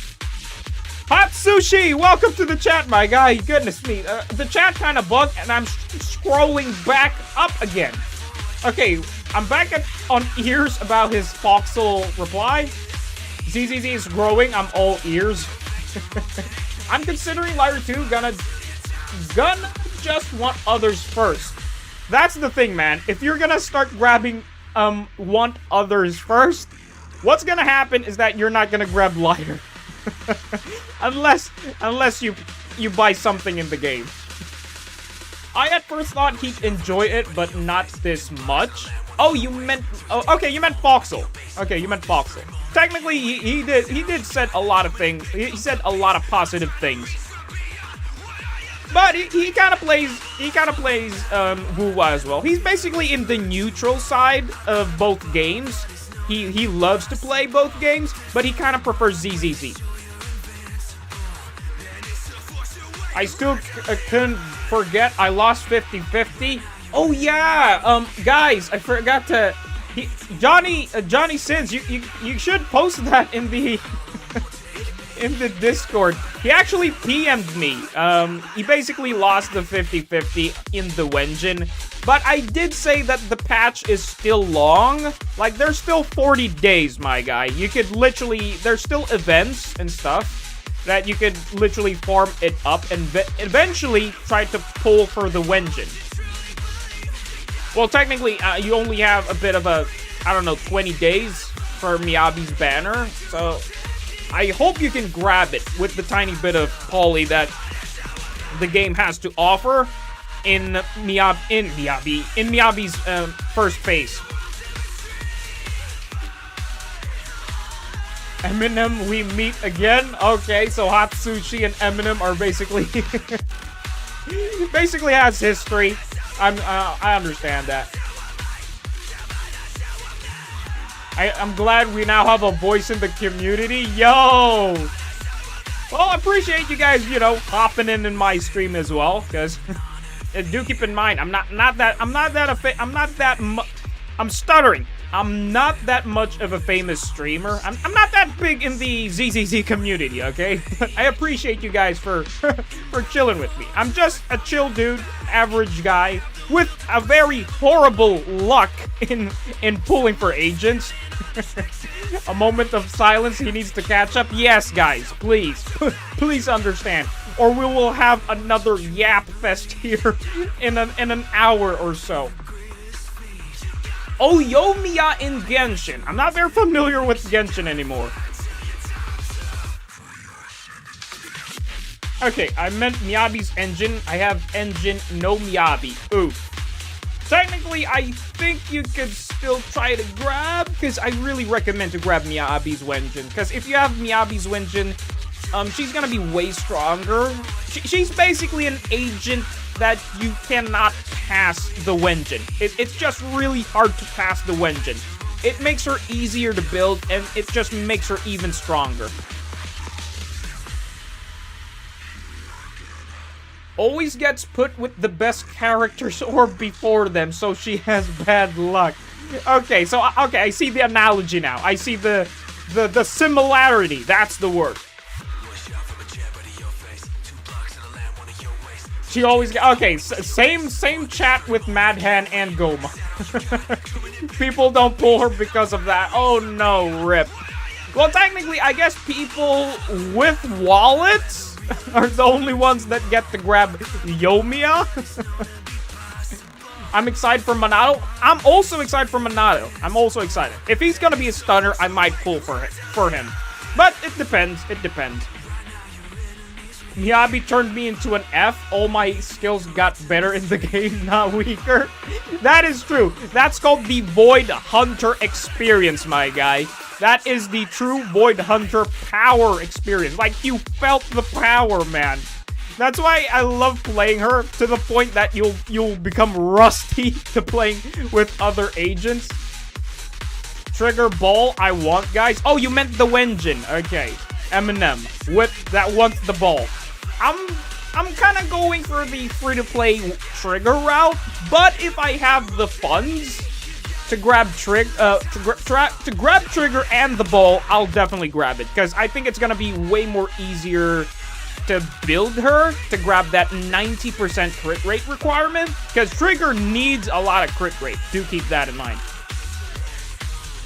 Hot Sushi, welcome to the chat, my guy. Goodness me, the chat kind of bugged, and I'm scrolling back up again. Okay, I'm back on ears about his Foxel reply. ZZZ is growing, I'm all ears. I'm considering Liar 2, gonna just want others first. That's the thing, man. If you're gonna start grabbing, want others first, what's gonna happen is that you're not gonna grab Liar. unless you buy something in the game. I at first thought he'd enjoy it, but not this much. Oh, you meant... Oh, okay, you meant Foxel. Okay, you ment Foxel. Technically, he did said a lot of things. He said a lot of positive things. But he kind of plays Wuwa as well. He's basically in the neutral side of both games. He loves to play both games, but he kind of prefers ZZZ. I still couldn't forget I lost 50-50. Oh yeah, guys, I forgot to... Johnny Sins, you should post that in the... in the Discord. He actually PM'd me. He basically lost the 50-50 in the Wenjin. But I did say that the patch is still long. Like, there's still 40 days, my guy. You could literally... There's still events and stuff that you could literally farm it up and eventually try to pull for the Wenjin. Well, technically, you only have a bit of a, I don't know, 20 days for Miyabi's banner. So, I hope you can grab it with the tiny bit of poly that the game has to offer in Miyabi's first phase. Eminem, we meet again. Okay, so Hot Sushi and Eminem are basically basically has history. I understand that. I'm glad we now have a voice in the community. Yo! Well, I appreciate you guys, you know, hopping in my stream as well, because do keep in mind, I'm stuttering. I'm not that much of a famous streamer. I'm not that big in the ZZZ community, okay? But I appreciate you guys for chilling with me. I'm just a chill dude, average guy, with a very horrible luck in pulling for agents. A moment of silence, he needs to catch up. Yes, guys, please. Please understand. Or we will have another YAP fest here in an hour or so. Oh, Yomiya in Genshin. I'm not very familiar with Genshin anymore. Okay, I meant Miyabi's engine. I have engine, no Miyabi. Oof. Technically, I think you could still try to grab, because I really recommend to grab Miyabi's Wenjin. Because if you have Miyabi's Wenjin, she's gonna be way stronger. She's basically an agent that you cannot pass the Wenjin. It's just really hard to pass the Wenjin. It makes her easier to build, and it just makes her even stronger. Always gets put with the best characters or before them, so she has bad luck. Okay, so, okay, I see the analogy now. I see the similarity. That's the word. She always okay, same chat with Madhan and Goma. People don't pull her because of that. Oh no, rip. Well, technically, I guess people with wallets are the only ones that get to grab Yomiya. I'm excited for Minato. I'm also excited for Minato. I'm also excited. If he's gonna be a stunner, I might pull for him. But it depends. It depends. Miyabi turned me into an F. All my skills got better in the game, not weaker. That is true. That's called the Void Hunter experience, my guy. That is the true Void Hunter power experience. Like, you felt the power, man. That's why I love playing her, to the point that you'll become rusty to playing with other agents. Trigger ball, I want, guys. Oh, you meant the Wenjin. Okay. Eminem. Whip that wants the ball. I'm kind of going for the free-to-play trigger route, but if I have the funds to grab trigger and the ball, I'll definitely grab it, because I think it's gonna be way more easier to build her to grab that 90% crit rate requirement, because trigger needs a lot of crit rate. Do keep that in mind.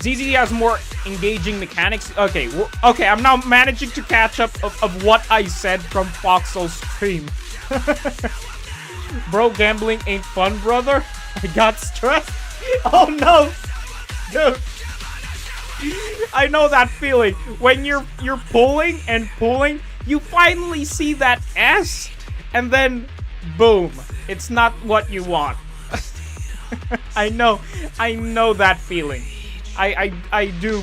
ZZZ has more engaging mechanics. Okay, okay, I'm now managing to catch up of what I said from Foxhole's stream. Bro, gambling ain't fun, brother. I got stressed. Oh no, dude. I know that feeling when you're pulling and pulling. You finally see that S, and then boom, it's not what you want. I know that feeling. I do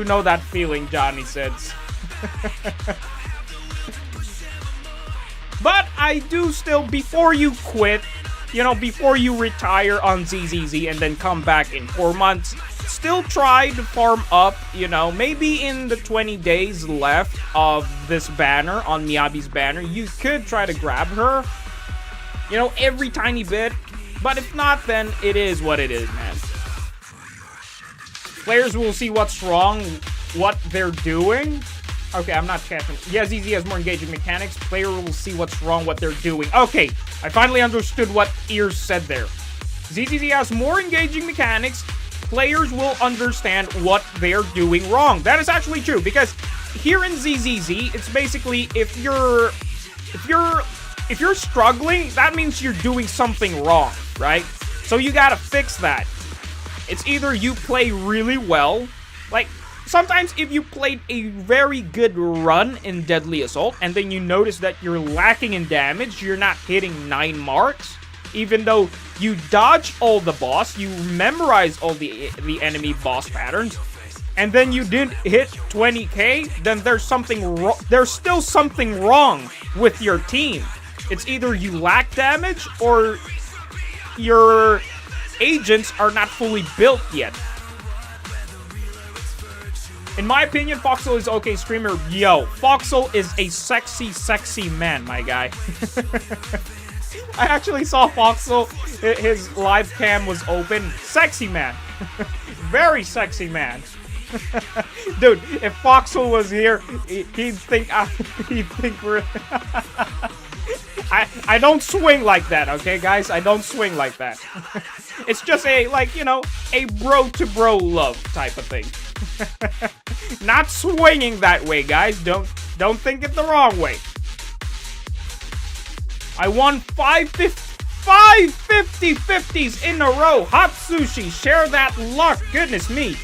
know that feeling, Johnny says. But I do still, before you quit, you know, before you retire on ZZZ and then come back in 4 months, still try to farm up, you know, maybe in the 20 days left of this banner, on Miyabi's banner, you could try to grab her, you know, every tiny bit. But if not, then it is what it is, man. Players will see what's wrong, what they're doing. Okay, I'm not catching. Yeah, ZZ has more engaging mechanics. Player will see what's wrong, what they're doing. Okay, I finally understood what Ears said there. ZZZ has more engaging mechanics. Players will understand what they're doing wrong. That is actually true, because here in ZZZ, it's basically if you're struggling, that means you're doing something wrong, right? So you gotta fix that. It's either you play really well, like, sometimes if you played a very good run in Deadly Assault, and then you notice that you're lacking in damage, you're not hitting 9 marks, even though you dodge all the boss, you memorize all the enemy boss patterns, and then you didn't hit 20k, then there's still something wrong with your team. It's either you lack damage, or your agents are not fully built yet. In my opinion, Foxhole is okay streamer. Yo, Foxhole is a sexy man, my guy. I actually saw Foxhole, his live cam was open. Sexy man. Very sexy man. Dude, if Foxhole was here, he'd think we're... I don't swing like that, okay, guys? I don't swing like that. It's just a, like, you know, a bro-to-bro love type of thing. Not swinging that way, guys. Don't think it the wrong way. I won 550-50s in a row. Hot sushi, share that luck. Goodness me.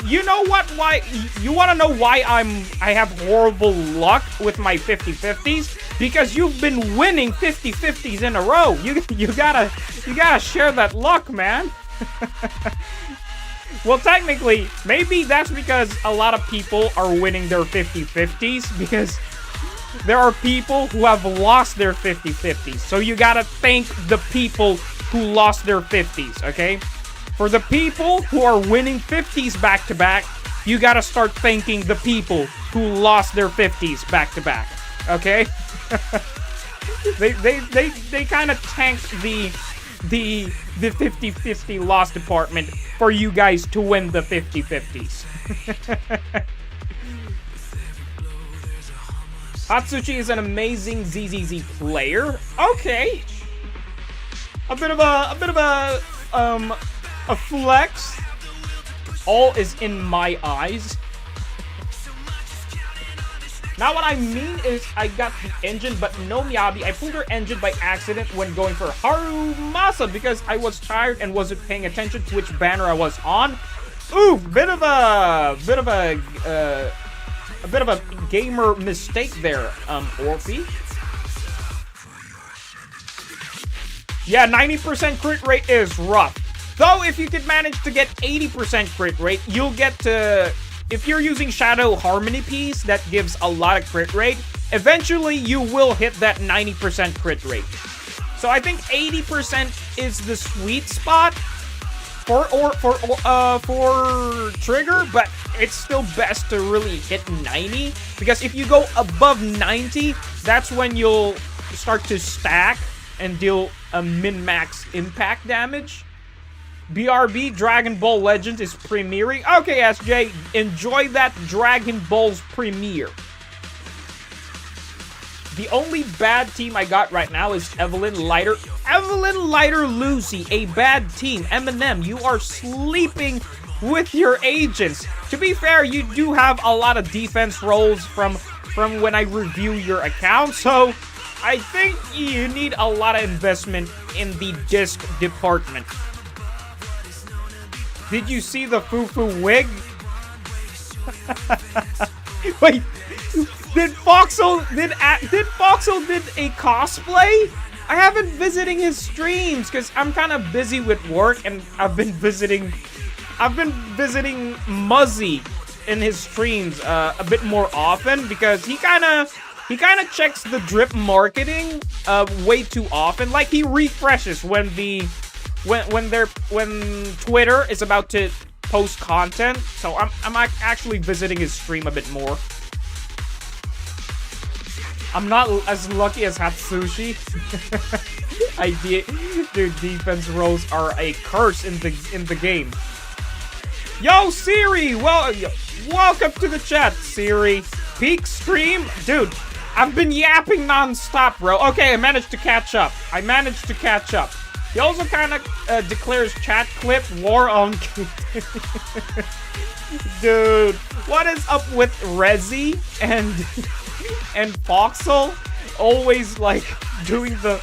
You know what? Why? You want to know why I have horrible luck with my 50-50s? Because you've been winning 50-50s in a row. You gotta share that luck, man. Well, technically, maybe that's because a lot of people are winning their 50-50s, because there are people who have lost their 50-50s. So you gotta thank the people who lost their 50s, okay? For the people who are winning 50s back-to-back, you gotta start thanking the people who lost their 50s back-to-back, okay? They kind of tanked the 50-50 loss department for you guys to win the 50-50s. Hatsushi is an amazing ZZZ player. Okay. A bit of a flex. All is in my eyes. Now what I mean is I got the engine but no Miyabi. I pulled her engine by accident when going for Harumasa because I was tired and wasn't paying attention to which banner I was on. Ooh, bit of a gamer mistake there, Orphe. Yeah, 90% crit rate is rough. Though, if you could manage to get 80% crit rate, you'll get to... If you're using Shadow Harmony piece, that gives a lot of crit rate, eventually you will hit that 90% crit rate. So I think 80% is the sweet spot for Trigger, but it's still best to really hit 90, because if you go above 90, that's when you'll start to stack and deal a min-max impact damage. BRB, Dragon Ball Legends is premiering. Okay, SJ, enjoy that Dragon Ball's premiere. The only bad team I got right now is Evelyn Lighter. Evelyn Lighter Lucy, a bad team. Eminem, you are sleeping with your agents. To be fair, you do have a lot of defense roles from when I review your account, so I think you need a lot of investment in the disc department. Did you see the Fufu wig? Wait, did Foxel did a cosplay? I haven't visiting his streams because I'm kind of busy with work, and I've been visiting Muzzy in his streams a bit more often because he kind of checks the drip marketing way too often. Like, he refreshes when Twitter is about to post content, so I'm actually visiting his stream a bit more. I'm not as lucky as Hatsushi. Dude, defense rolls are a curse in the game. Yo, Siri, welcome to the chat, Siri. Peak stream, dude. I've been yapping non-stop, bro. Okay, I managed to catch up. He also kind of declares chat clip war on... Dude, what is up with Rezi and Foxel? Always, like, doing the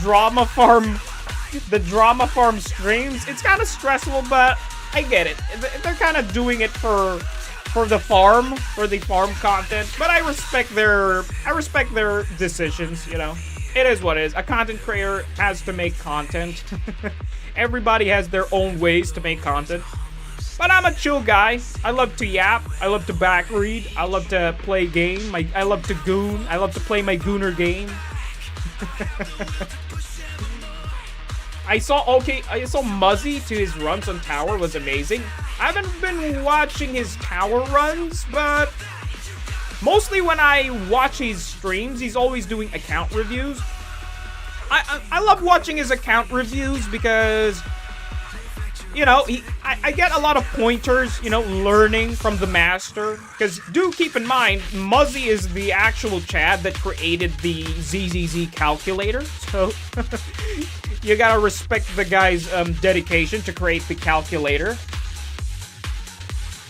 drama farm streams. It's kind of stressful, but I get it. They're kind of doing it for the farm content. But I respect their decisions, you know. It is what it is. A content creator has to make content. Everybody has their own ways to make content. But I'm a chill guy. I love to yap. I love to backread. I love to play game. I love to goon. I love to play my gooner game. I saw Muzzy to his runs on tower was amazing. I haven't been watching his tower runs, but mostly when I watch his streams, he's always doing account reviews. I love watching his account reviews because, you know, I get a lot of pointers, you know, learning from the master. Because do keep in mind, Muzzy is the actual Chad that created the ZZZ calculator. So you gotta respect the guy's dedication to create the calculator.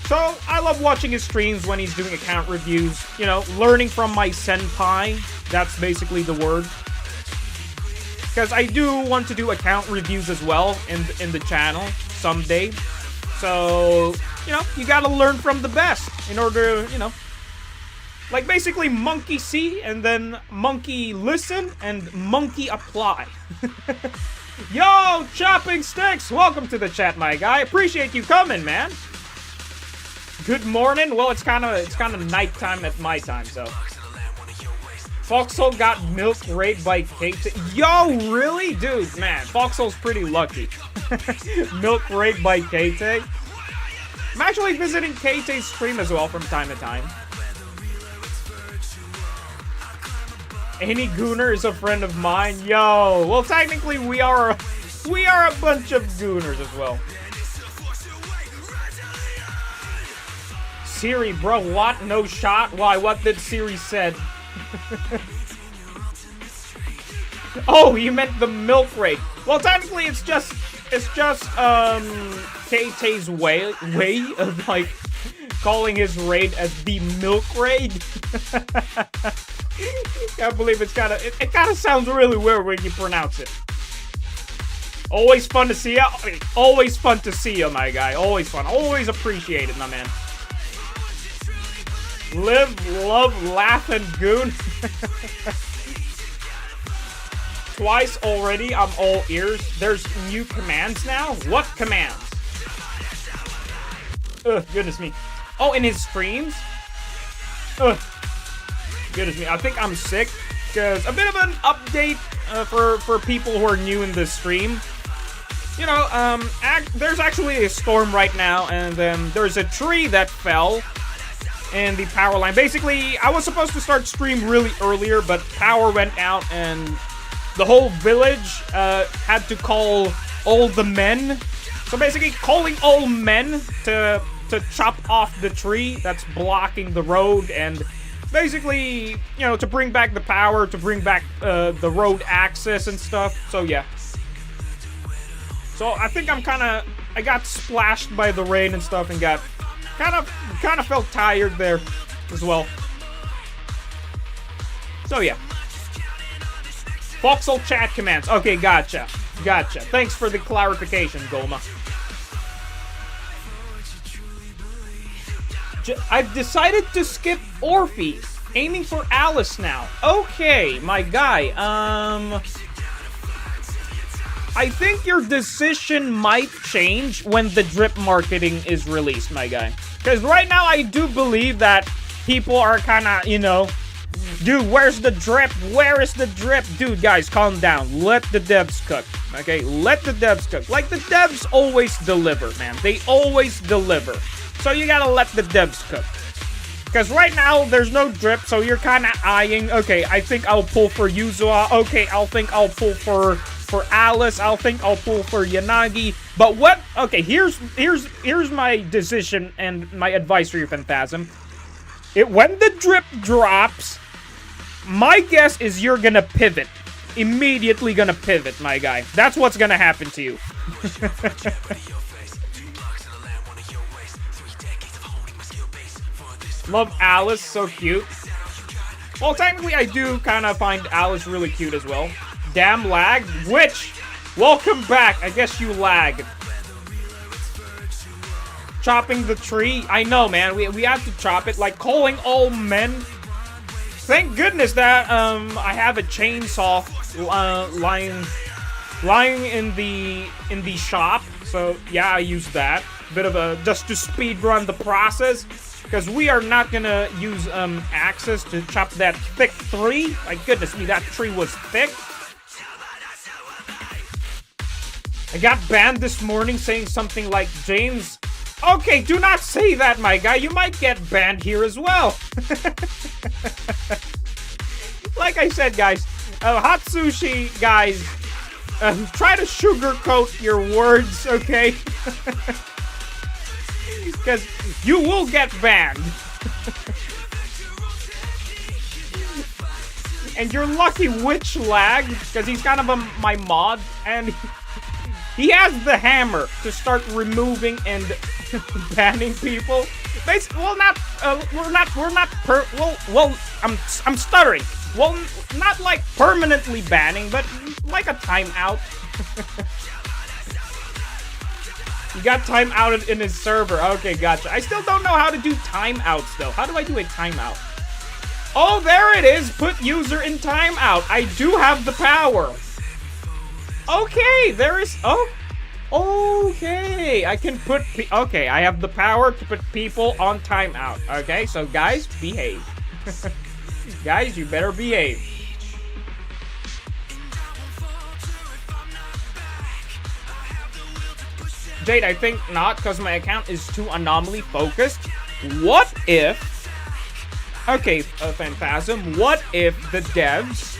So I love watching his streams when he's doing account reviews, you know, learning from my senpai. That's basically the word. Because I do want to do account reviews as well in the channel someday. So, you know, you gotta learn from the best in order, you know, like basically monkey see and then monkey listen and monkey apply. Yo, Chopping Sticks! Welcome to the chat, my guy. Appreciate you coming, man. Good morning. Well, it's kind of nighttime at my time, so. Foxhole got milk raped by Kate. Yo, really? Dude, man, Foxhole's pretty lucky. Milk raped by Kate. I'm actually visiting Kate's stream as well from time to time. Any gooner is a friend of mine. Yo, well, technically we are a bunch of gooners as well. Siri, bro, what? No shot? Why? What did Siri said? Oh, you meant the milk raid. Well, technically it's just KT's way of like calling his raid as the milk raid. Can't believe it kind of sounds really weird when you pronounce it. Always fun to see you. Always fun to see you, my guy. Always fun. Always appreciate it, my man. Live, love, laugh, and goon. Twice already, I'm all ears. There's new commands now? What commands? Ugh, goodness me. Oh, in his streams? Ugh. Goodness me. I think I'm sick. Because a bit of an update for people who are new in the stream. You know, there's actually a storm right now, and then there's a tree that fell in the power line. Basically, I was supposed to start stream really earlier, but power went out, and the whole village had to call all the men. So basically, calling all men to chop off the tree that's blocking the road, and basically, you know, to bring back the power, to bring back the road access and stuff. So yeah. So I think I got splashed by the rain and stuff, and got kind of felt tired there as well. So yeah. Foxhole chat commands. Okay, gotcha. Thanks for the clarification, Goma. I've decided to skip Orphe. Aiming for Alice now. Okay, my guy. I think your decision might change when the drip marketing is released, my guy. Because right now, I do believe that people are kind of, you know, dude, where's the drip? Where is the drip? Dude, guys, calm down. Let the devs cook, okay? Let the devs cook. Like, the devs always deliver, man. They always deliver. So you gotta let the devs cook. Because right now, there's no drip, so you're kind of eyeing, okay, I think I'll pull for Yuzuha. Okay, I'll pull for Alice. I'll pull for Yanagi. But what? Okay, here's my decision and my advice for you, Phantasm. When the drip drops, my guess is you're gonna pivot. Immediately gonna pivot, my guy. That's what's gonna happen to you. Love Alice, so cute. Well, technically, I do kind of find Alice really cute as well. Damn lag. Witch, welcome back. I guess you lagged. Chopping the tree. I know, man. We have to chop it. Like, calling all men. Thank goodness that I have a chainsaw lying in the shop. So yeah, I use that. Bit of a just to speed run the process. Because we are not gonna use axes to chop that thick tree. My goodness me, that tree was thick. I got banned this morning saying something like, James, okay, do not say that, my guy. You might get banned here as well. Like I said, guys, hot sushi, guys, try to sugarcoat your words, okay? Because you will get banned. And you're lucky Witch lag, because he's kind of my mod, and he has the hammer to start removing and banning people. Basically, well, I'm stuttering. Well, not like permanently banning, but like a timeout. You got timeouted in his server. Okay, gotcha. I still don't know how to do timeouts, though. How do I do a timeout? Oh, there it is. Put user in timeout. I do have the power. Okay, there is... Oh, okay. I can put... Okay, I have the power to put people on timeout. Okay, so guys, behave. Guys, you better behave. Jade, I think not, because my account is too anomaly focused. What if... Okay, Phantasm, what if the devs...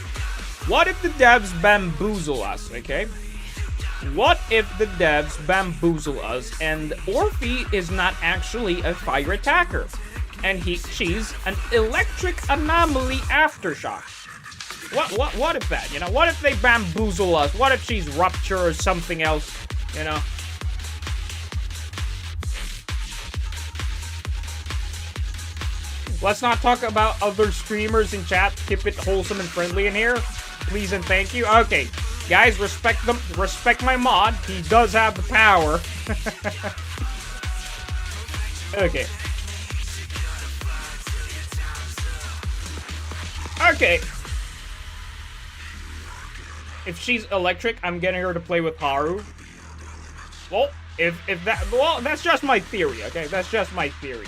What if the devs bamboozle us, okay? What if the devs bamboozle us and Orphe is not actually a fire attacker? And she's an electric anomaly aftershock. What if that, you know? What if they bamboozle us? What if she's Rupture or something else, you know? Let's not talk about other streamers in chat. Keep it wholesome and friendly in here. Please and thank you. Okay, guys, respect them. Respect my mod. He does have the power. Okay. Okay. If she's electric, I'm getting her to play with Haru. Well, that's just my theory, okay? That's just my theory.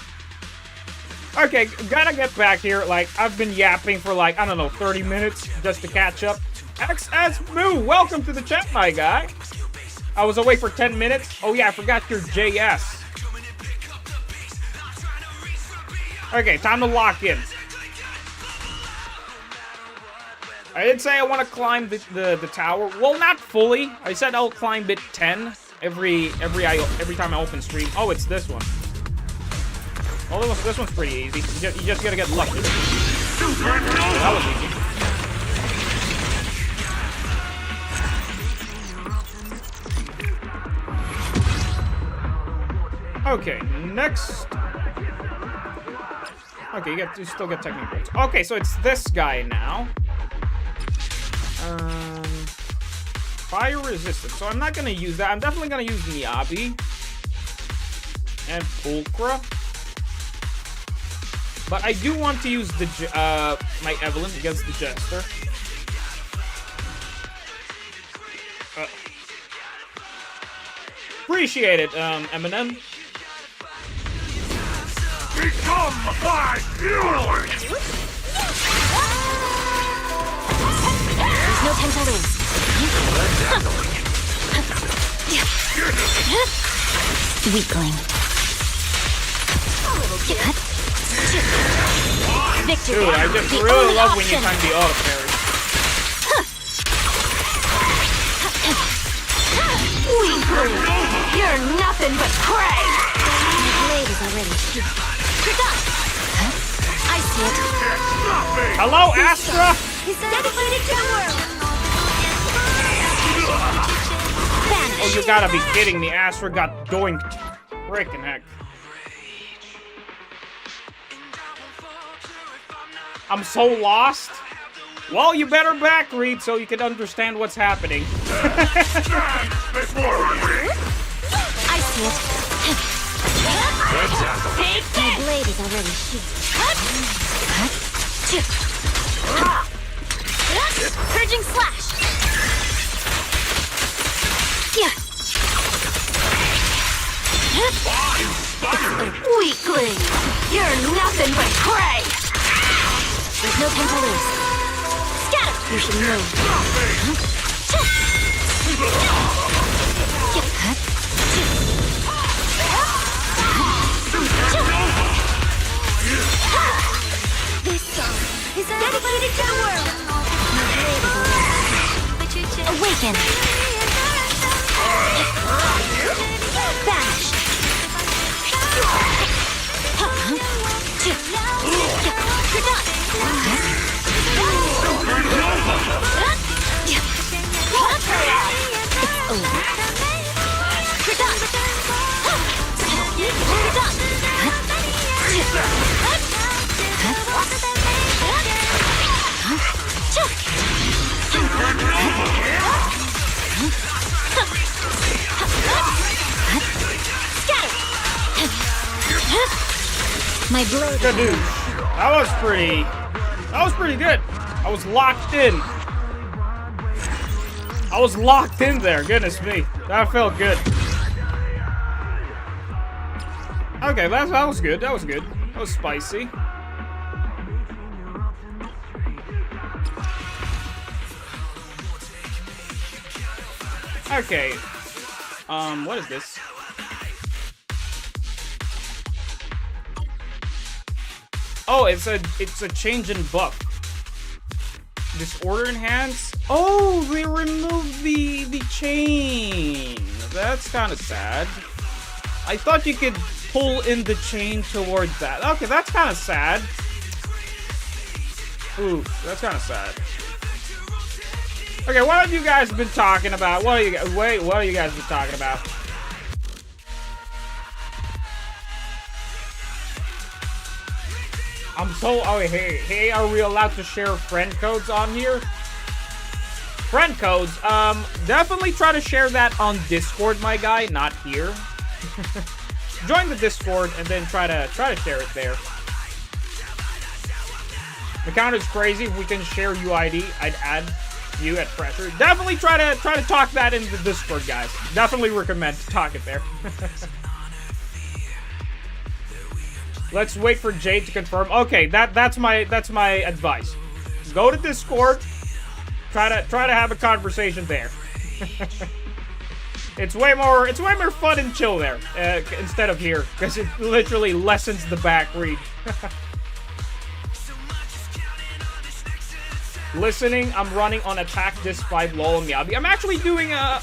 Okay, gotta get back here. Like, I've been yapping for like, I don't know, 30 minutes just to catch up. XS Moo, welcome to the chat, my guy. I was away for 10 minutes. Oh yeah, I forgot your JS. Okay, time to lock in. I did say I want to climb the tower. Well, not fully. I said I'll climb it 10 every time I open stream. Oh, it's this one. Oh, this one's pretty easy. You just gotta get lucky. That was easy. Okay, next. Okay, you still get technical points. Okay, so it's this guy now. Fire resistance. So I'm not gonna use that. I'm definitely gonna use Miyabi and Pulchra. But I do want to use the my Evelyn against the Jester. Appreciate it, Eminem. Become my fury! There's no time to lose. Weakling. Victory. Dude, I just really love when you find the auto parry. Weakling! You're nothing but prey! My blade is already sheathed. I see it. Hello, Astra! He's dedicated to the world. Oh, you gotta be kidding me. Astra got doinked. Frickin' heck. I'm so lost. Well, you better back read so you can understand what's happening. I see it. My blade is already sheathed. Purging slash. Weakling! You're nothing but prey! There's no time to lose. Scatter! You should move. This song is dedicated to the world. Awaken. Vanish. You're done. It's over. You're done. You're done. My blade. Good dude. That was pretty good. I was locked in. I was locked in there. Goodness me. That felt good. Okay, that was good. That was good. That was spicy. Okay. What is this? Oh, it's a change in buff. Disorder enhance. Oh, they removed the chain. That's kind of sad. I thought you could pull in the chain towards that. Okay, that's kind of sad. Ooh, that's kind of sad. Okay, what have you guys been talking about? What are you guys? Wait, what are you guys been talking about? I'm so. Oh, hey, are we allowed to share friend codes on here? Friend codes. Definitely try to share that on Discord, my guy, not here. Join the Discord and then try to share it there. The count is crazy. If we can share UID, I'd add you at pressure. Definitely try to talk that in the Discord, guys. Definitely recommend to talk it there. Let's wait for Jade to confirm. Okay, that's my advice. Go to Discord. Try to have a conversation there. It's way more fun and chill there instead of here, because it literally lessens the back read. Listening, I'm running on attack this 5 lol on Miyabi. I'm actually doing a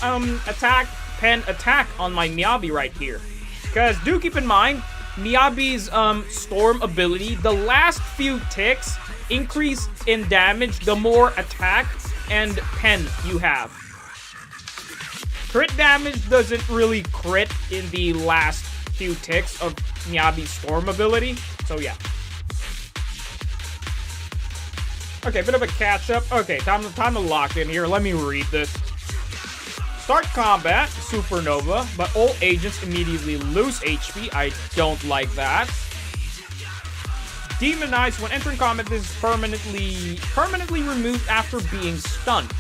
attack pen attack on my Miyabi right here. Because do keep in mind, Miyabi's storm ability, the last few ticks increase in damage the more attack and pen you have. Crit damage doesn't really crit in the last few ticks of Miyabi's storm ability. So yeah. Okay, bit of a catch-up. Okay, time to lock in here. Let me read this. Start combat, supernova, but all agents immediately lose HP. I don't like that. Demonize, when entering combat, this is permanently removed after being stunned.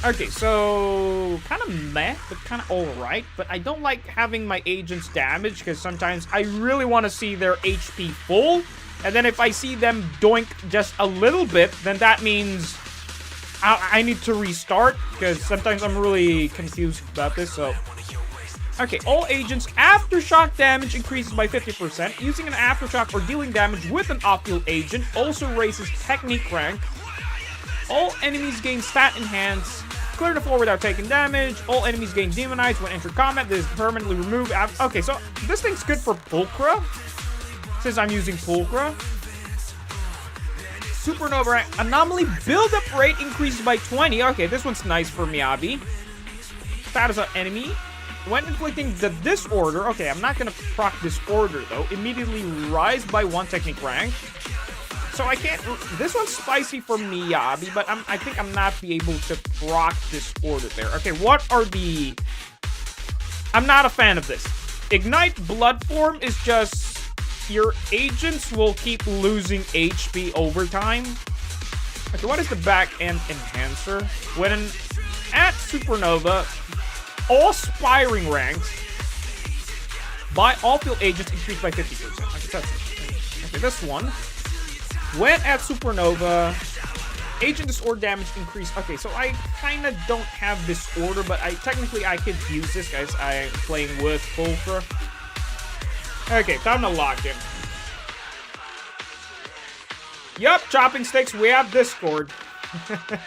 Okay, so kind of meh, but kind of alright. But I don't like having my agents damaged because sometimes I really want to see their HP full. And then if I see them doink just a little bit, then that means I need to restart, because sometimes I'm really confused about this, so. Okay, all agents aftershock damage increases by 50%. Using an aftershock or dealing damage with an off-field agent also raises technique rank. All enemies gain stat enhance. Clear the floor without taking damage. All enemies gain demonized when entering combat. This is permanently removed. Okay, so this thing's good for Pulchra, since I'm using Pulchra. Supernova rank. Anomaly build-up rate increases by 20. Okay, this one's nice for Miyabi. Status of enemy. When inflicting the disorder. Okay, I'm not going to proc disorder, though. Immediately rise by 1 technique rank. So I can't. This one's spicy for Miyabi, but I think I'm not be able to proc disorder there. Okay, what are the. I'm not a fan of this. Ignite Blood Form is just. Your agents will keep losing HP over time. Okay, what is the back end enhancer? When at Supernova, all spiring ranks by all field agents increase by 50%. Okay, that's it. Okay, this one. When at Supernova, agent disorder damage increase. Okay, so I kind of don't have disorder, but technically I could use this, guys. I am playing with Pulchra. Okay, time to lock in. Yup, chopping sticks, we have Discord. Okay.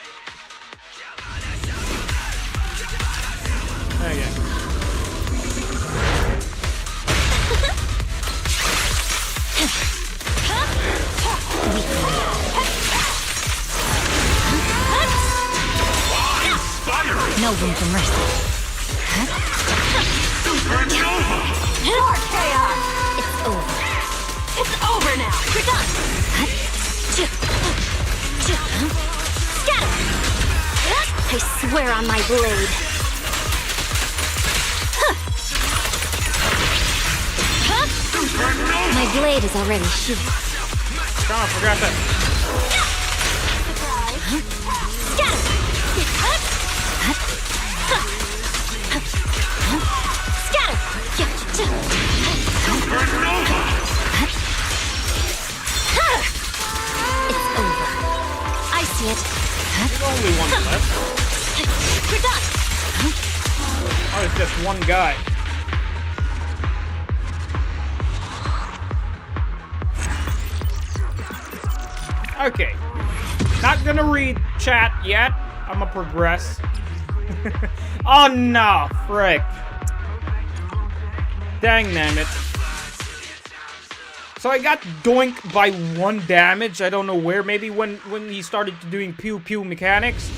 No room for mercy. More chaos! It's over. It's over now! You're done! Scatter! I swear on my blade. My blade is already shooting. Oh, I forgot that. Scatter! see it. There's only one left. You're done. Oh, it's just one guy. Okay. Not gonna read chat yet. I'ma progress. Oh no, frick. Dang nabbit. So I got doinked by 1 damage. I don't know where. Maybe when he started doing pew pew mechanics.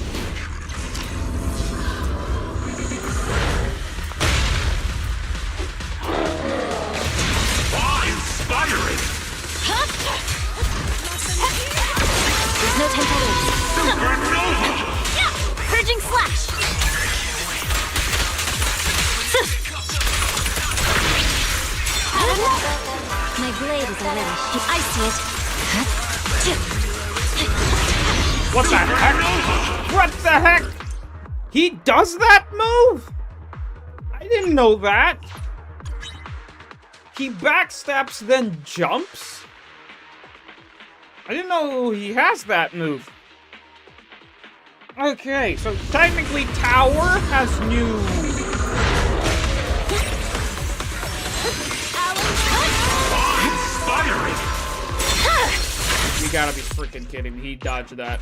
Inspiring! There's no time to lose. Supernova! Purging slash. My blade is already. I see it. What the heck? What the heck? He does that move? I didn't know that. He backsteps, then jumps? I didn't know he has that move. Okay, so technically Tower has new... Inspiring! You gotta be freaking kidding me. He dodged that.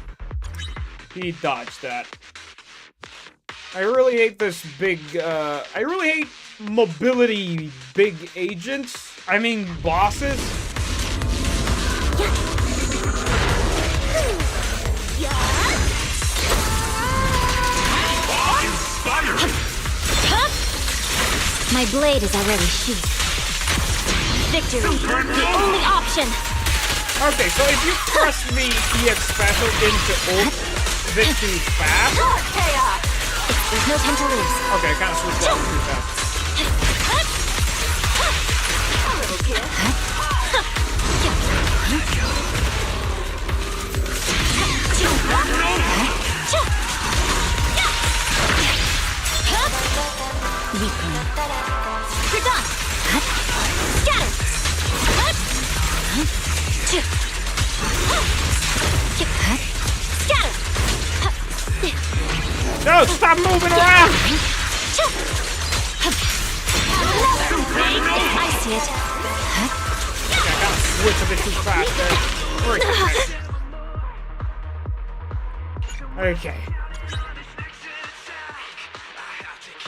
He dodged that. I really hate this big, I really hate mobility big agents. I mean, bosses. Inspiring! My blade is already sheathed. Victory, the only option. Okay, so if you press the EX special into ult a bit too fast. Chaos. There's no time to lose. Okay, I kind of switched that one too fast. You're done. Scatter. Scatter. No, stop moving around! I see it. Okay, I gotta switch a bit too fast there. Okay.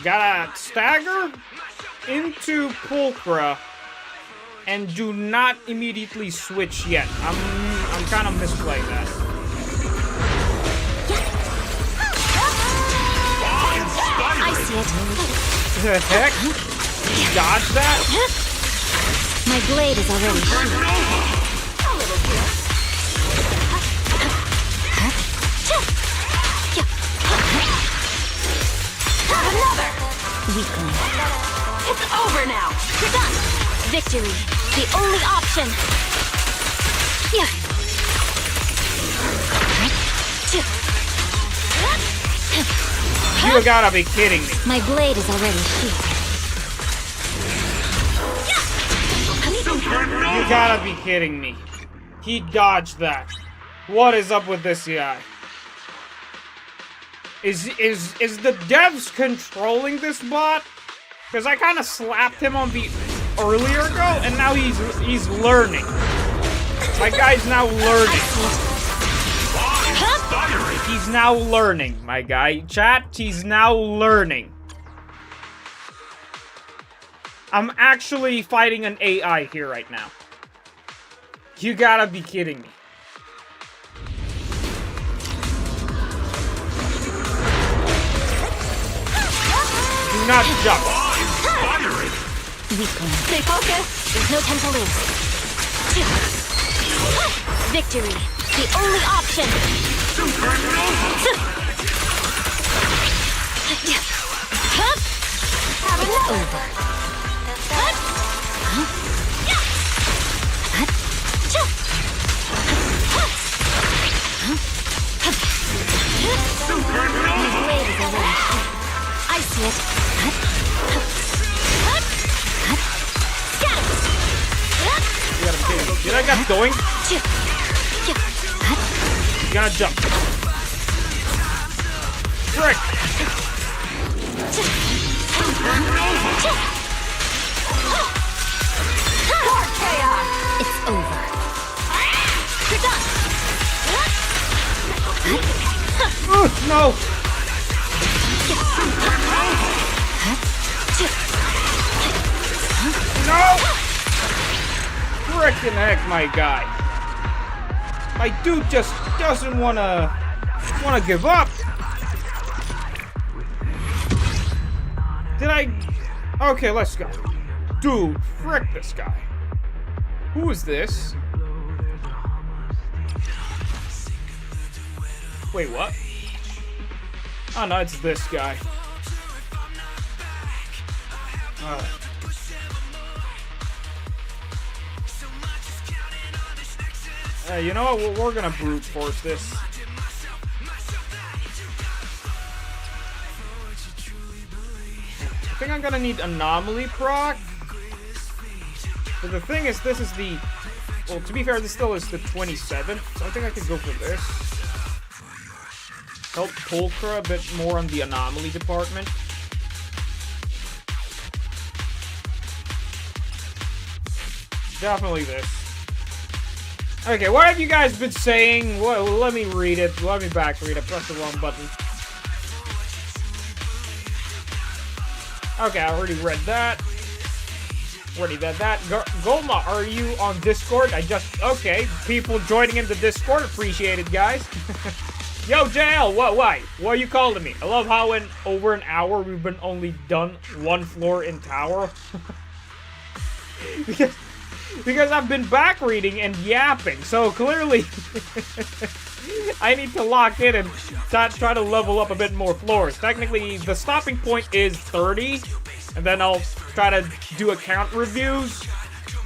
Gotta stagger into Pulchra and do not immediately switch yet. I'm kind of misplaying that. I see it. The heck? He dodged that? My blade is already sheathed. Another! Weakling. It's over now. You're done! Victory, the only option! Yeah. You gotta be kidding me. My blade is already sheathed. You gotta be kidding me. He dodged that. What is up with this guy? Is the devs controlling this bot? Because I kind of slapped him on the earlier go, and now he's learning. My guy's now learning. He's now learning, my guy. Chat, he's now learning. I'm actually fighting an AI here right now. You gotta be kidding me. Do not jump. Stay focused. There's no time to lose. Victory, the only option. Have it over. I see it. You gotta be kidding me. Did I got going? You gotta jump. frick? It's over. You're done. No! No! Frickin' heck, my guy. My dude just doesn't wanna give up. Did I? Okay, let's go. Dude, frick this guy. Who is this? Wait, what? Oh no, it's this guy. You know what? We're gonna brute force this. I think I'm gonna need anomaly proc. But the thing is, this is the... Well, to be fair, this still is the 27th, so I think I could go for this. Help Polkra a bit more on the anomaly department. Definitely this. Okay, what have you guys been saying? Well, let me read it. Let me back read it. Press the wrong button. Okay, I already read that. Already read that. Goma, are you on Discord? Okay, people joining in the Discord. Appreciate it, guys. Yo, JL, why? What are you calling me? I love how in over an hour we've been only done one floor in tower. because I've been back reading and yapping, so clearly I need to lock in and try to level up a bit more floors. Technically, the stopping point is 30, and then I'll try to do account reviews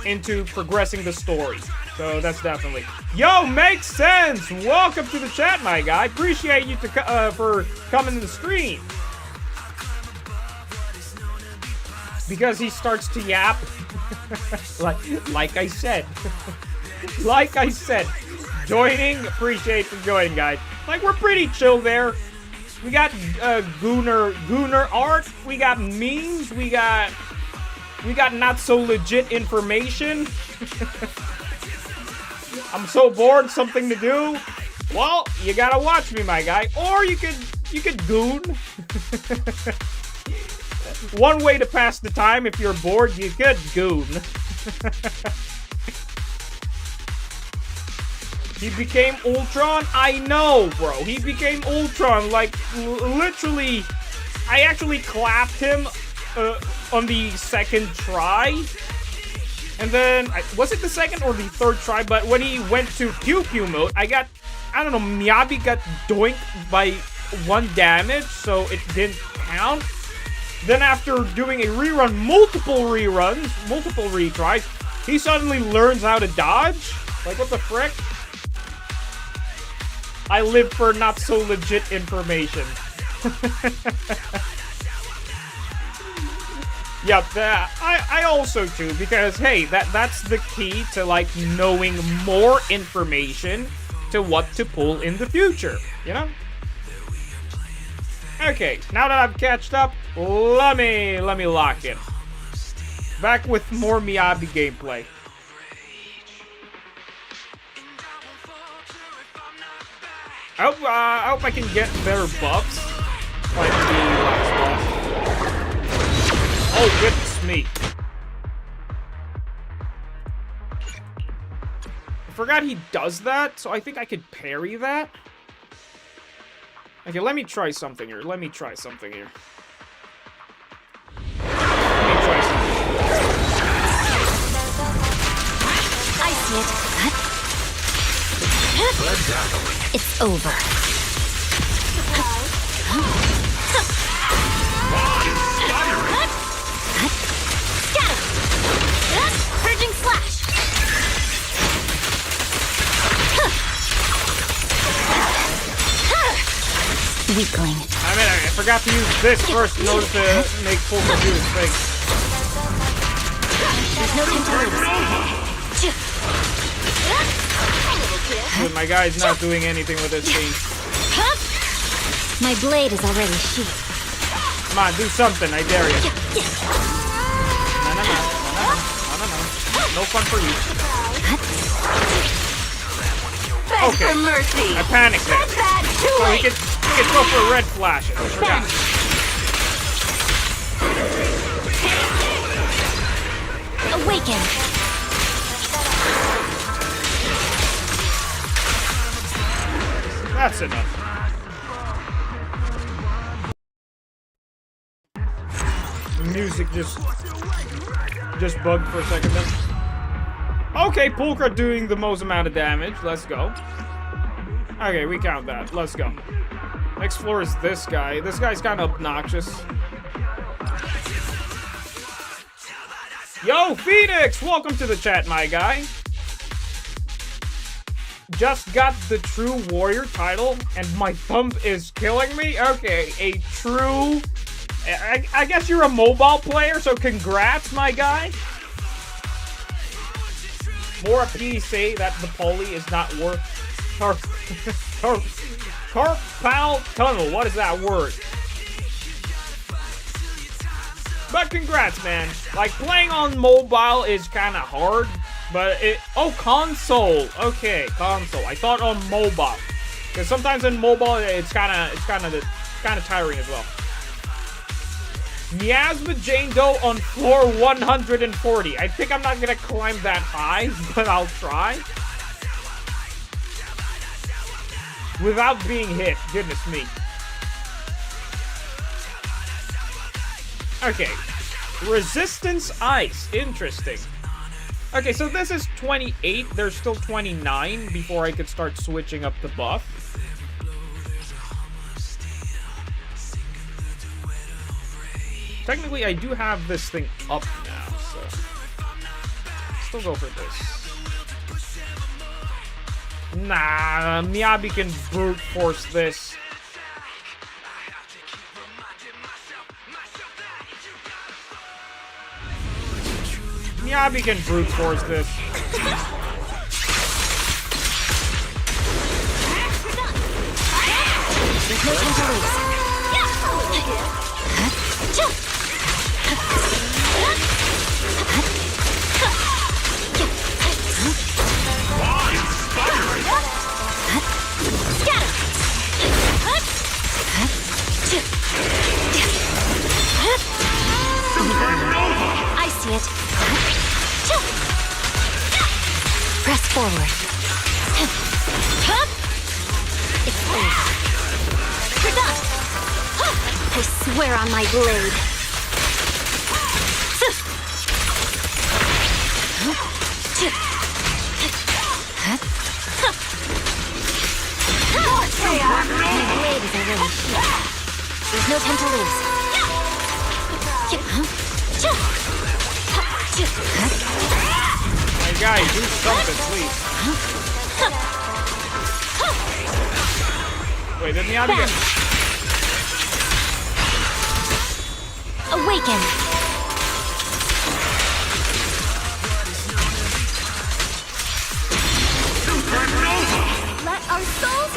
into progressing the story. So that's definitely... Yo, makes sense! Welcome to the chat, my guy. Appreciate you for coming to the stream. Because he starts to yap. like I said. Like I said. Joining, appreciate the joining, guys. Like, we're pretty chill there. We got Gooner art. We got memes. We got not so legit information. I'm so bored, something to do. Well, you gotta watch me, my guy. Or you could goon. One way to pass the time if you're bored, you could goon. He became Ultron? I know, bro. He became Ultron. Like, literally, I actually clapped him on the second try. And then, was it the second or the third try? But when he went to Pew Pew mode, I don't know, Miyabi got doinked by 1 damage, so it didn't count. Then after doing a rerun, multiple retries, he suddenly learns how to dodge? Like, what the frick? I live for not so legit information. Yep, I also too, because hey, that's the key to like knowing more information to what to pull in the future, you know? Okay, now that I've catched up, let me lock in. Back with more Miyabi gameplay. I hope I can get better buffs like the last boss. Oh, goodness me. I forgot he does that, so I think I could parry that. Okay, let me try something here. I see it. It's over. Purging slash. Weakling. I forgot to use this first in order to make full do his thing. There's no time to lose. Dude, my guy's not doing anything with this thing. My blade is already sheathed. Come on, do something. I dare you. No. No fun for you. Beg Okay. for mercy. I panicked there. Bad, too So he late. can go for a red flash. I forgot. Awaken. That's enough. The music just bugged for a second then. Okay, Pulchra doing the most amount of damage. Let's go. Okay, we count that. Let's go. Next floor is this guy. This guy's kind of obnoxious. Yo, Phoenix! Welcome to the chat, my guy. Just got the True Warrior title, and my thumb is killing me? Okay, a true... I guess you're a mobile player, so congrats, my guy. More a PC that the poly is not worth... Carpal tunnel, what is that word? But congrats, man. Like, playing on mobile is kind of hard, but it... Oh, console. Okay, console. I thought on mobile. Because sometimes in mobile, it's kind of tiring as well. Miasma Jane Doe on floor 140. I think I'm not gonna climb that high, but I'll try. Without being hit. Goodness me. Okay. Resistance Ice. Interesting. Okay, so this is 28. There's still 29 before I could start switching up the buff. Technically, I do have this thing up now, so... Still go for this. Nah, Miyabi can brute force this. Miyabi can brute force this. There's no time to lose. I see it. Press forward. It's over. You're done. I swear on my blade. My blade is already sheathed. There's no time to lose. My guy, do something, please. Wait, did Miyabi get... Awaken. Let our souls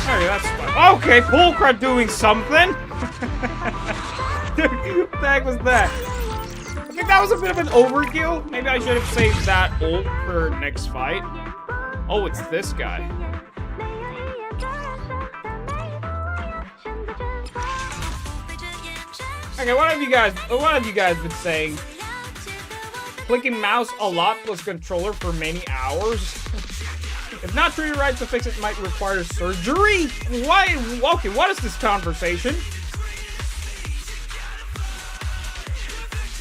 Okay, that's fine. Okay, Pulchra doing something. What the heck was that? I think that was a bit of an overkill. Maybe I should have saved that ult for next fight. Oh, it's this guy. Okay, what have you guys been saying? Clicking mouse a lot plus controller for many hours? If not treated right to fix it might require surgery? Why? Okay, what is this conversation?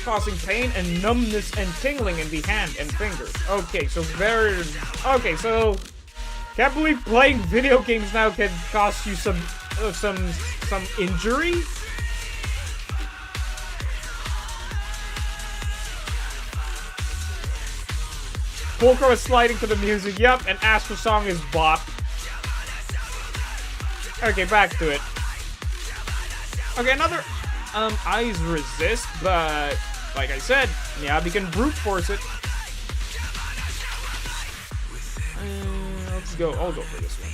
Causing pain and numbness and tingling in the hand and fingers. Okay, so okay, so can't believe playing video games now can cost you some injury. Pulchra is sliding to the music, yep, and Astro Song is bop. Okay, back to it. Okay, another, Eyes resist, but, like I said, Miyabi can brute force it. I'll go for this one.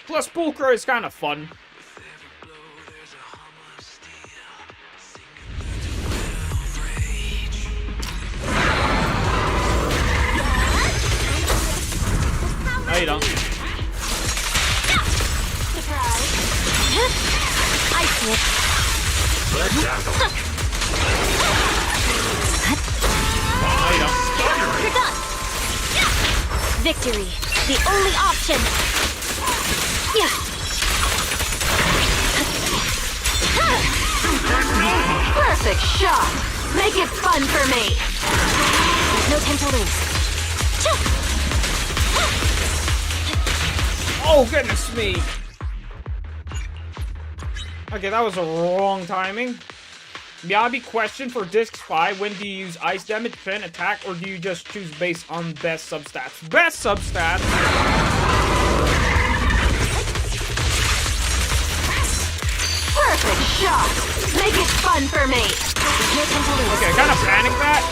Plus, Pulcher is kind of fun. No, you don't. Surprise. I see it. No, you don't. You're done. Victory, the only option. Yeah. Perfect shot. Make it fun for me. There's no time to lose. Oh, goodness me. Okay, that was a wrong timing. Miyabi question for Disc Spy. When do you use ice damage, pen, attack, or do you just choose based on best substats? Best substats. Perfect shot. Make it fun for me. There's no time to lose. Okay, I kind of panicked that.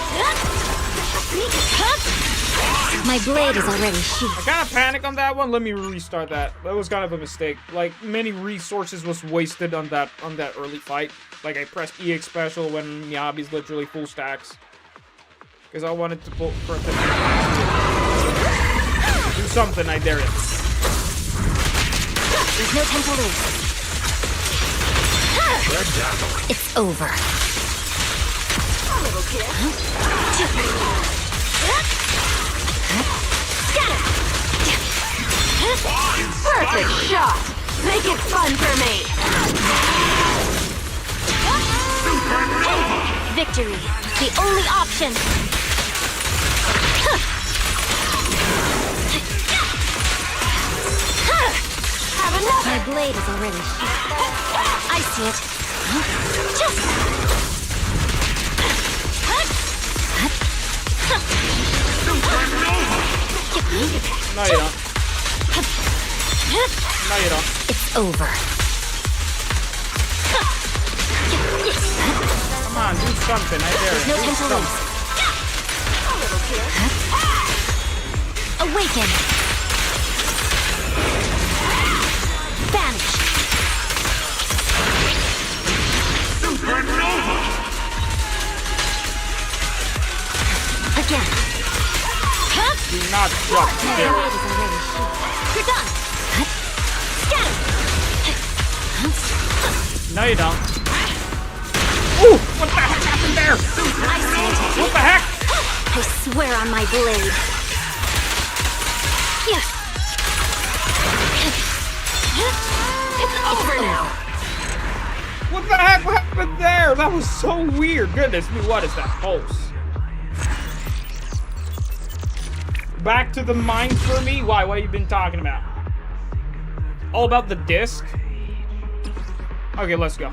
My blade is already I sheathed. kind of panicked on that one. Let me restart that. That was kind of a mistake. Like, many resources was wasted on that early fight. Like, I pressed EX special when Miyabi's literally full stacks. Because I wanted to pull for do something, I dare it. There's no time to lose. It's over. A little kid. Perfect shot. Make it fun for me. Victory, the only option. Have another. My blade is already sheathed. I see it. No, you don't. No, you don't. It's over. Come on, do something, I dare it. No Do time to something. lose. A little kid. Awaken. Vanish. Again. Do not drop My there. blade is already sheathed. You're done. Scatter. No, you don't. Ooh! What the heck happened there? I see it. What the heck? I swear on my blade. Yeah. It's over now. What the heck happened there? That was so weird. Goodness me, what is that pulse? Back to the mines for me? Why? What have you been talking about? All about the disc? Okay, let's go.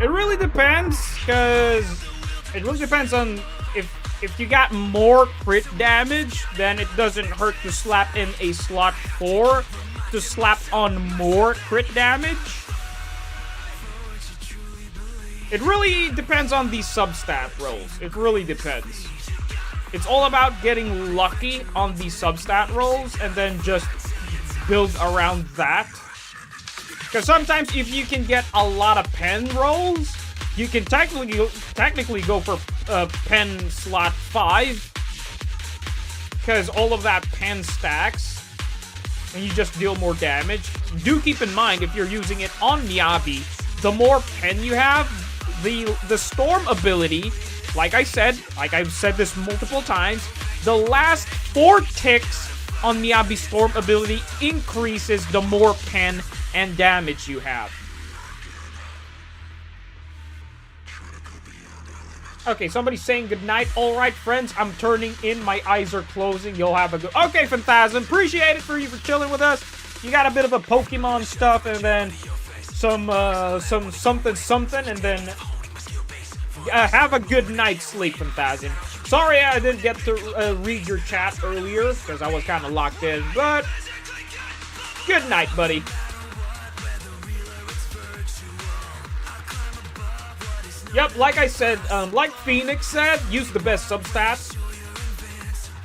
It really depends, because it really depends on if you got more crit damage, then it doesn't hurt to slap in a slot 4 to slap on more crit damage. It really depends on the substat rolls. It really depends. It's all about getting lucky on the substat rolls and then just build around that. Because sometimes if you can get a lot of pen rolls, you can technically go for pen slot 5. Because all of that pen stacks and you just deal more damage. Do keep in mind, if you're using it on Miyabi, the more pen you have, the storm ability, like I've said this multiple times, the last 4 ticks on Miyabi's storm ability increases the more pen and damage you have. Okay, somebody's saying goodnight. Alright, friends, I'm turning in. My eyes are closing. You'll have a good... Okay, Phantasm, appreciate it for you for chilling with us. You got a bit of a Pokemon stuff, and then some something, and then have a good night's sleep, Phantasm. Sorry I didn't get to read your chat earlier, because I was kind of locked in, but good night, buddy. Yep, like I said, like Phoenix said, use the best substats.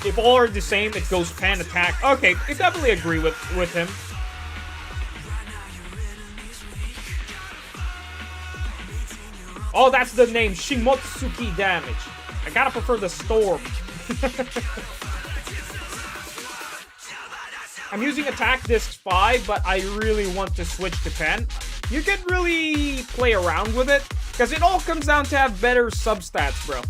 if all are the same, it goes pen attack. Okay, I definitely agree with him. Oh, that's the name, Shimotsuki damage. I gotta prefer the storm. I'm using attack disc 5, but I really want to switch to pen. You can really play around with it, because it all comes down to have better substats, bro.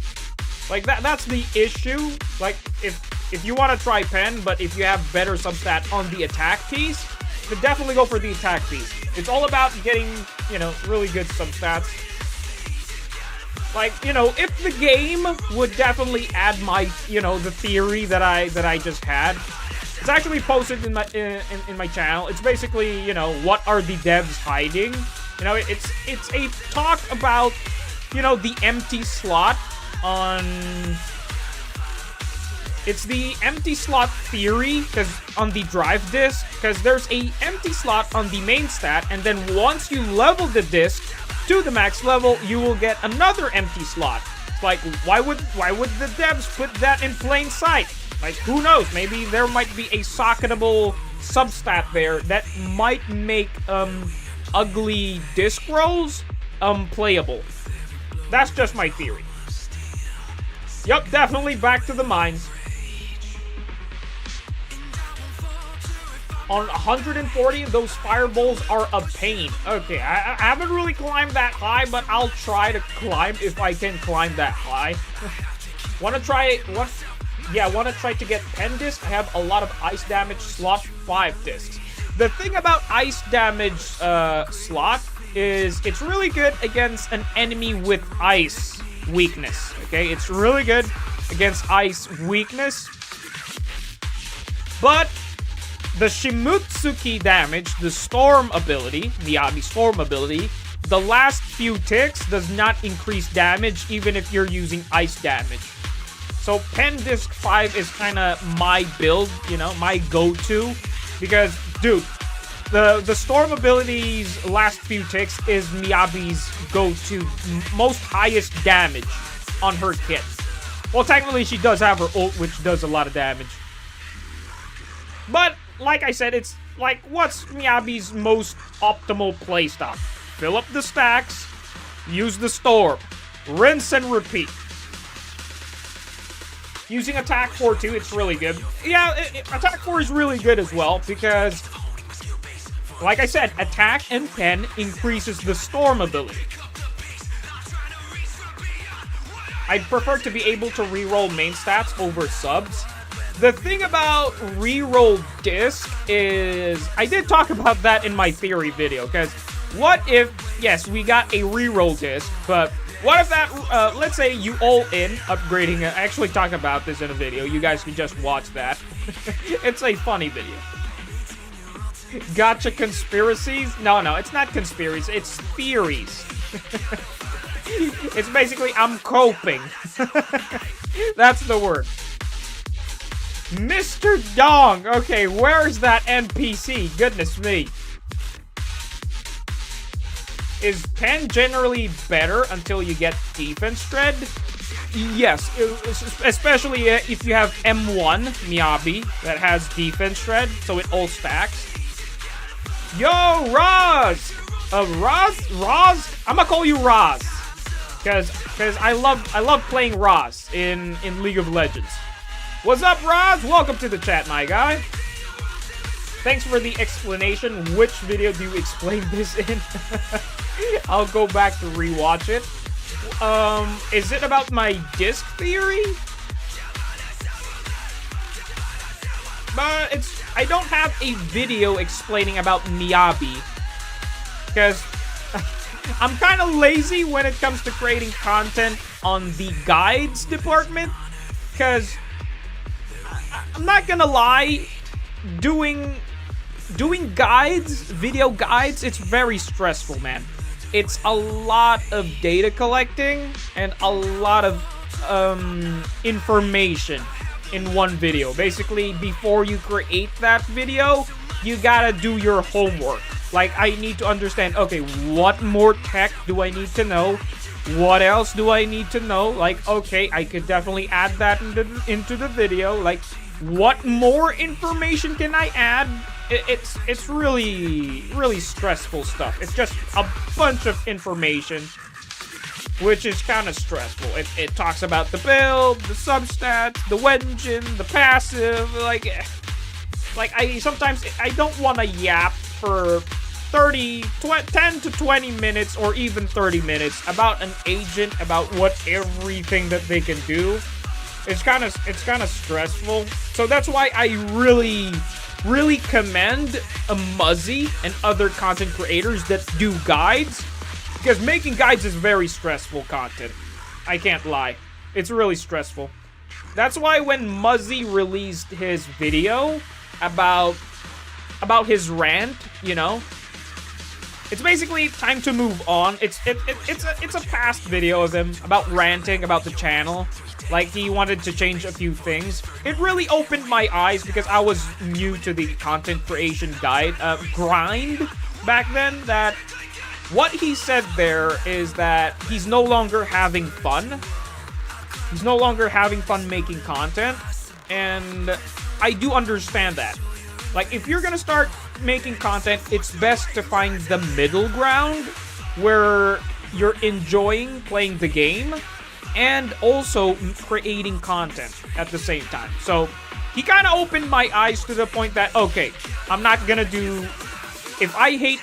Like, that's the issue. Like, if you want to try pen, but if you have better substat on the attack piece, then definitely go for the attack piece. It's all about getting, you know, really good substats. Like, you know, if the game would definitely add my, you know, the theory that I just had. It's actually posted in my in my channel. It's basically, you know, what are the devs hiding? You know, it's a talk about, you know, the empty slot on... It's the empty slot theory, because on the drive disk, because there's a empty slot on the main stat, and then once you level the disk to the max level, you will get another empty slot. It's like, why would the devs put that in plain sight? Like, who knows? Maybe there might be a socketable substat there that might make ugly disc rolls playable. That's just my theory. Yup, definitely back to the mines. On 140, those fireballs are a pain. Okay, I haven't really climbed that high, but I'll try to climb if I can climb that high. Wanna try to get pen disc? I have a lot of ice damage slot 5 discs. The thing about ice damage slot is it's really good against an enemy with ice weakness. Okay, it's really good against ice weakness. But the Shimotsuki damage, the storm ability, Miyabi storm ability, the last few ticks does not increase damage even if you're using ice damage. So pen disc 5 is kind of my build, you know, my go-to, because, dude, the storm ability's last few ticks is Miyabi's go-to, most highest damage on her kit. Well, technically she does have her ult, which does a lot of damage. But, like I said, it's like, what's Miyabi's most optimal playstyle? Fill up the stacks, use the storm, rinse and repeat. Using attack 4 too, it's really good. Yeah, attack 4 is really good as well, because, like I said, attack and pen increases the storm ability. I'd prefer to be able to reroll main stats over subs. The thing about reroll disc is, I did talk about that in my theory video, because what if, yes, we got a reroll disc, but what if that, let's say you all in upgrading, I actually talk about this in a video, you guys can just watch that. It's a funny video. Gotcha conspiracies? No, it's not conspiracies, it's theories. It's basically, I'm coping. That's the word. Mr. Dong! Okay, where's that NPC? Goodness me. Is pen generally better until you get defense dread? Yes, especially if you have M1 Miyabi that has defense dread, so it all stacks. Yo, Roz! Roz? I'm gonna call you Roz. Because I love playing Roz in League of Legends. What's up, Roz? Welcome to the chat, my guy. Thanks for the explanation. Which video do you explain this in? I'll go back to rewatch it. Is it about my disc theory? But I don't have a video explaining about Miyabi, because I'm kind of lazy when it comes to creating content on the guides department, because I'm not gonna lie, doing guides, video guides, it's very stressful, man. It's a lot of data collecting and a lot of information in one video. Basically, before you create that video, you gotta do your homework. Like, I need to understand, okay, what more tech do I need to know? What else do I need to know? Like, okay, I could definitely add that into the video. Like, what more information can I add? It's really stressful stuff. It's just a bunch of information, which is kind of stressful. It talks about the build, the substats, the engine, the passive. Like sometimes I don't want to yap for 10 to 20 minutes or even 30 minutes about an agent, about everything that they can do. It's kind of stressful. So that's why I really commend Muzzy and other content creators that do guides, because making guides is very stressful content. I can't lie. It's really stressful. That's why when Muzzy released his video about his rant, you know, it's basically time to move on. It's a past video of him about ranting about the channel. Like, he wanted to change a few things. It really opened my eyes because I was new to the content creation grind back then. That what he said there is that he's no longer having fun. He's no longer having fun making content. And I do understand that. Like, if you're gonna start making content, it's best to find the middle ground where you're enjoying playing the game and also creating content at the same time. So he kind of opened my eyes to the point that, okay, I'm not gonna do... If I hate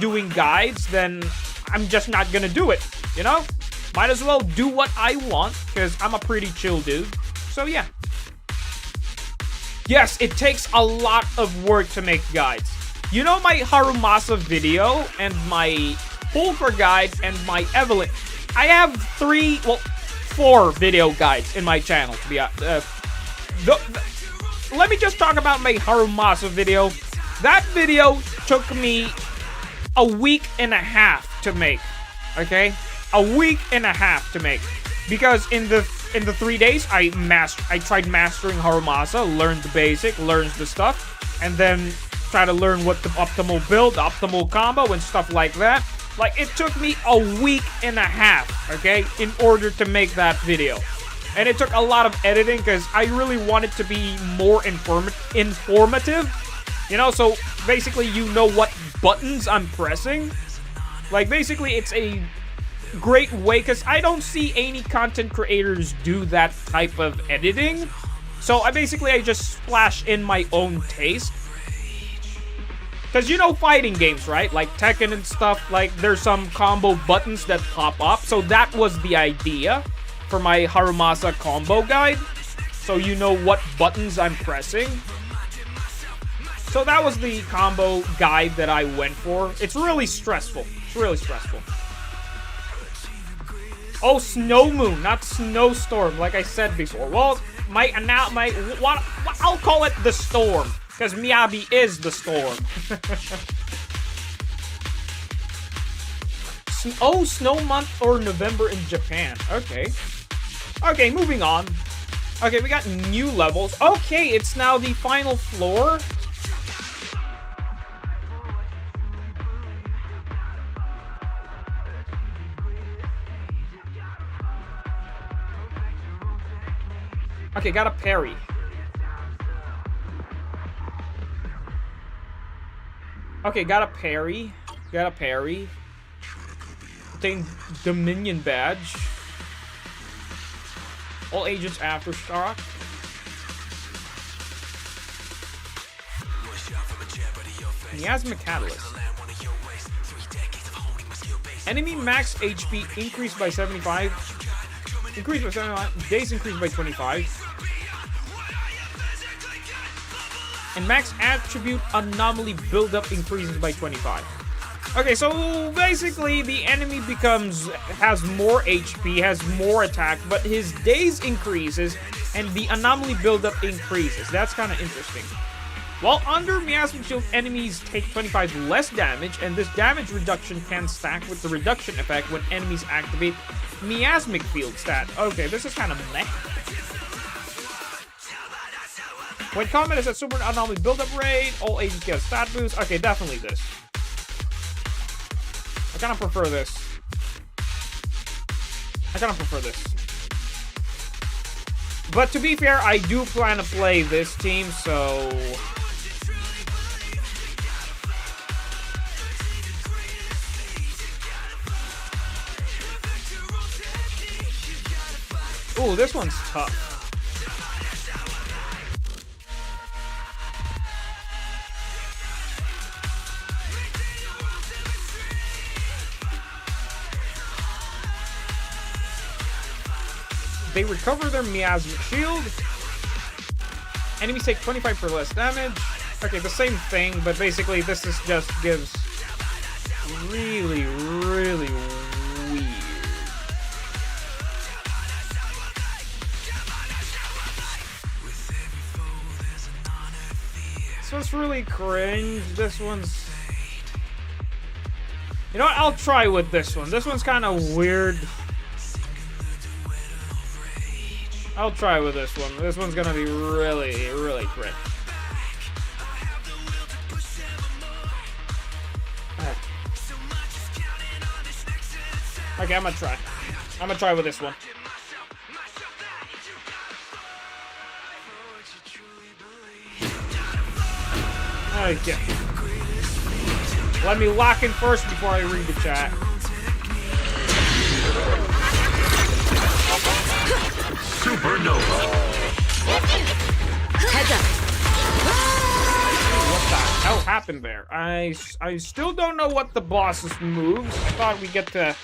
doing guides, then I'm just not gonna do it, you know? Might as well do what I want, because I'm a pretty chill dude. So yeah. Yes, it takes a lot of work to make guides. You know, my Harumasa video and my Pulver guide and my Evelyn... I have 4 video guides in my channel, to be honest. Let me just talk about my Harumasa video. That video took me a week and a half to make, okay? A week and a half to make. Because in the 3 days, I tried mastering Harumasa, learned the basic, learned the stuff, and then try to learn what the optimal build, optimal combo, and stuff like that. Like, it took me a week and a half, okay, in order to make that video. And it took a lot of editing because I really wanted to be more informative. You know, so basically you know what buttons I'm pressing. Like, basically it's a great way because I don't see any content creators do that type of editing. So I just splash in my own taste. Because you know fighting games, right? Like Tekken and stuff, like there's some combo buttons that pop up. So that was the idea for my Harumasa combo guide. So you know what buttons I'm pressing. So that was the combo guide that I went for. It's really stressful. It's really stressful. Oh, Snow Moon, not Snowstorm, like I said before. Well, I'll call it the storm. Because Miyabi is the storm. Oh, snow month or November in Japan. Okay. Okay, moving on. Okay, we got new levels. Okay, it's now the final floor. Okay, got a parry. Okay, got a parry. Got a parry. Obtain Dominion badge. All agents aftershock. Miasma Catalyst. Enemy max HP increased by 75. Increased by 75. Days increased by 25. And max attribute anomaly buildup increases by 25. Okay, so basically the enemy has more HP, has more attack, but his days increases and the anomaly buildup increases. That's kind of interesting. While under Miasmic Shield, enemies take 25 less damage, and this damage reduction can stack with the reduction effect when enemies activate Miasmic Field stat. Okay, this is kind of meh. When combat is at super anomaly buildup rate, all agents get a stat boost. Okay, definitely this. I kind of prefer this. kind of prefer this. But to be fair, I do plan to play this team, so... Ooh, this one's tough. They recover their miasmic shield. Enemies take 25% less damage. Okay, the same thing, but basically this is just gives really, really weird. This one's really cringe. This one's... You know what? I'll try with this one. This one's kind of weird. I'll try with this one. This one's gonna be really, really quick. Okay, I'm gonna try. I'm gonna try with this one. Okay. Let me lock in first before I read the chat. Supernova. Heads up. What the hell happened there? I still don't know what the boss's moves. I thought we get to...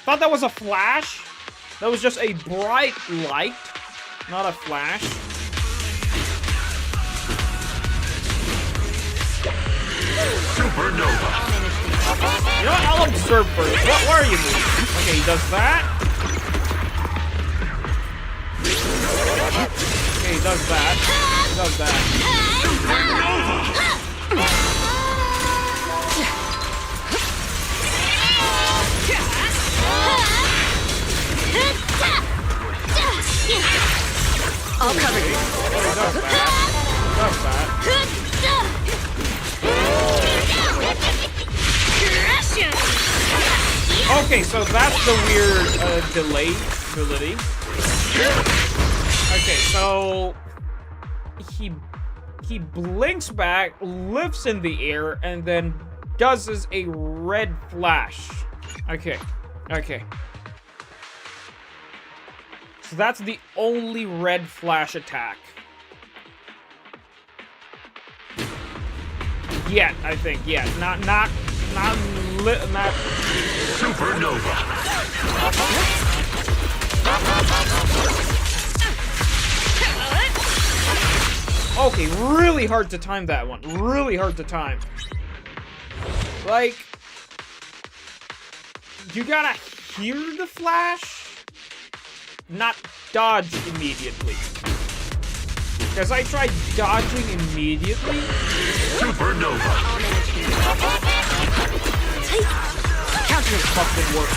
Thought that was a flash. That was just a bright light, not a flash. Supernova. You know what? I'll observe first. What are you doing? Okay, he does that. Okay, he does that. He does that. I'll cover you. Oh, he does that. He does that. Okay, so that's the weird delay ability. Okay, so he blinks back, lifts in the air, and then does a red flash. Okay, okay. So that's the only red flash attack. Yet, I think. Yeah, not Supernova. Okay, really hard to time that one. Really hard to time. Like, you gotta hear the flash, not dodge immediately. Because I tried dodging immediately. Supernova. Counter fucking work.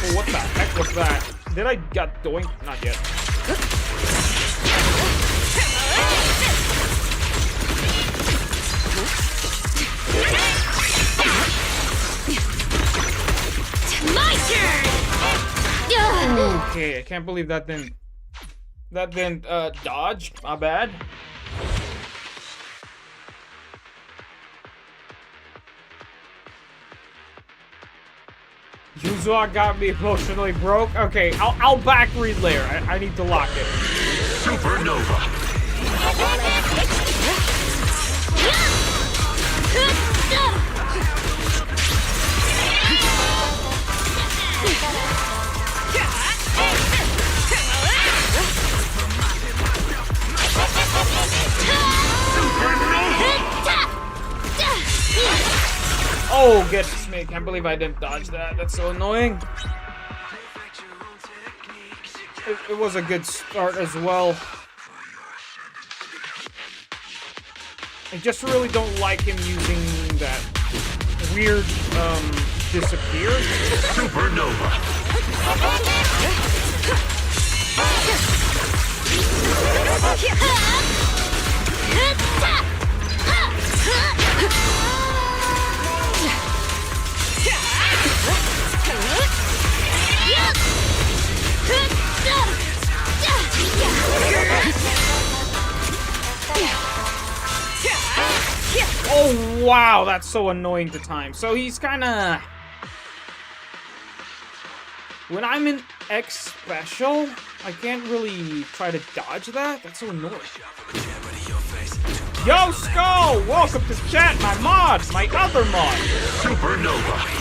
Oh, what the heck was that? Did I get doink? Not yet. My turn! Okay, I can't believe that didn't dodge. My bad. Yuzuha got me emotionally broke. Okay, I'll back read later. I need to lock it. Supernova. Oh, goodness me. Can't believe I didn't dodge that. That's so annoying. It was a good start as well. I just really don't like him using that weird, disappear. Supernova. Wow, that's so annoying to time. So he's kind of... When I'm in X special, I can't really try to dodge that. That's so annoying. Yo, Skull! Welcome to chat, my mod! My other mod! Supernova.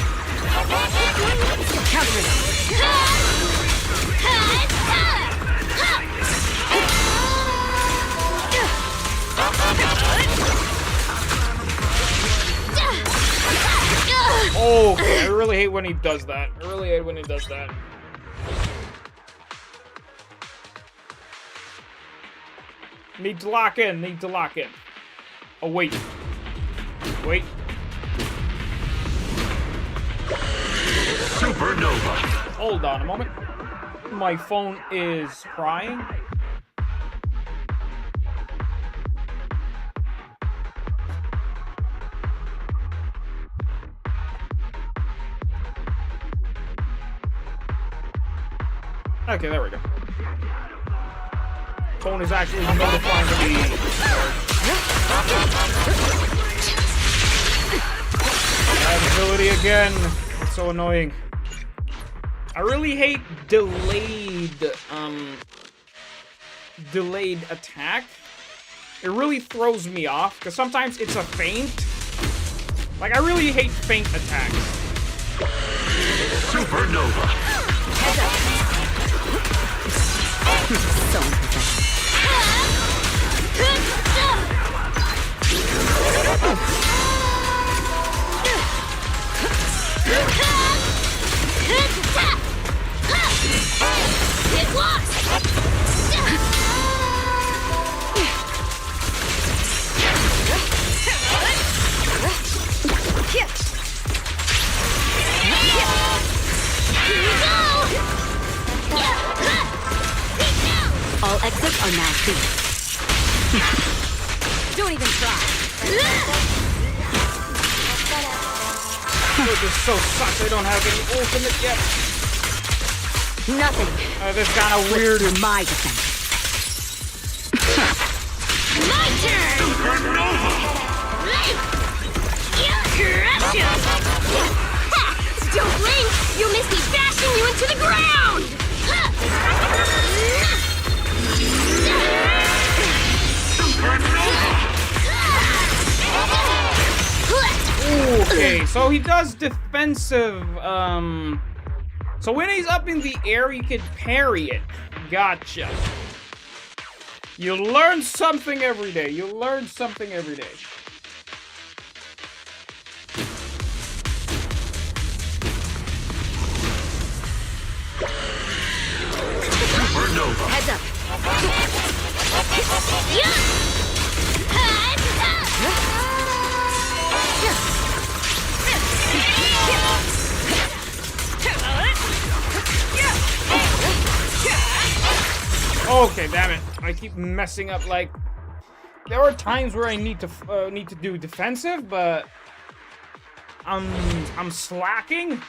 Oh, okay. I really hate when he does that. I really hate when he does that. Need to lock in. Need to lock in. Oh, wait. Wait. Supernova. Hold on a moment. My phone is crying. Okay, there we go. Phone is actually notifying me. Ability again. It's so annoying. I really hate delayed attack. It really throws me off because sometimes it's a feint. Like, I really hate feint attacks. Supernova. So unprofessional. It works! Here we go! All exits are now sealed. Don't even try. Oh, this so sucks. I don't have any ultimate yet. Nothing. This kind of weird. Through my defense. My turn! Supernova. Crush ya! Ha! Don't blink! You'll miss me bashing you into the ground! Okay, so he does defensive, so when he's up in the air, he can parry it. Gotcha. You learn something every day. You learn something every day. Supernova. Heads up. Okay, damn it. I keep messing up, like... There are times where I need to do defensive, but... I'm slacking.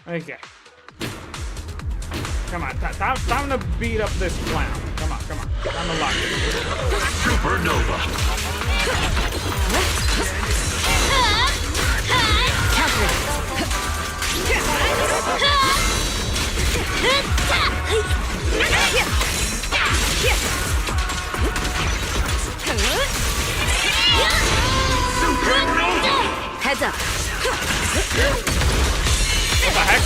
Okay. Come on, time to beat up this clown. Come on. Time to lock it. Supernova. Heads up. What the heck?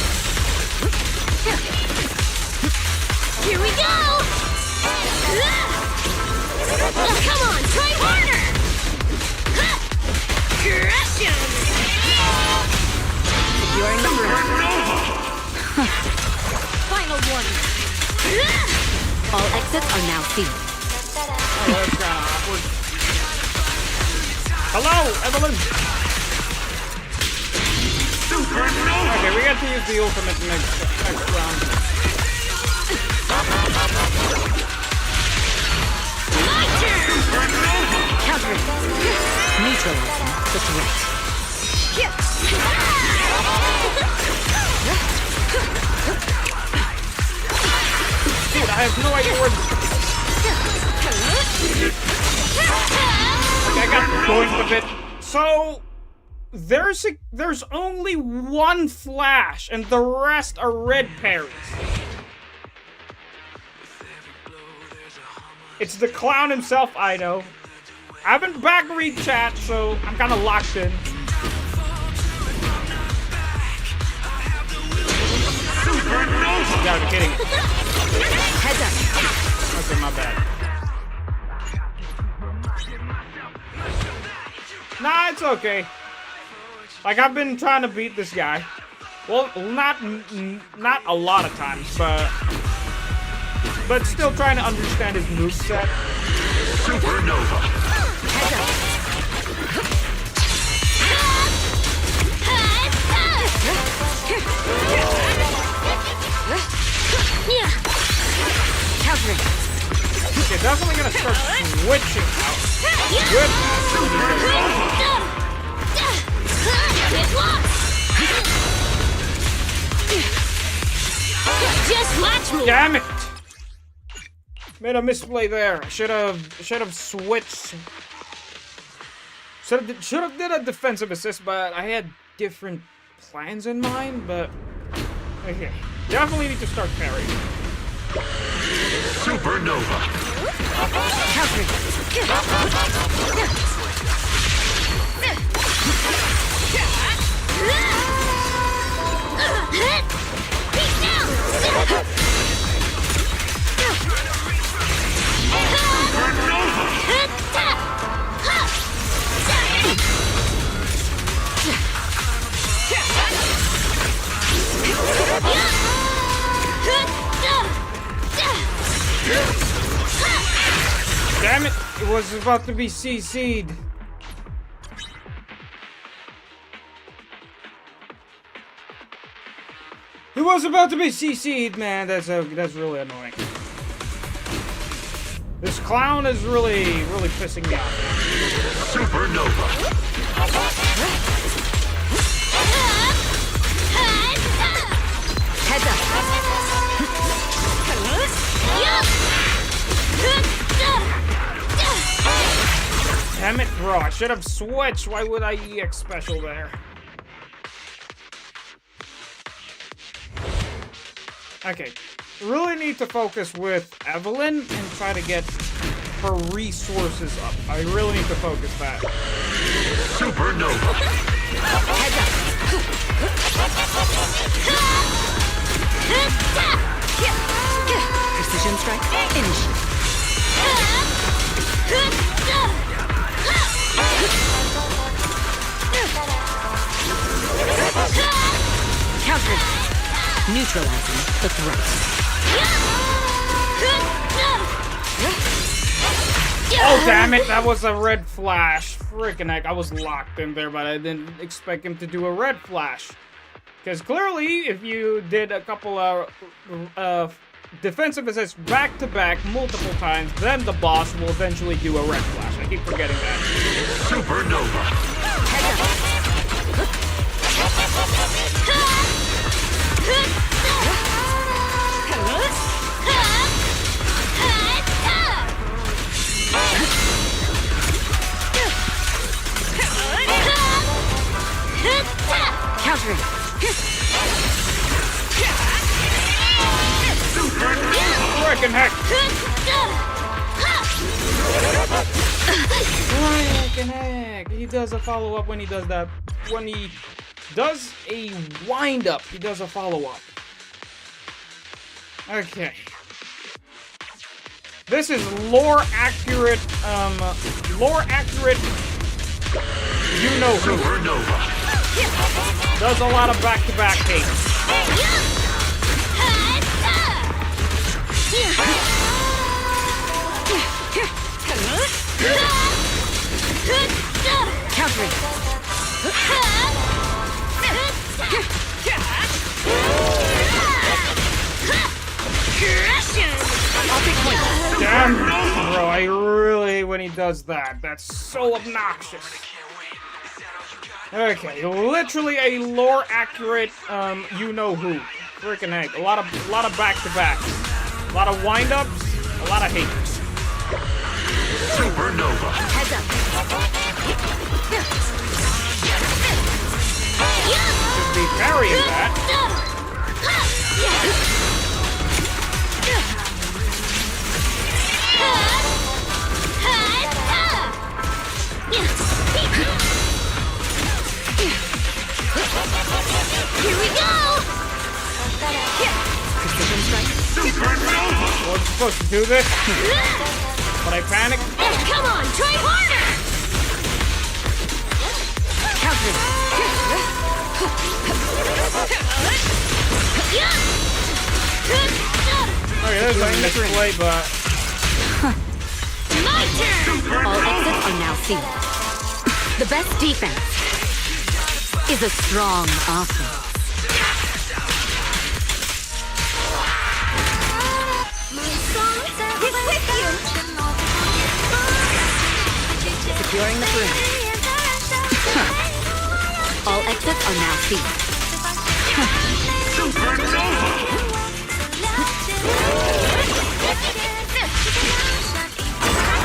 Here we go! Come on, try harder! Crush him! You're in the room. Final warning. All exits are now sealed. Oh, that's kind of awkward. Hello, Evelyn! Okay, we got to use the ultimate next round. My turn! Counter it. Neutralizing the threat. Dude, I have no idea where... I got doinked a bit. So there's only one flash, and the rest are red parries. It's the clown himself, I know. I haven't back read chat, so I'm kind of locked in. You gotta be kidding. Heads up. Okay, my bad. Nah, it's okay. Like, I've been trying to beat this guy. Well, not a lot of times, but still trying to understand his moveset. Supernova. Heads up. Countering. Okay, definitely gonna start switching out. Good. Just watch me. Damn it! Made a misplay there. Should have switched. Should have did a defensive assist, but I had different plans in mind. But okay, definitely need to start parrying. Supernova. Countering. Damn it! It was about to be CC'd. It was about to be CC'd, man. That's really annoying. This clown is really pissing me off. Supernova. Heads up. Damn it, bro. I should have switched. Why would I EX special there? Okay. Really need to focus with Evelyn and try to get her resources up. I really need to focus that. Supernova. Heads up. Precision strike. Finish. Counter. Neutralizing the threat. Oh, damn it. That was a red flash. Freaking heck. I was locked in there, but I didn't expect him to do a red flash. Because clearly, if you did a couple of defensive assists back-to-back multiple times, then the boss will eventually do a red flash. I keep forgetting that. Supernova. Heads up. Countering. Freaking heck. Freaking heck. He does a follow-up when he does that. When he does a wind-up, he does a follow-up. Okay. This is lore accurate, you know who. Supernova. Does a lot of back-to-back hits. Countering. Damn, bro, I really, when he does that, that's so obnoxious. Okay, literally a lore accurate, you know who. Freaking heck, a lot of back-to-backs. A lot of wind-ups, a lot of haters. Supernova. Heads up. Should be parrying that. Here we go! Precision strike. Wasn't supposed to do this, but I panicked. Come on, try harder! Counter. Okay, there's a misplay, but My turn! All exits are now sealed. The best defense is a strong offense. He's with you! Securing the perimeter. All exits are now sealed.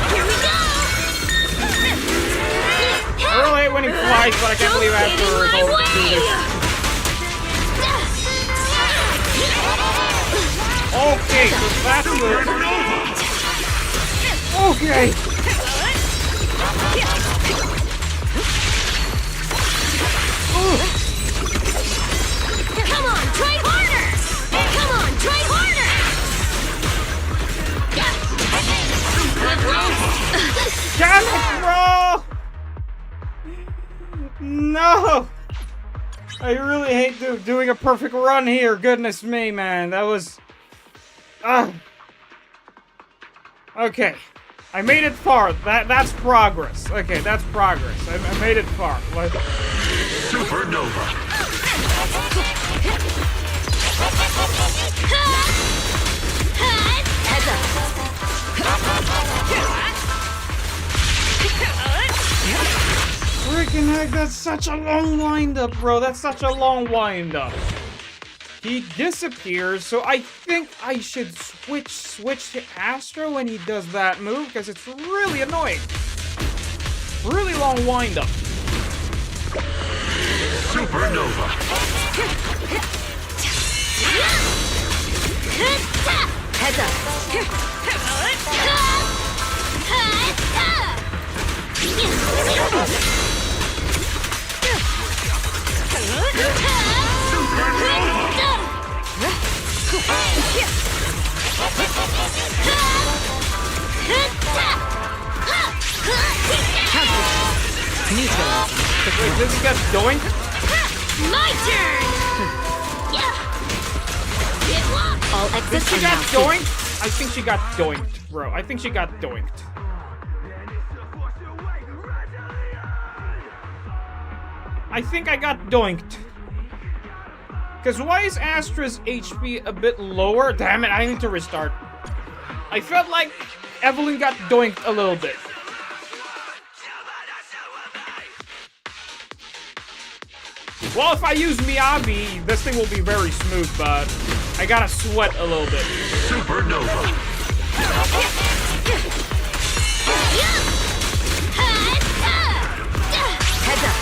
Here we go! I really hate winning flies, but I can't believe I have to go through this. Okay, so that's good. Okay. Come on, try harder! Come on, try harder! Damn it, bro! No! I really hate doing a perfect run here. Goodness me, man. That was... Okay. I made it far. That's progress. Okay, that's progress. I made it far. Like... Supernova. Heads up. Freaking heck, that's such a long wind-up, bro. That's such a long wind-up. He disappears, so I think I should switch to Astro when he does that move, because it's really annoying. Really long wind-up. Supernova. Heads up. Wait, did he get doinked? My turn! All Did exits she are got now sealed. doinked? I think she got doinked, bro. I think she got doinked. I think I got doinked. Because why is Astra's HP a bit lower? Damn it, I need to restart. I felt like Evelyn got doinked a little bit. Well, if I use Miyabi, this thing will be very smooth, but I gotta sweat a little bit. Supernova. Heads up.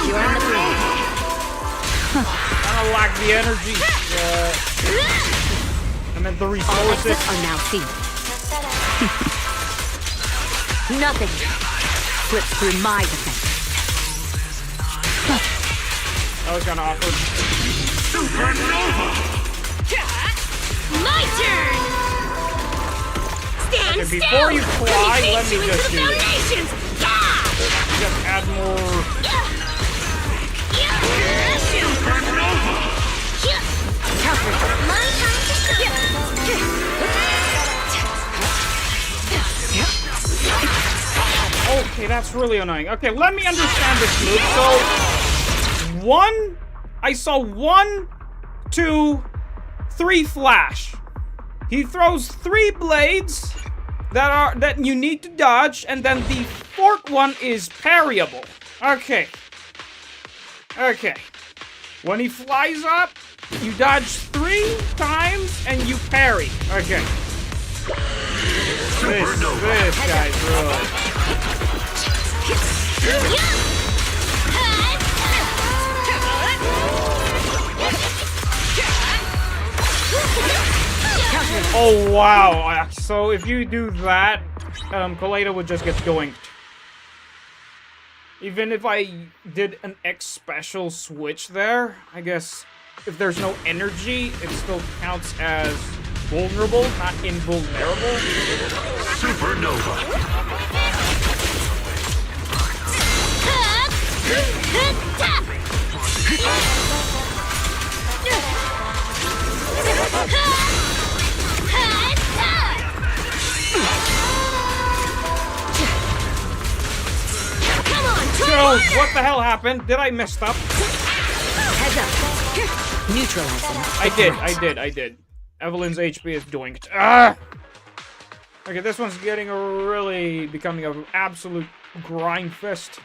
You're in the room. Kinda lack the energy. I meant the All resources. exits are now sealed. Nothing slips through my defense. That was kinda awkward. My turn! Stand Okay, still! before you fly, let me just do this. Foundations! Just add more. My time to shine! Oh That's really annoying. Okay, let me understand this move. So, I saw 1, 2, 3 flash. He throws 3 blades that you need to dodge, and then the 4th one is parryable. Okay. Okay. When he flies up, you dodge 3 times and you parry. Okay. This guy's really... Oh wow! So if you do that, Kaleda would just get doinked. Even if I did an X special switch there, I guess if there's no energy, it still counts as vulnerable, not invulnerable. Supernova. So, what the hell happened? Did I mess up? Heads up. Neutralizing. I did. Evelyn's HP is doinked. Ah! Okay, this one's getting becoming an absolute grind fest.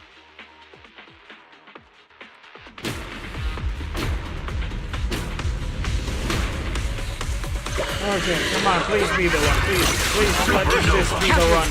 Okay, come on, please be the one. Please let this be the run.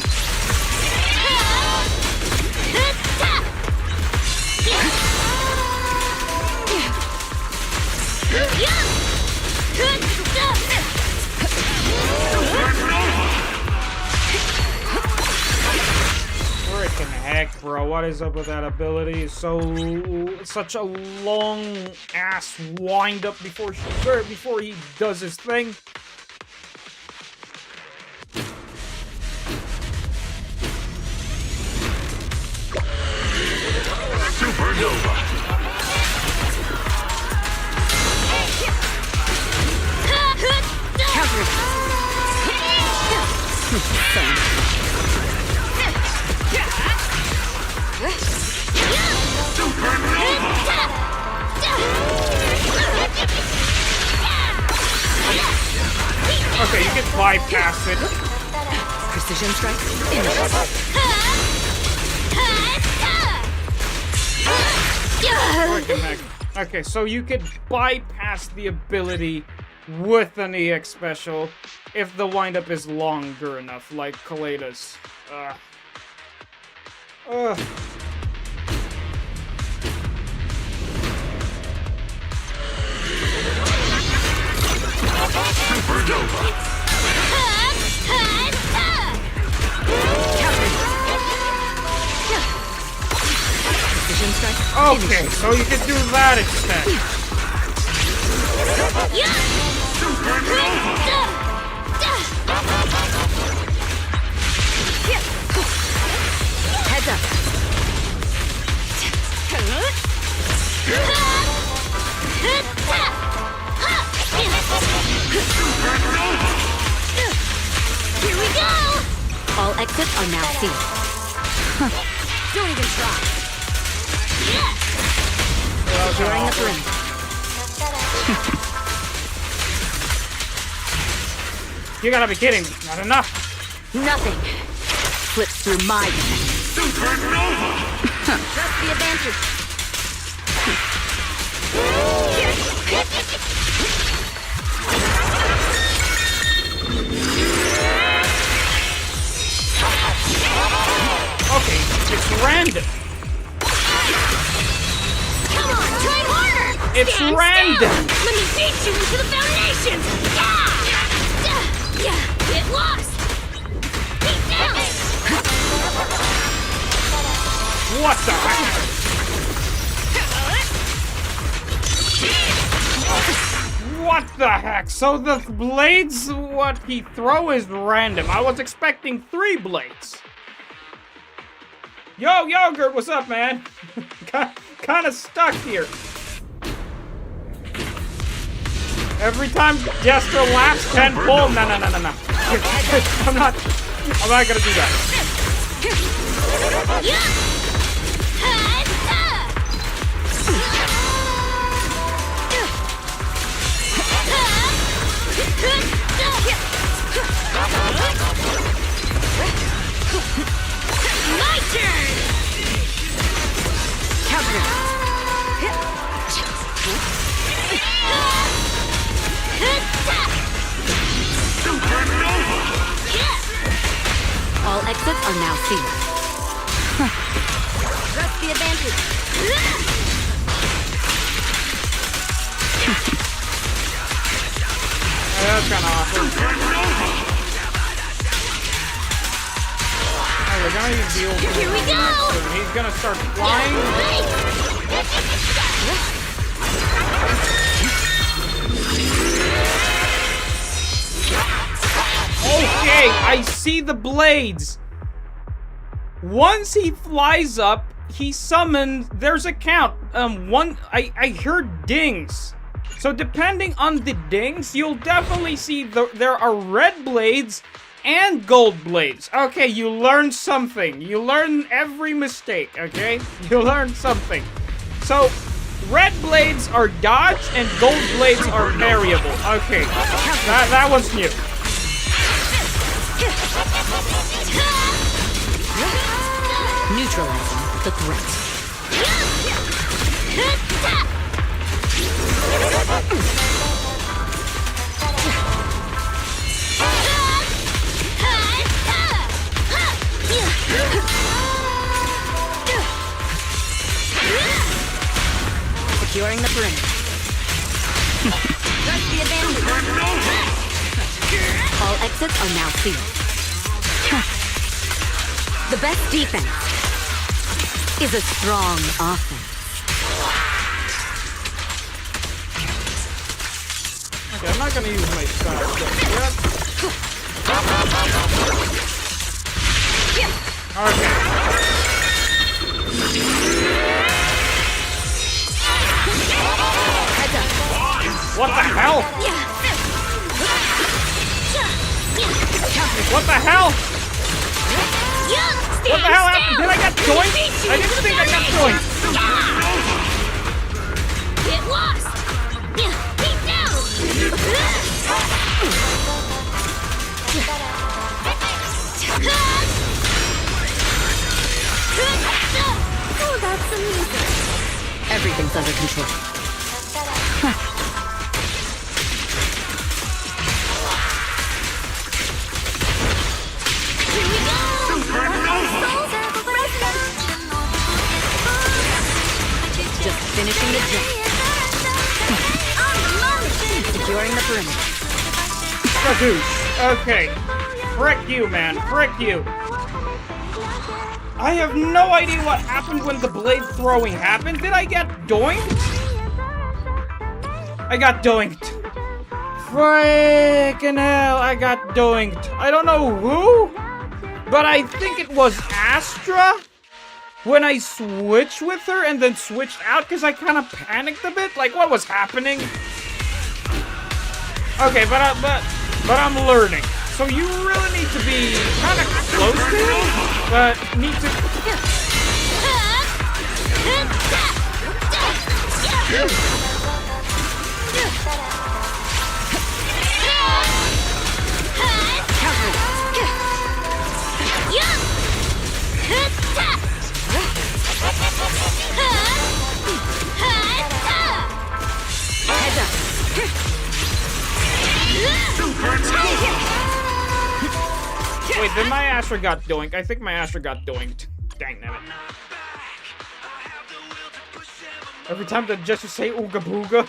Frickin' heck, bro. What is up with that ability? Such a long ass wind up before he does his thing. Supernova. Okay, you can bypass it. Precision strike. Freaking heck. Okay, so you could bypass the ability with an EX special if the windup is longer enough, like Kaleda's. Okay, so you can do that instead. Heads up. Here we go! All exits are now sealed. Don't even try. During the ring. You gotta be kidding me. Not enough. Nothing slips through my defense. Trust the advantage. Okay, it's random. Come on, try harder! It's Stand random. still. Let me beat you into the foundations! Yeah! Get lost! Beat down! What the heck? What the heck? So the blades, what he throw is random. I was expecting 3 blades. Yo, Yogurt, what's up, man? Kind of stuck here. Every time Jester laughs, 10 pull. No. I'm not gonna do that. My turn! Counter. All exits are now sealed. Press the advantage. That's kind of awkward. Oh, we're gonna use the ult. Here we go! And he's gonna start flying. Okay, I see the blades. Once he flies up, he summons. There's a count. I heard dings. So depending on the dings, you'll definitely see there are red blades and gold blades. Okay, you learned something. You learn every mistake, okay? You learned something. So, red blades are dodge and gold blades are variable. Okay, that one's new. Neutralizing the threat. Securing the perimeter. Press the advantage. All exits are now sealed. The best defense is a strong offense. Okay, I'm not gonna use my style. Okay. What the hell? What the hell? What the hell happened? Did I get joined? I didn't think I got joined. Get lost! Beat down! Oh, that's amazing. Everything's under control. Here we go! Just finishing the job. Securing the perimeter. Skadoosh. Okay. Frick you, man. Frick you. I have no idea what happened when the blade throwing happened. Did I get doinked? I got doinked. Frickin' hell, I got doinked. I don't know who, but I think it was Astra when I switched with her and then switched out because I kind of panicked a bit. Like, what was happening? Okay, but I'm learning. So you really need to be kind of close to him, but need to. Wait, then my Astra got doinked. I think my Astra got doinked. Dang it. Every time that just to say ooga booga.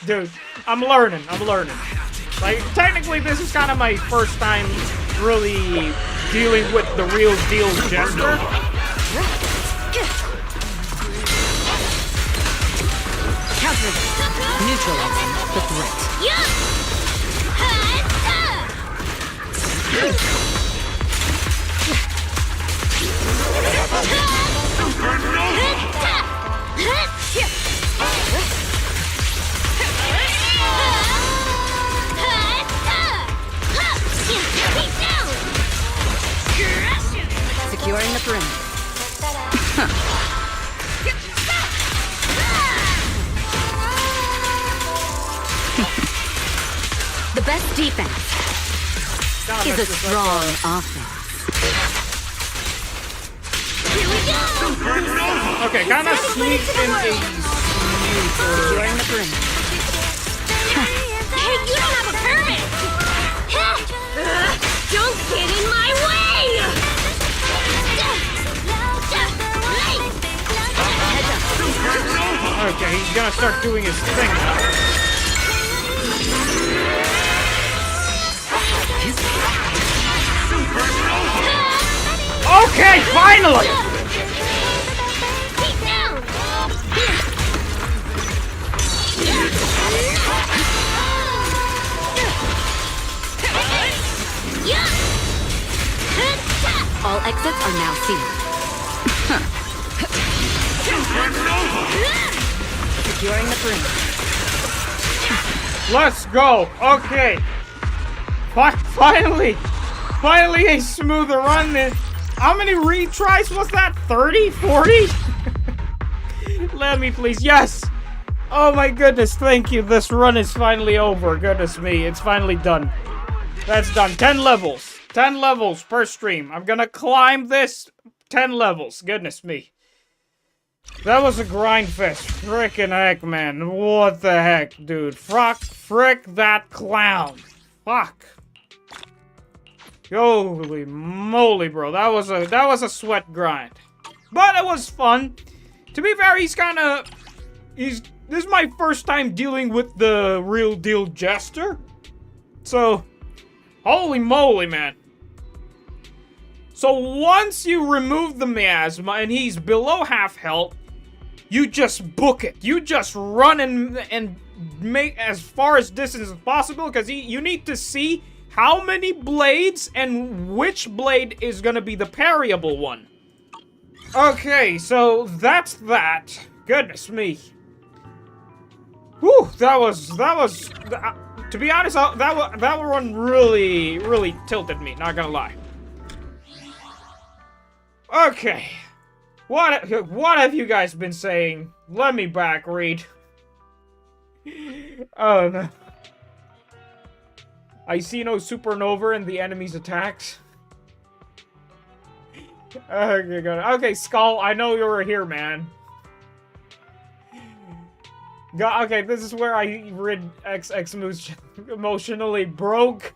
Dude, I'm learning. Like, technically, this is kind of my first time really dealing with the real deal Jester. Neutralizing the threat. brim. The best defense is a strong offense. Here we go! Okay, kind of sneak in a Securing the brim. Hey, you don't have a permit! Don't get in my way! Okay, he's gonna start doing his thing now. Okay, finally! Keep down! All exits are now sealed. Securing the brim. Let's go. Okay. Finally a smoother run. How many retries was that? 30? 40? Let me please. Yes. Oh my goodness. Thank you. This run is finally over. Goodness me. It's finally done. That's done. 10 levels. 10 levels per stream. I'm gonna climb this 10 levels. Goodness me. That was a grind fest. Frickin' heck, man. What the heck, dude? Frick that clown. Fuck. Holy moly, bro. That was a sweat grind. But it was fun. To be fair, this is my first time dealing with the real deal jester. So, holy moly, man. So once you remove the miasma and he's below half health, you just book it. You just run and make as far as distance as possible, because you need to see how many blades and which blade is gonna be the parryable one. Okay, so that's that. Goodness me. Whew, that was to be honest, that one really tilted me, not gonna lie. Okay. What have you guys been saying? Let me back read. Oh no. I see no supernova in the enemy's attacks. Okay, good. Okay, Skull, I know you're here, man. Okay, this is where I read X emotionally broke.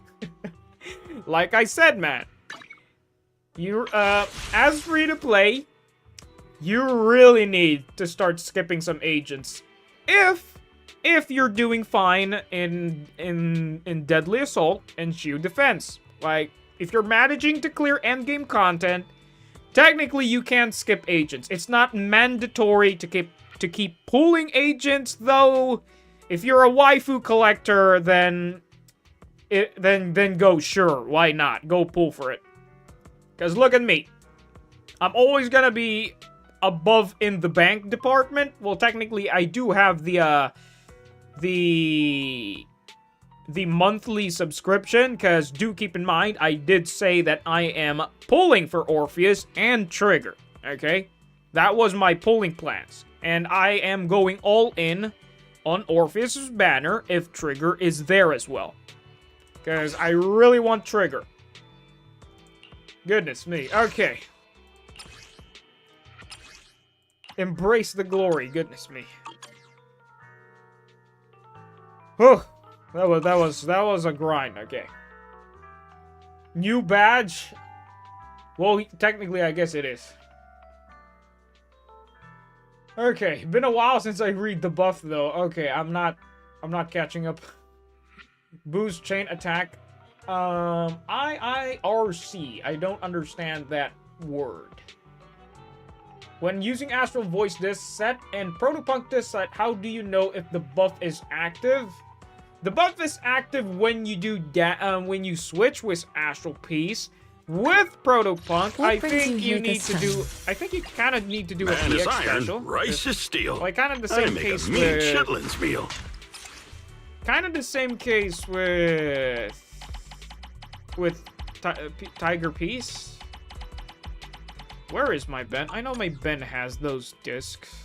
Like I said, man. You, as free to play, you really need to start skipping some agents. If you're doing fine in Deadly Assault and Shiyu Defense. Like, if you're managing to clear endgame content, technically you can skip agents. It's not mandatory to keep pulling agents, though. If you're a waifu collector, then go, sure, why not? Go pull for it. Because look at me. I'm always gonna be above in the bank department. Well, technically, I do have the monthly subscription, because do keep in mind, I did say that I am pulling for Orpheus and Trigger, okay? That was my pulling plans. And I am going all in on Orpheus's banner if Trigger is there as well. Because I really want Trigger. Goodness me. Okay. Embrace the glory. Goodness me. Oh, that was a grind. Okay. New badge. Well, technically, I guess it is. Okay, been a while since I read the buff though. Okay, I'm not catching up. Boost chain attack. IIRC. I don't understand that word. When using Astral Voice this set and Protopunk this set, how do you know if the buff is active? The buff is active when you do when you switch with Astral Piece. With Protopunk, I think you need to do. I think you kind of need to do a PX special. Rice is steel. Oh, Like kind of the same case with. chitlins meal. Kind of the same case with Tiger Piece. Where is my Ben? I know my Ben has those discs.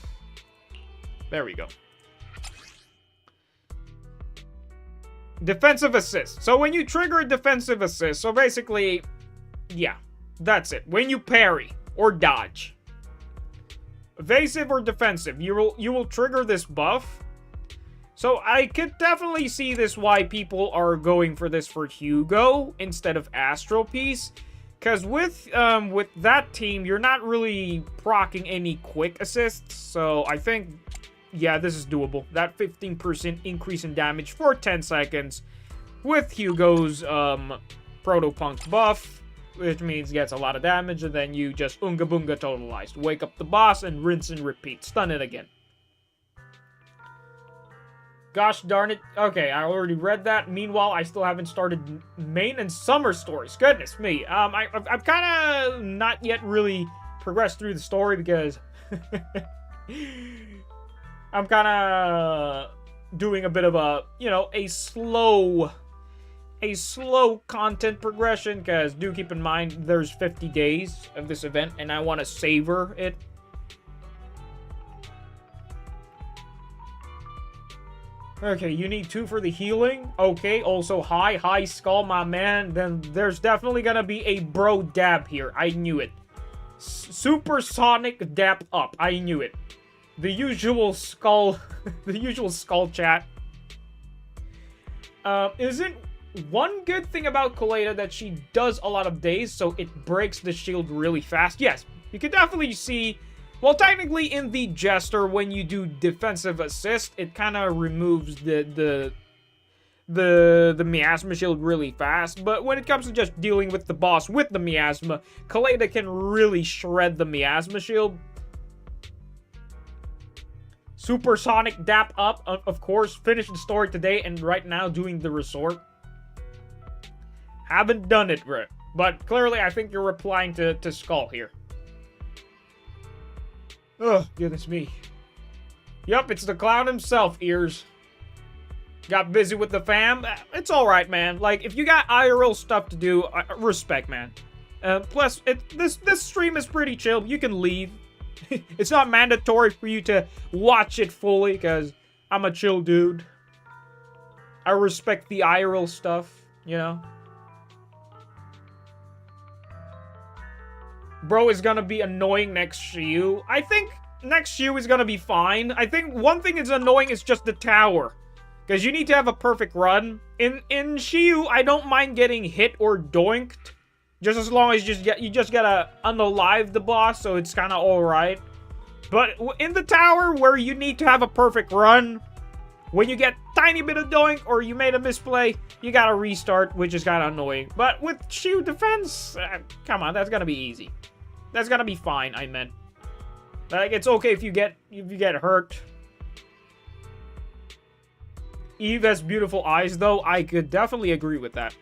There we go. Defensive assist. So when you trigger a defensive assist, so basically, yeah, that's it. When you parry or dodge, evasive or defensive, you will trigger this buff. So I could definitely see this why people are going for this for Hugo instead of Astral Piece. Because with that team, you're not really proccing any quick assists. So I think, yeah, this is doable. That 15% increase in damage for 10 seconds with Hugo's Proto-Punk's buff, which means gets a lot of damage, and then you just Unga Bunga totalized. Wake up the boss and rinse and repeat. Stun it again. Gosh darn it. Okay, I already read that. Meanwhile, I still haven't started main and summer stories. Goodness me. I've kind of not yet really progressed through the story because I'm kind of doing a bit of a, you know, a slow content progression, because do keep in mind there's 50 days of this event and I want to savor it. Okay, you need 2 for the healing. Okay, also high skull, my man. Then there's definitely gonna be a bro dab here. I knew it. Supersonic dab up. I knew it. The usual skull, the usual skull chat. Isn't one good thing about Kaleda that she does a lot of days, so it breaks the shield really fast? Yes, you can definitely see. Well, technically, in the Jester, when you do defensive assist, it kind of removes the miasma shield really fast. But when it comes to just dealing with the boss with the miasma, Kaleda can really shred the miasma shield. Supersonic dap up, of course. Finished the story today, and right now doing the resort. Haven't done it, but clearly I think you're replying to Skull here. Oh, goodness me. Yup, it's the clown himself, Ears. Got busy with the fam. It's alright, man. Like, if you got IRL stuff to do, respect, man. Plus, this stream is pretty chill. You can leave. It's not mandatory for you to watch it fully, because I'm a chill dude. I respect the IRL stuff, you know? Bro is gonna be annoying next Shiyu. I think next Shiyu is gonna be fine. I think one thing is annoying is just the tower, because you need to have a perfect run. In Shiyu, I don't mind getting hit or doinked, just as long as you just gotta unalive the boss, so it's kind of alright. But in the tower, where you need to have a perfect run, when you get tiny bit of doink or you made a misplay, you gotta restart, which is kind of annoying. But with Shiyu defense, come on, that's gonna be easy. That's gonna be fine, I meant. Like, it's okay if you get hurt. Eve has beautiful eyes, though. I could definitely agree with that.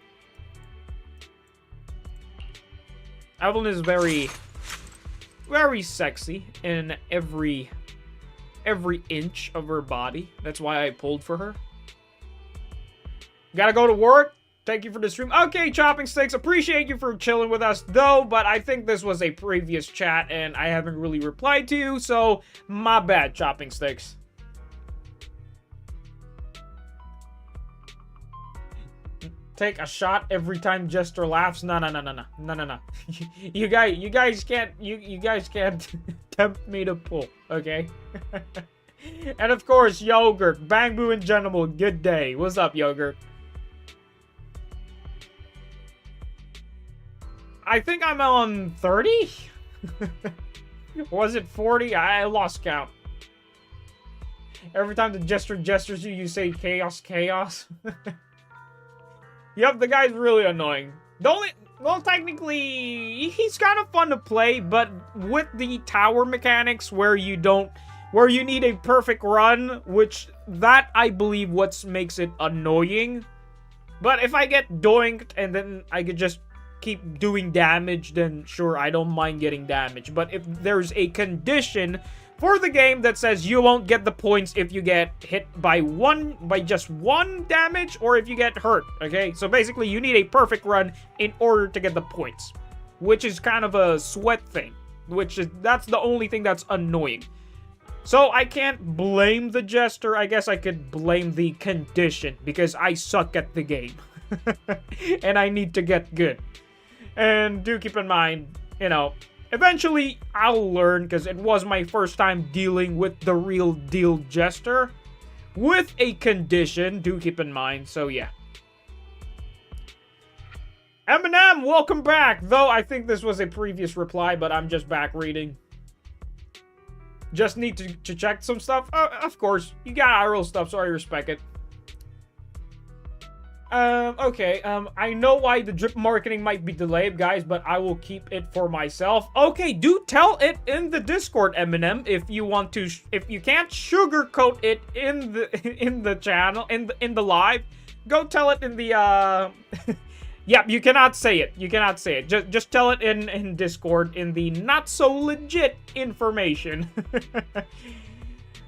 Evelyn is very, very sexy in every inch of her body. That's why I pulled for her. Gotta go to work. Thank you for the stream. Okay, Chopping Sticks, appreciate you for chilling with us, though, but I think this was a previous chat, and I haven't really replied to you, so my bad, Chopping Sticks. Take a shot every time Jester laughs. No. You guys can't tempt me to pull, okay? And of course, Yogurt, Bang Boo in general, good day. What's up, Yogurt? I think I'm on 30? Was it 40? I lost count. Every time the Jester gestures you, you say chaos. Yep, the guy's really annoying. Well, technically, he's kind of fun to play, but with the tower mechanics where you need a perfect run, which that I believe what makes it annoying. But if I get doinked and then I could just keep doing damage, then sure, I don't mind getting damage. But if there's a condition for the game that says you won't get the points if you get hit by just one damage, or if you get hurt, okay? So basically, you need a perfect run in order to get the points, which is kind of a sweat thing. that's the only thing that's annoying. So I can't blame the jester. I guess I could blame the condition because I suck at the game. And I need to get good. And do keep in mind, you know, eventually I'll learn because it was my first time dealing with the real deal jester with a condition. Do keep in mind. So yeah. Eminem, welcome back. Though I think this was a previous reply, but I'm just back reading. Just need to check some stuff. Of course, you got IRL stuff, so I respect it. Okay, I know why the drip marketing might be delayed, guys, but I will keep it for myself. Okay, do tell it in the Discord, Eminem, if you want to. If you can't sugarcoat it in the channel, in the live, go tell it in the Yep, you cannot say it. You cannot say it. Just tell it in Discord in the not so legit information.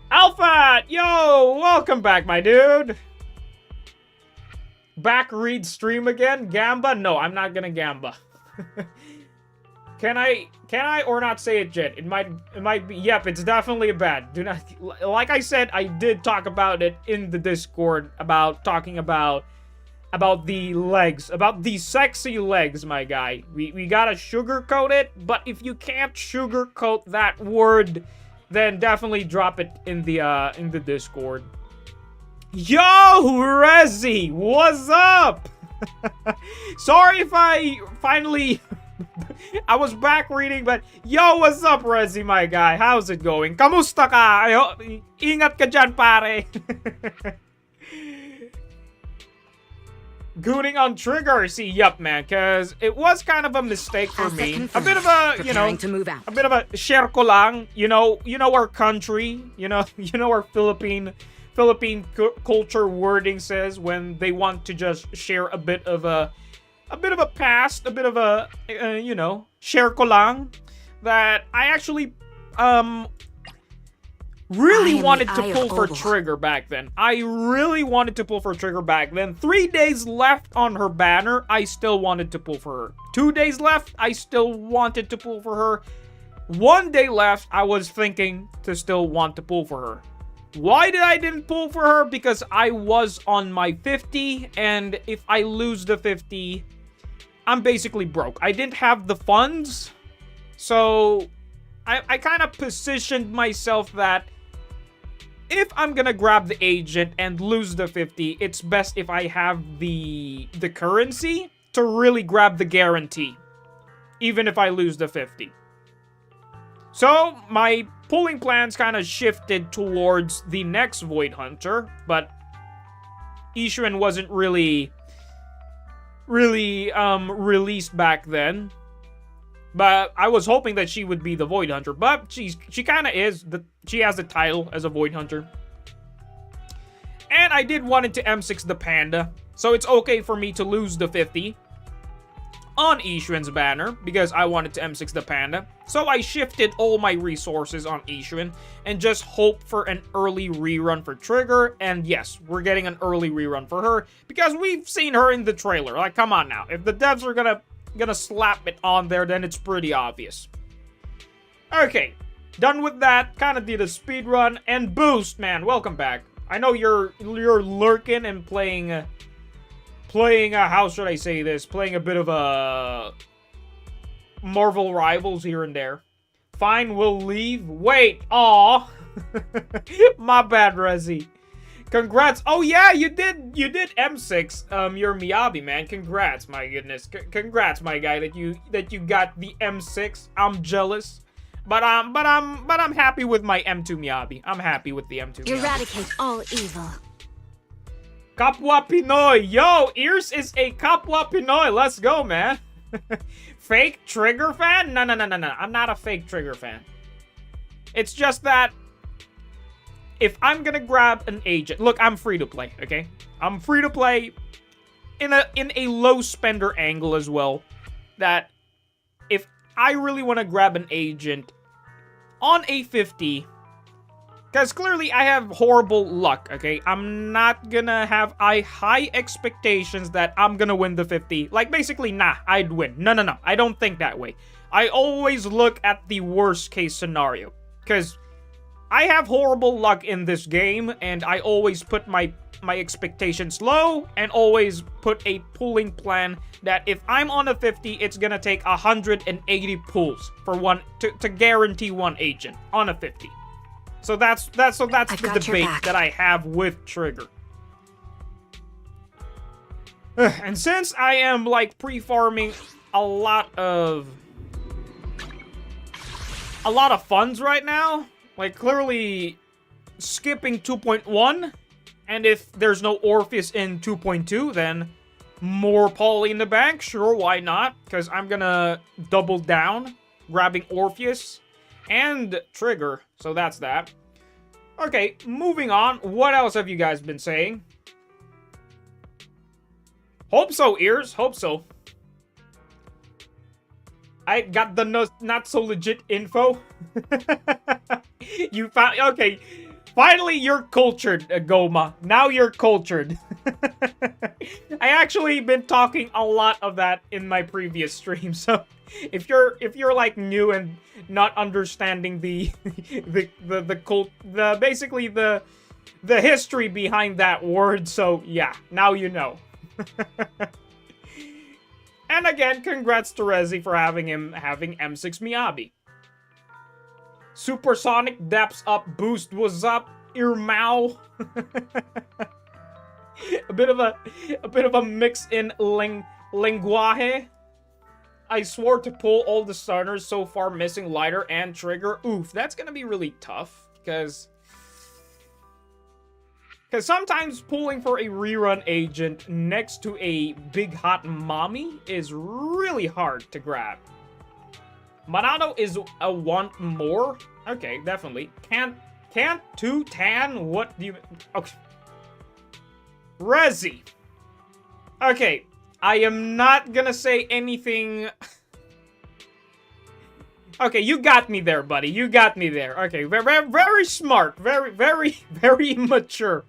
Alpha, yo, welcome back, my dude. Back read stream again? Gamba? No, I'm not gonna gamba. Can I or not say it yet? It might be. Yep, it's definitely bad. Do not. Like I said, I did talk about it in the Discord about talking about the legs, about the sexy legs, my guy. We gotta sugarcoat it, but if you can't sugarcoat that word, then definitely drop it in the Discord. Yo, Rezi, what's up? Sorry if I finally I was back reading, but yo, what's up, Rezi, my guy? How's it going? Kamusta ka? Ingat ka dyan, pare. Gooning on trigger. See, yup, man, because it was kind of a mistake for me. A bit of a, you know, a bit of a share ko lang. You know our country. You know our Philippine culture wording says when they want to just share a bit of a past, a bit of a you know, share ko lang, that I actually really wanted to pull for trigger back then. I really wanted to pull for trigger back then. 3 days left on her banner, I still wanted to pull for her. 2 days left, I still wanted to pull for her. 1 day left, I was thinking to still want to pull for her. Why did I didn't pull for her? Because I was on my 50, and if I lose the 50, I'm basically broke. I didn't have the funds, so I kind of positioned myself that if I'm gonna grab the agent and lose the 50, it's best if I have the currency to really grab the guarantee, even if I lose the 50. So my pulling plans kind of shifted towards the next Void Hunter, but Ishuan wasn't really released back then. But I was hoping that she would be the Void Hunter, but she kind of is. She has the title as a Void Hunter. And I did wanted to M6 the Panda, so it's okay for me to lose the 50 on Ishuan's banner because I wanted to M6 the Panda. So I shifted all my resources on Ishuan and just hope for an early rerun for Trigger. And yes, we're getting an early rerun for her because we've seen her in the trailer. Like, come on now. If the devs are gonna slap it on there, then it's pretty obvious. Okay, done with that. Kind of did a speed run. And Boost, man, welcome back. I know you're lurking and playing how should I say this? Playing a bit of a Marvel Rivals here and there. Fine, we'll leave. Wait, aw. My bad, Rezi. Congrats. Oh yeah, you did M6 your Miyabi, man. Congrats, my goodness. Congrats, my guy, that you got the M6. I'm jealous. But I'm happy with my M2 Miyabi. I'm happy with the M2 Miyabi. Eradicate all evil. Kapwa Pinoy. Yo, Ears is a Kapwa Pinoy. Let's go, man. Fake Trigger fan? No. I'm not a fake Trigger fan. It's just that if I'm gonna grab an agent, look, I'm free to play, okay? I'm free to play in a low spender angle as well. That if I really want to grab an agent on a 50, because clearly I have horrible luck, okay? I'm not gonna have high expectations that I'm gonna win the 50. Like, basically, nah, I'd win. No. I don't think that way. I always look at the worst case scenario. Because I have horrible luck in this game, and I always put my expectations low, and always put a pulling plan that if I'm on a 50, it's gonna take 180 pulls for one to guarantee one agent on a 50. So that's the debate that I have with Trigger. And since I am like pre-farming a lot of funds right now, like clearly skipping 2.1, and if there's no Orpheus in 2.2, then more Poly in the bank, sure, why not? Because I'm gonna double down, grabbing Orpheus and Trigger, so that's that. Okay, moving on, what else have you guys been saying? Hope so, ears, hope so. I got the not so legit info. You found, okay, finally you're cultured, Goma. Now you're cultured. I actually been talking a lot of that in my previous stream, so if you're like new and not understanding the basically the history behind that word, so yeah, now you know. And again, congrats to Rezi for having M6 Miyabi. Supersonic depths up, boost was up, Irmao. a bit of a mix in lenguaje. I swore to pull all the stunners so far, missing lighter and trigger. Oof, that's gonna be really tough because sometimes pulling for a rerun agent next to a big hot mommy is really hard to grab. Monado is a want more. Okay, definitely. Can't 2 tan? What do you... Okay. Rezi. Okay, I am not gonna say anything... Okay, you got me there, buddy. You got me there. Okay, very smart. Very immature.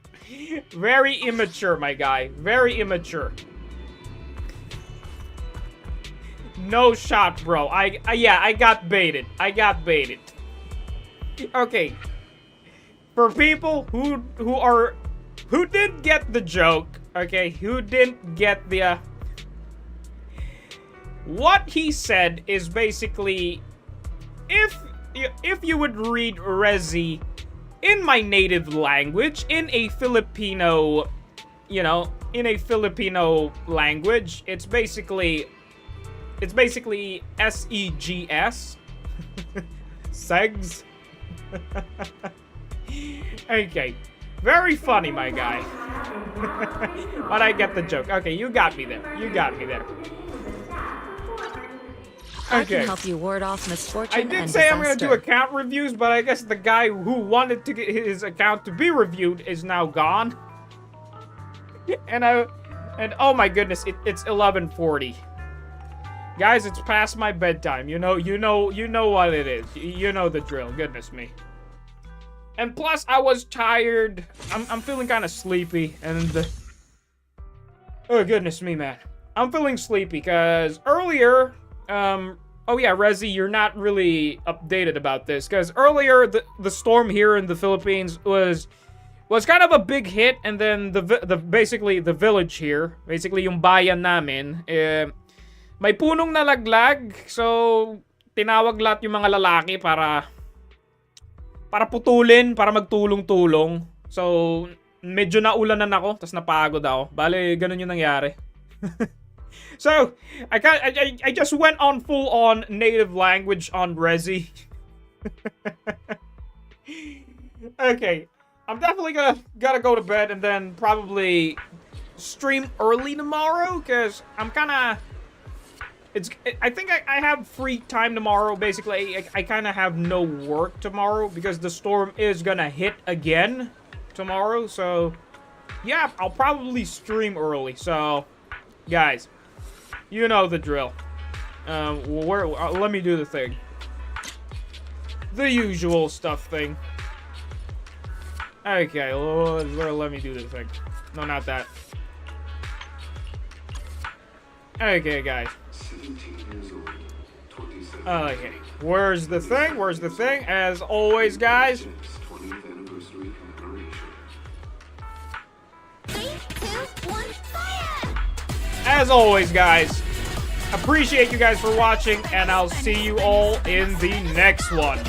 Very immature, my guy. Very immature. No shot, bro. Yeah, I got baited. I got baited. Okay. For people who didn't get the joke, okay, who didn't get the what he said is basically, if you would read Rezi in my native language, in a Filipino, you know, in a Filipino language, it's basically SEGS. Segs. Okay. Very funny, my guy. But I get the joke. Okay, you got me there. You got me there. I can help you ward off misfortune and I did say I'm going to do disaster. account reviews, but I guess the guy who wanted to get his account to be reviewed is now gone. And oh my goodness, it's 11:40. Guys, it's past my bedtime. You know what it is. You know the drill. Goodness me. And plus, I was tired. I'm feeling kind of sleepy, and oh goodness me, man. I'm feeling sleepy because earlier, oh yeah, Rezi, you're not really updated about this because earlier the storm here in the Philippines was kind of a big hit, and then basically the village here, basically yung bayan namin, may punong nalaglag, so tinawag lahat yung mga lalaki para putulin, para magtulong-tulong. So medyo naulanan ako, tas napagod ako. Bale, ganun yung nangyari. So, I just went on full-on native language on Rezi. Okay, I'm definitely gotta go to bed and then probably stream early tomorrow, because I'm kinda... I think I have free time tomorrow. Basically, I kind of have no work tomorrow because the storm is gonna hit again tomorrow. So, yeah, I'll probably stream early. So, guys, you know the drill. Let me do the thing. The usual stuff thing. Okay, let me do the thing. No, not that. Okay, guys. 17 years old, 27 Okay, where's the thing? Where's the thing? As always, guys. 3, 2, 1, fire! As always, guys, appreciate you guys for watching, and I'll see you all in the next one.